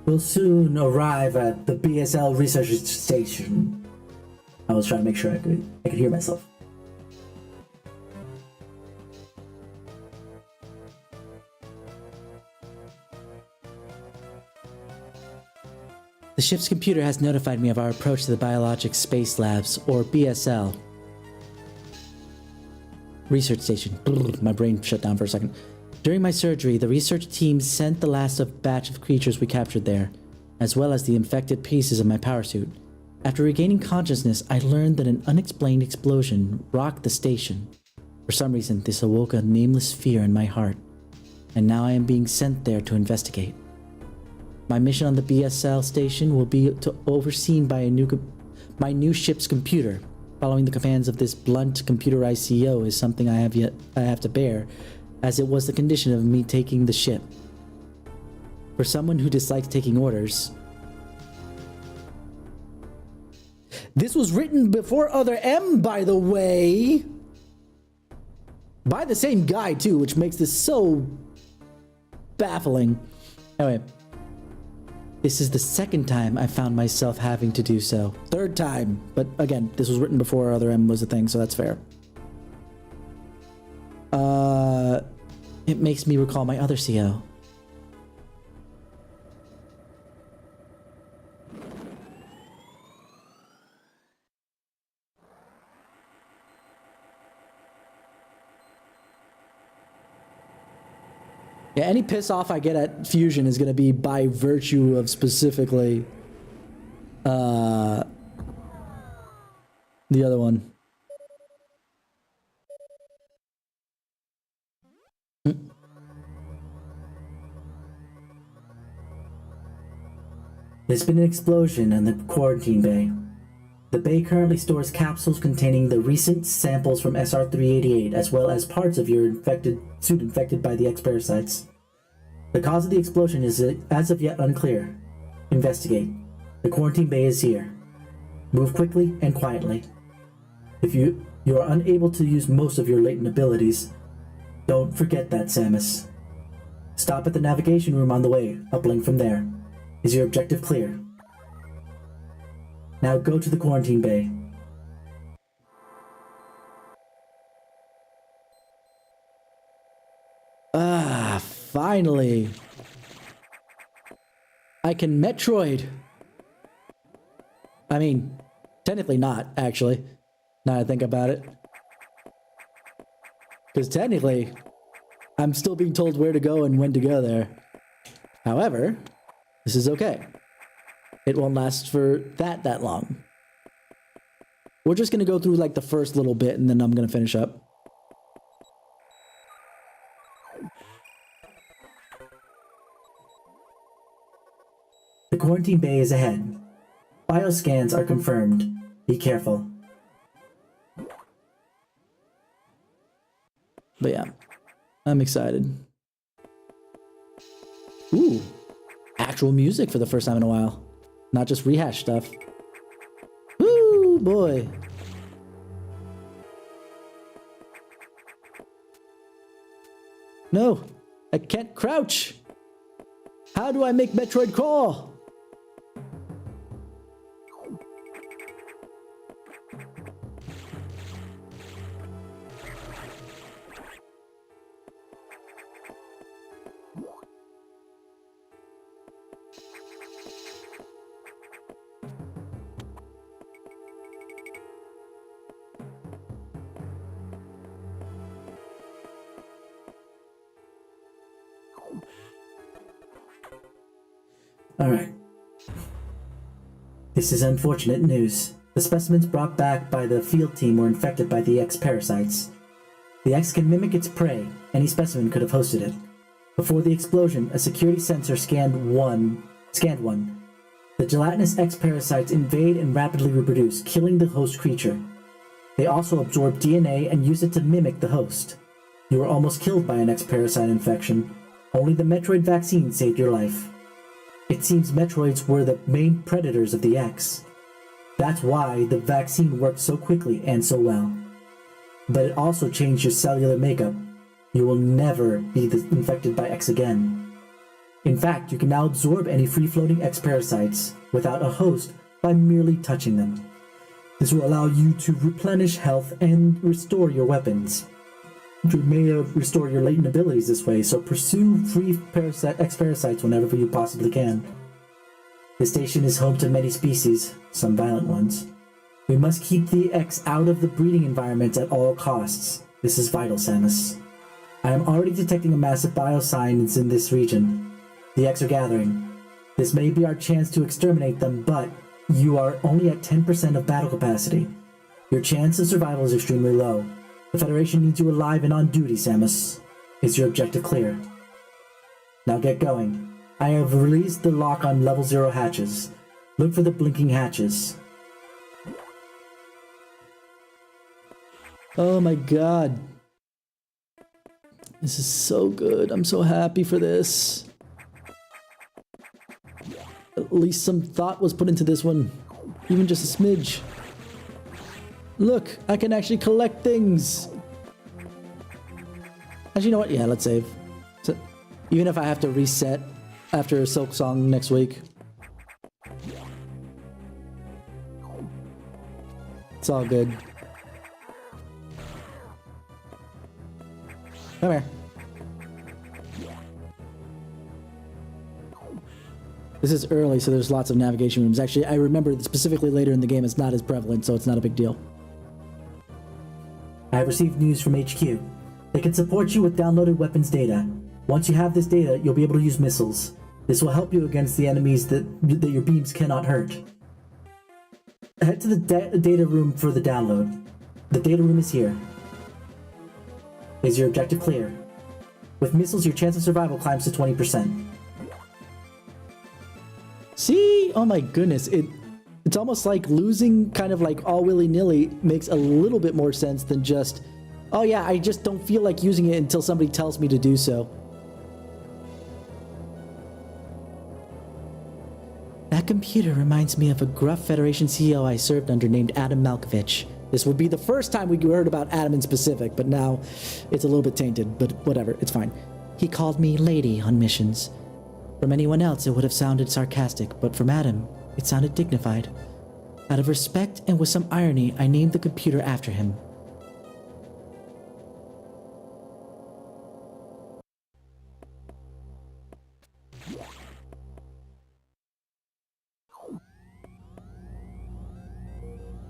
We'll soon arrive at the BSL research station. I was trying to make sure I could hear myself. The ship's computer has notified me of our approach to the Biologics Space Labs, or BSL. Research station. My brain shut down for a second. During my surgery, the research team sent the last batch of creatures we captured there, as well as the infected pieces of my power suit. After regaining consciousness, I learned that an unexplained explosion rocked the station. For some reason, this awoke a nameless fear in my heart, and now I am being sent there to investigate. My mission on the BSL station will be overseen by my new ship's computer. Following the commands of this blunt computerized CEO is something I have to bear, as it was the condition of me taking the ship. For someone who dislikes taking orders. This was written before Other M, by the way. By the same guy, too, which makes this so baffling. Anyway. This is the second time I found myself having to do so. Third time. But again, this was written before Other M was a thing, so that's fair. It makes me recall my other CO. Yeah, any piss off I get at Fusion is going to be by virtue of specifically the other one. There's been an explosion in the quarantine bay. The bay currently stores capsules containing the recent samples from SR388, as well as parts of your suit infected by the X-parasites. The cause of the explosion is as of yet unclear. Investigate. The quarantine bay is here. Move quickly and quietly. If you are unable to use most of your latent abilities, don't forget that, Samus. Stop at the navigation room on the way. Uplink from there. Is your objective clear? Now go to the quarantine bay. Ah, finally. I can Metroid. I mean, technically not, actually. Now I think about it. Because technically, I'm still being told where to go and when to go there. However, this is okay. It won't last for that long. We're just gonna go through like the first little bit and then I'm gonna finish up. The quarantine bay is ahead. Bioscans are confirmed. Be careful. But yeah, I'm excited. Ooh, actual music for the first time in a while. Not just rehash stuff. Woo, boy. No, I can't crouch. How do I make Metroid crawl? Alright. This is unfortunate news. The specimens brought back by the field team were infected by the X parasites. The X can mimic its prey. Any specimen could have hosted it. Before the explosion, a security sensor scanned one. The gelatinous X parasites invade and rapidly reproduce, killing the host creature. They also absorb DNA and use it to mimic the host. You were almost killed by an X parasite infection. Only the Metroid vaccine saved your life. It seems Metroids were the main predators of the X. That's why the vaccine worked so quickly and so well. But it also changed your cellular makeup. You will never be infected by X again. In fact, you can now absorb any free-floating X parasites without a host by merely touching them. This will allow you to replenish health and restore your weapons. You may restore your latent abilities this way, so pursue free X parasites whenever you possibly can. This station is home to many species, some violent ones. We must keep the X out of the breeding environment at all costs. This is vital, Samus. I am already detecting a massive biosigns in this region. The X are gathering. This may be our chance to exterminate them, but you are only at 10% of battle capacity. Your chance of survival is extremely low. The Federation needs you alive and on duty, Samus. Is your objective clear? Now get going. I have released the lock on level 0 hatches. Look for the blinking hatches. Oh my god. This is so good. I'm so happy for this. At least some thought was put into this one. Even just a smidge. Look, I can actually collect things. Actually, you know what? Yeah, let's save. So, even if I have to reset after Silk Song next week. It's all good. Come here. This is early, so there's lots of navigation rooms. Actually, I remember specifically later in the game it's not as prevalent, so it's not a big deal. I have received news from HQ. They can support you with downloaded weapons data. Once you have this data, you'll be able to use missiles. This will help you against the enemies that your beams cannot hurt. Head to the data room for the download. The data room is here. Is your objective clear? With missiles, your chance of survival climbs to 20%. See? Oh my goodness. It's almost like losing kind of like all willy-nilly makes a little bit more sense than just, oh yeah, I just don't feel like using it until somebody tells me to do so. That computer reminds me of a gruff Federation CEO I served under named Adam Malkovich. This would be the first time we heard about Adam in specific, but now it's a little bit tainted, but whatever, it's fine. He called me Lady on missions. From anyone else, it would have sounded sarcastic, but from Adam, it sounded dignified. Out of respect and with some irony, I named the computer after him.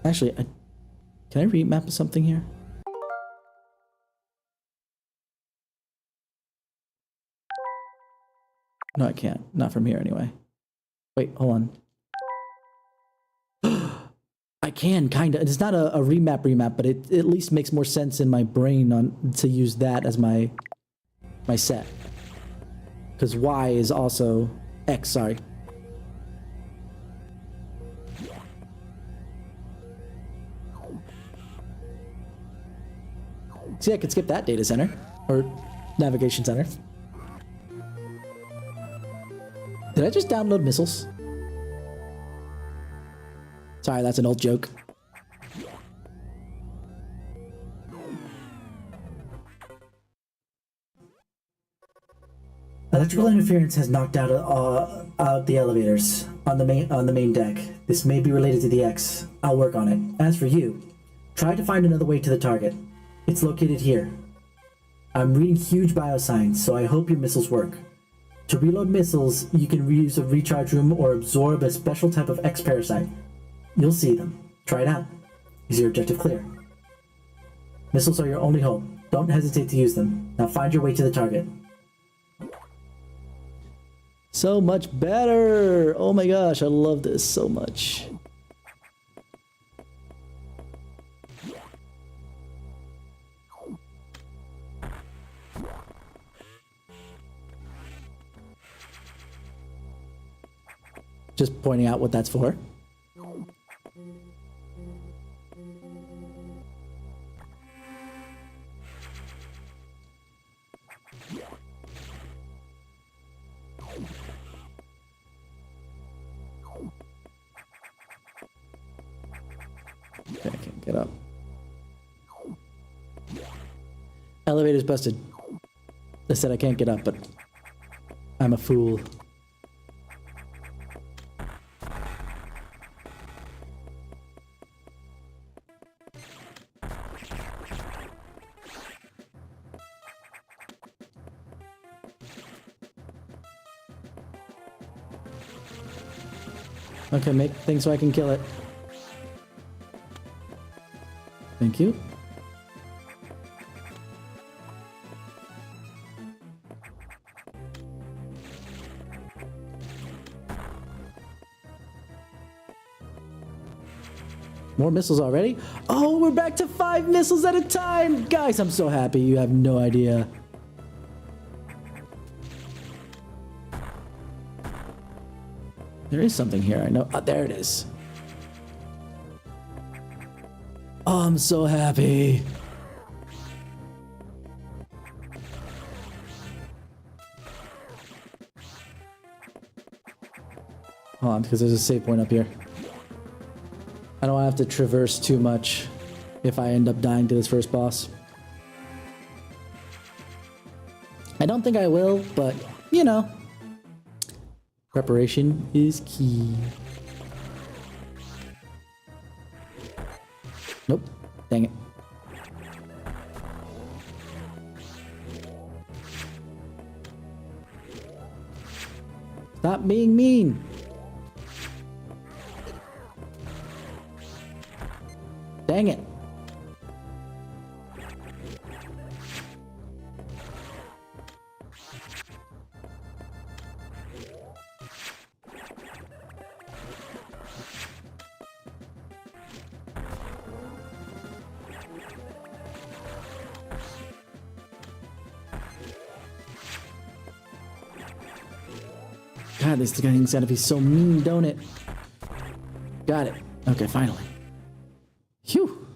Actually, can I remap something here? No, I can't. Not from here, anyway. Wait, hold on. I can, kinda. It's not a remap, but it at least makes more sense in my brain to use that as my set. Because Y is also X, sorry. See, I could skip that data center, or navigation center. Did I just download missiles? Sorry, that's an old joke. Electrical interference has knocked out the elevators on the main deck. This may be related to the X. I'll work on it. As for you, try to find another way to the target. It's located here. I'm reading huge bioscience, so I hope your missiles work. To reload missiles, you can reuse a recharge room or absorb a special type of X-parasite. You'll see them. Try it out. Is your objective clear? Missiles are your only hope. Don't hesitate to use them. Now find your way to the target. So much better! Oh my gosh, I love this so much. Just pointing out what that's for. Okay, I can't get up. Elevator's busted. I said I can't get up, but I'm a fool. Okay, make things so I can kill it. Thank you. More missiles already? Oh, we're back to 5 missiles at a time! Guys, I'm so happy. You have no idea. There is something here, I know. Oh, there it is. Oh, I'm so happy. Hold on, because there's a save point up here. I don't have to traverse too much if I end up dying to this first boss. I don't think I will, but, you know. Preparation is key. Nope. Dang it. Stop being mean. Dang it. God, this thing's gotta be so mean, don't it? Got it. Okay, finally. Phew.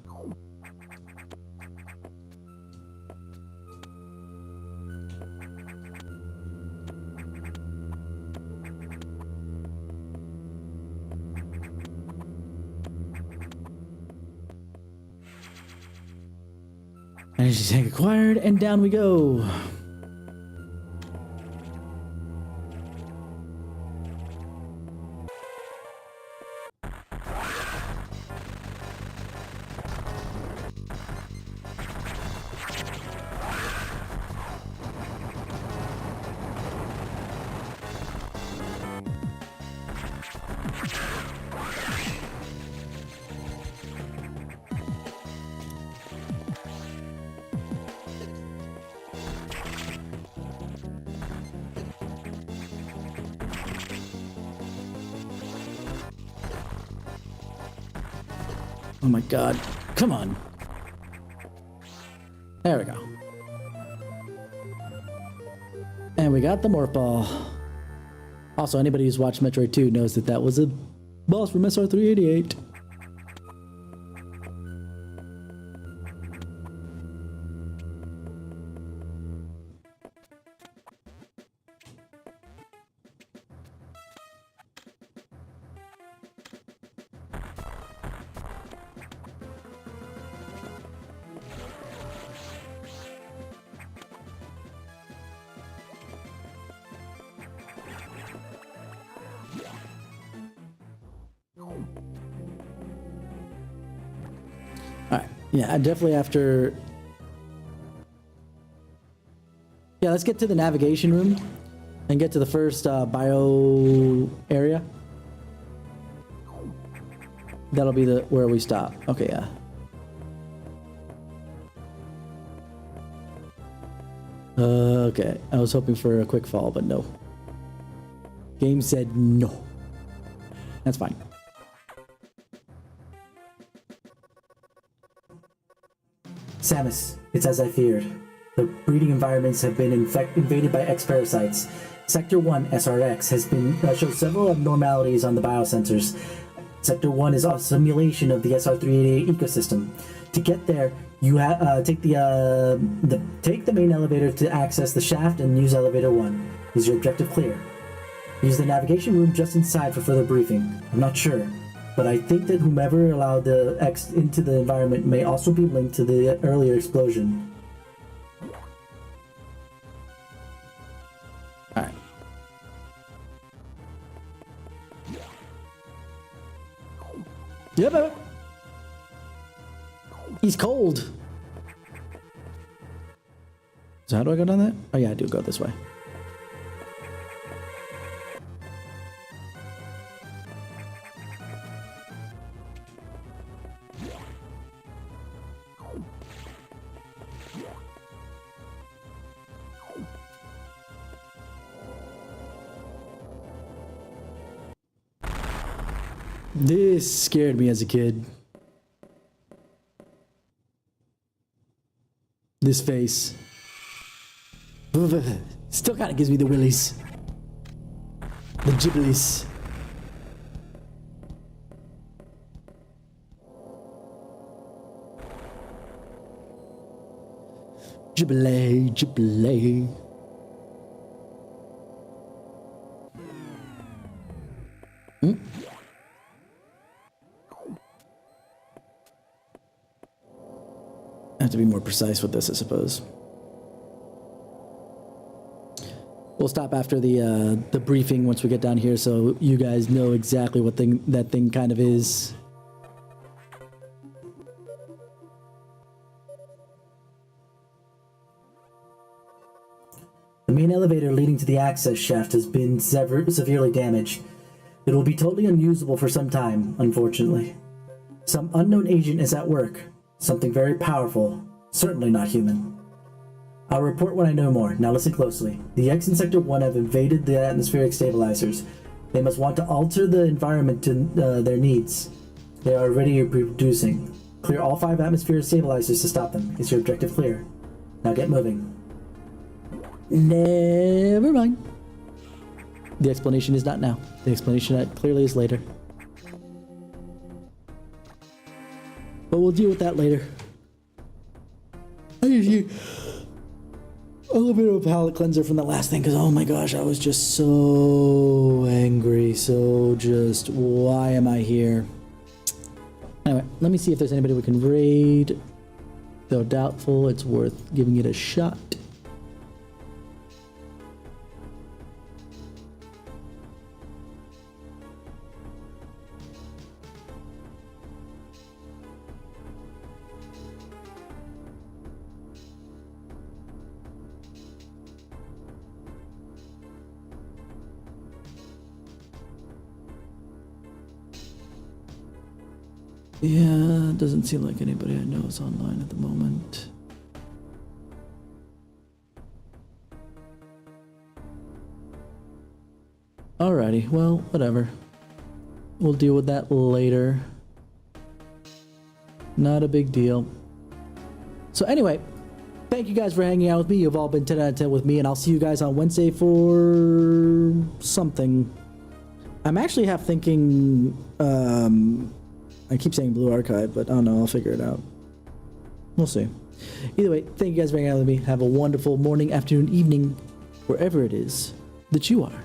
Energy tank acquired, and down we go. Oh my god. Come on. There we go. And we got the Morph Ball. Also, anybody who's watched Metroid 2 knows that that was a boss from SR388. Alright, yeah, definitely after... Yeah, let's get to the navigation room and get to the first bio area. That'll be the where we stop. Okay, yeah. Okay, I was hoping for a quick fall, but no. Game said no. That's fine. Samus, it's as I feared. The breeding environments have been invaded by X-parasites. Sector 1, SRX, has been shows several abnormalities on the biosensors. Sector 1 is a simulation of the SR388 ecosystem. To get there, you take the main elevator to access the shaft and use elevator 1. Is your objective clear? Use the navigation room just inside for further briefing. I'm not sure, but I think that whomever allowed the X into the environment may also be linked to the earlier explosion. Alright. Yep. He's cold. So how do I go down that? Oh yeah, I do go this way. This scared me as a kid. This face. Still kind of gives me the willies. The gibblies. Gibble, gibble. I have to be more precise with this, I suppose. We'll stop after the briefing once we get down here, so you guys know exactly what that thing kind of is. The main elevator leading to the access shaft has been severely damaged. It will be totally unusable for some time, unfortunately. Some unknown agent is at work. Something very powerful. Certainly not human. I'll report when I know more. Now listen closely. The X in Sector 1 have invaded the atmospheric stabilizers. They must want to alter the environment to their needs. They are already reproducing. Clear all 5 atmospheric stabilizers to stop them. Is your objective clear? Now get moving. Never mind. The explanation is not now. The explanation clearly is later. But we'll deal with that later. I usually a little bit of a palate cleanser from the last thing, because oh my gosh, I was just so angry. So just, why am I here? Anyway, let me see if there's anybody we can raid. Though doubtful, it's worth giving it a shot. Yeah, doesn't seem like anybody I know is online at the moment. Alrighty, well, whatever. We'll deal with that later. Not a big deal. So anyway, thank you guys for hanging out with me. You've all been 10 out of 10 with me, and I'll see you guys on Wednesday for something. I'm actually half thinking, I keep saying Blue Archive, but I don't know, I'll figure it out. We'll see. Either way, thank you guys for hanging out with me. Have a wonderful morning, afternoon, evening, wherever it is that you are.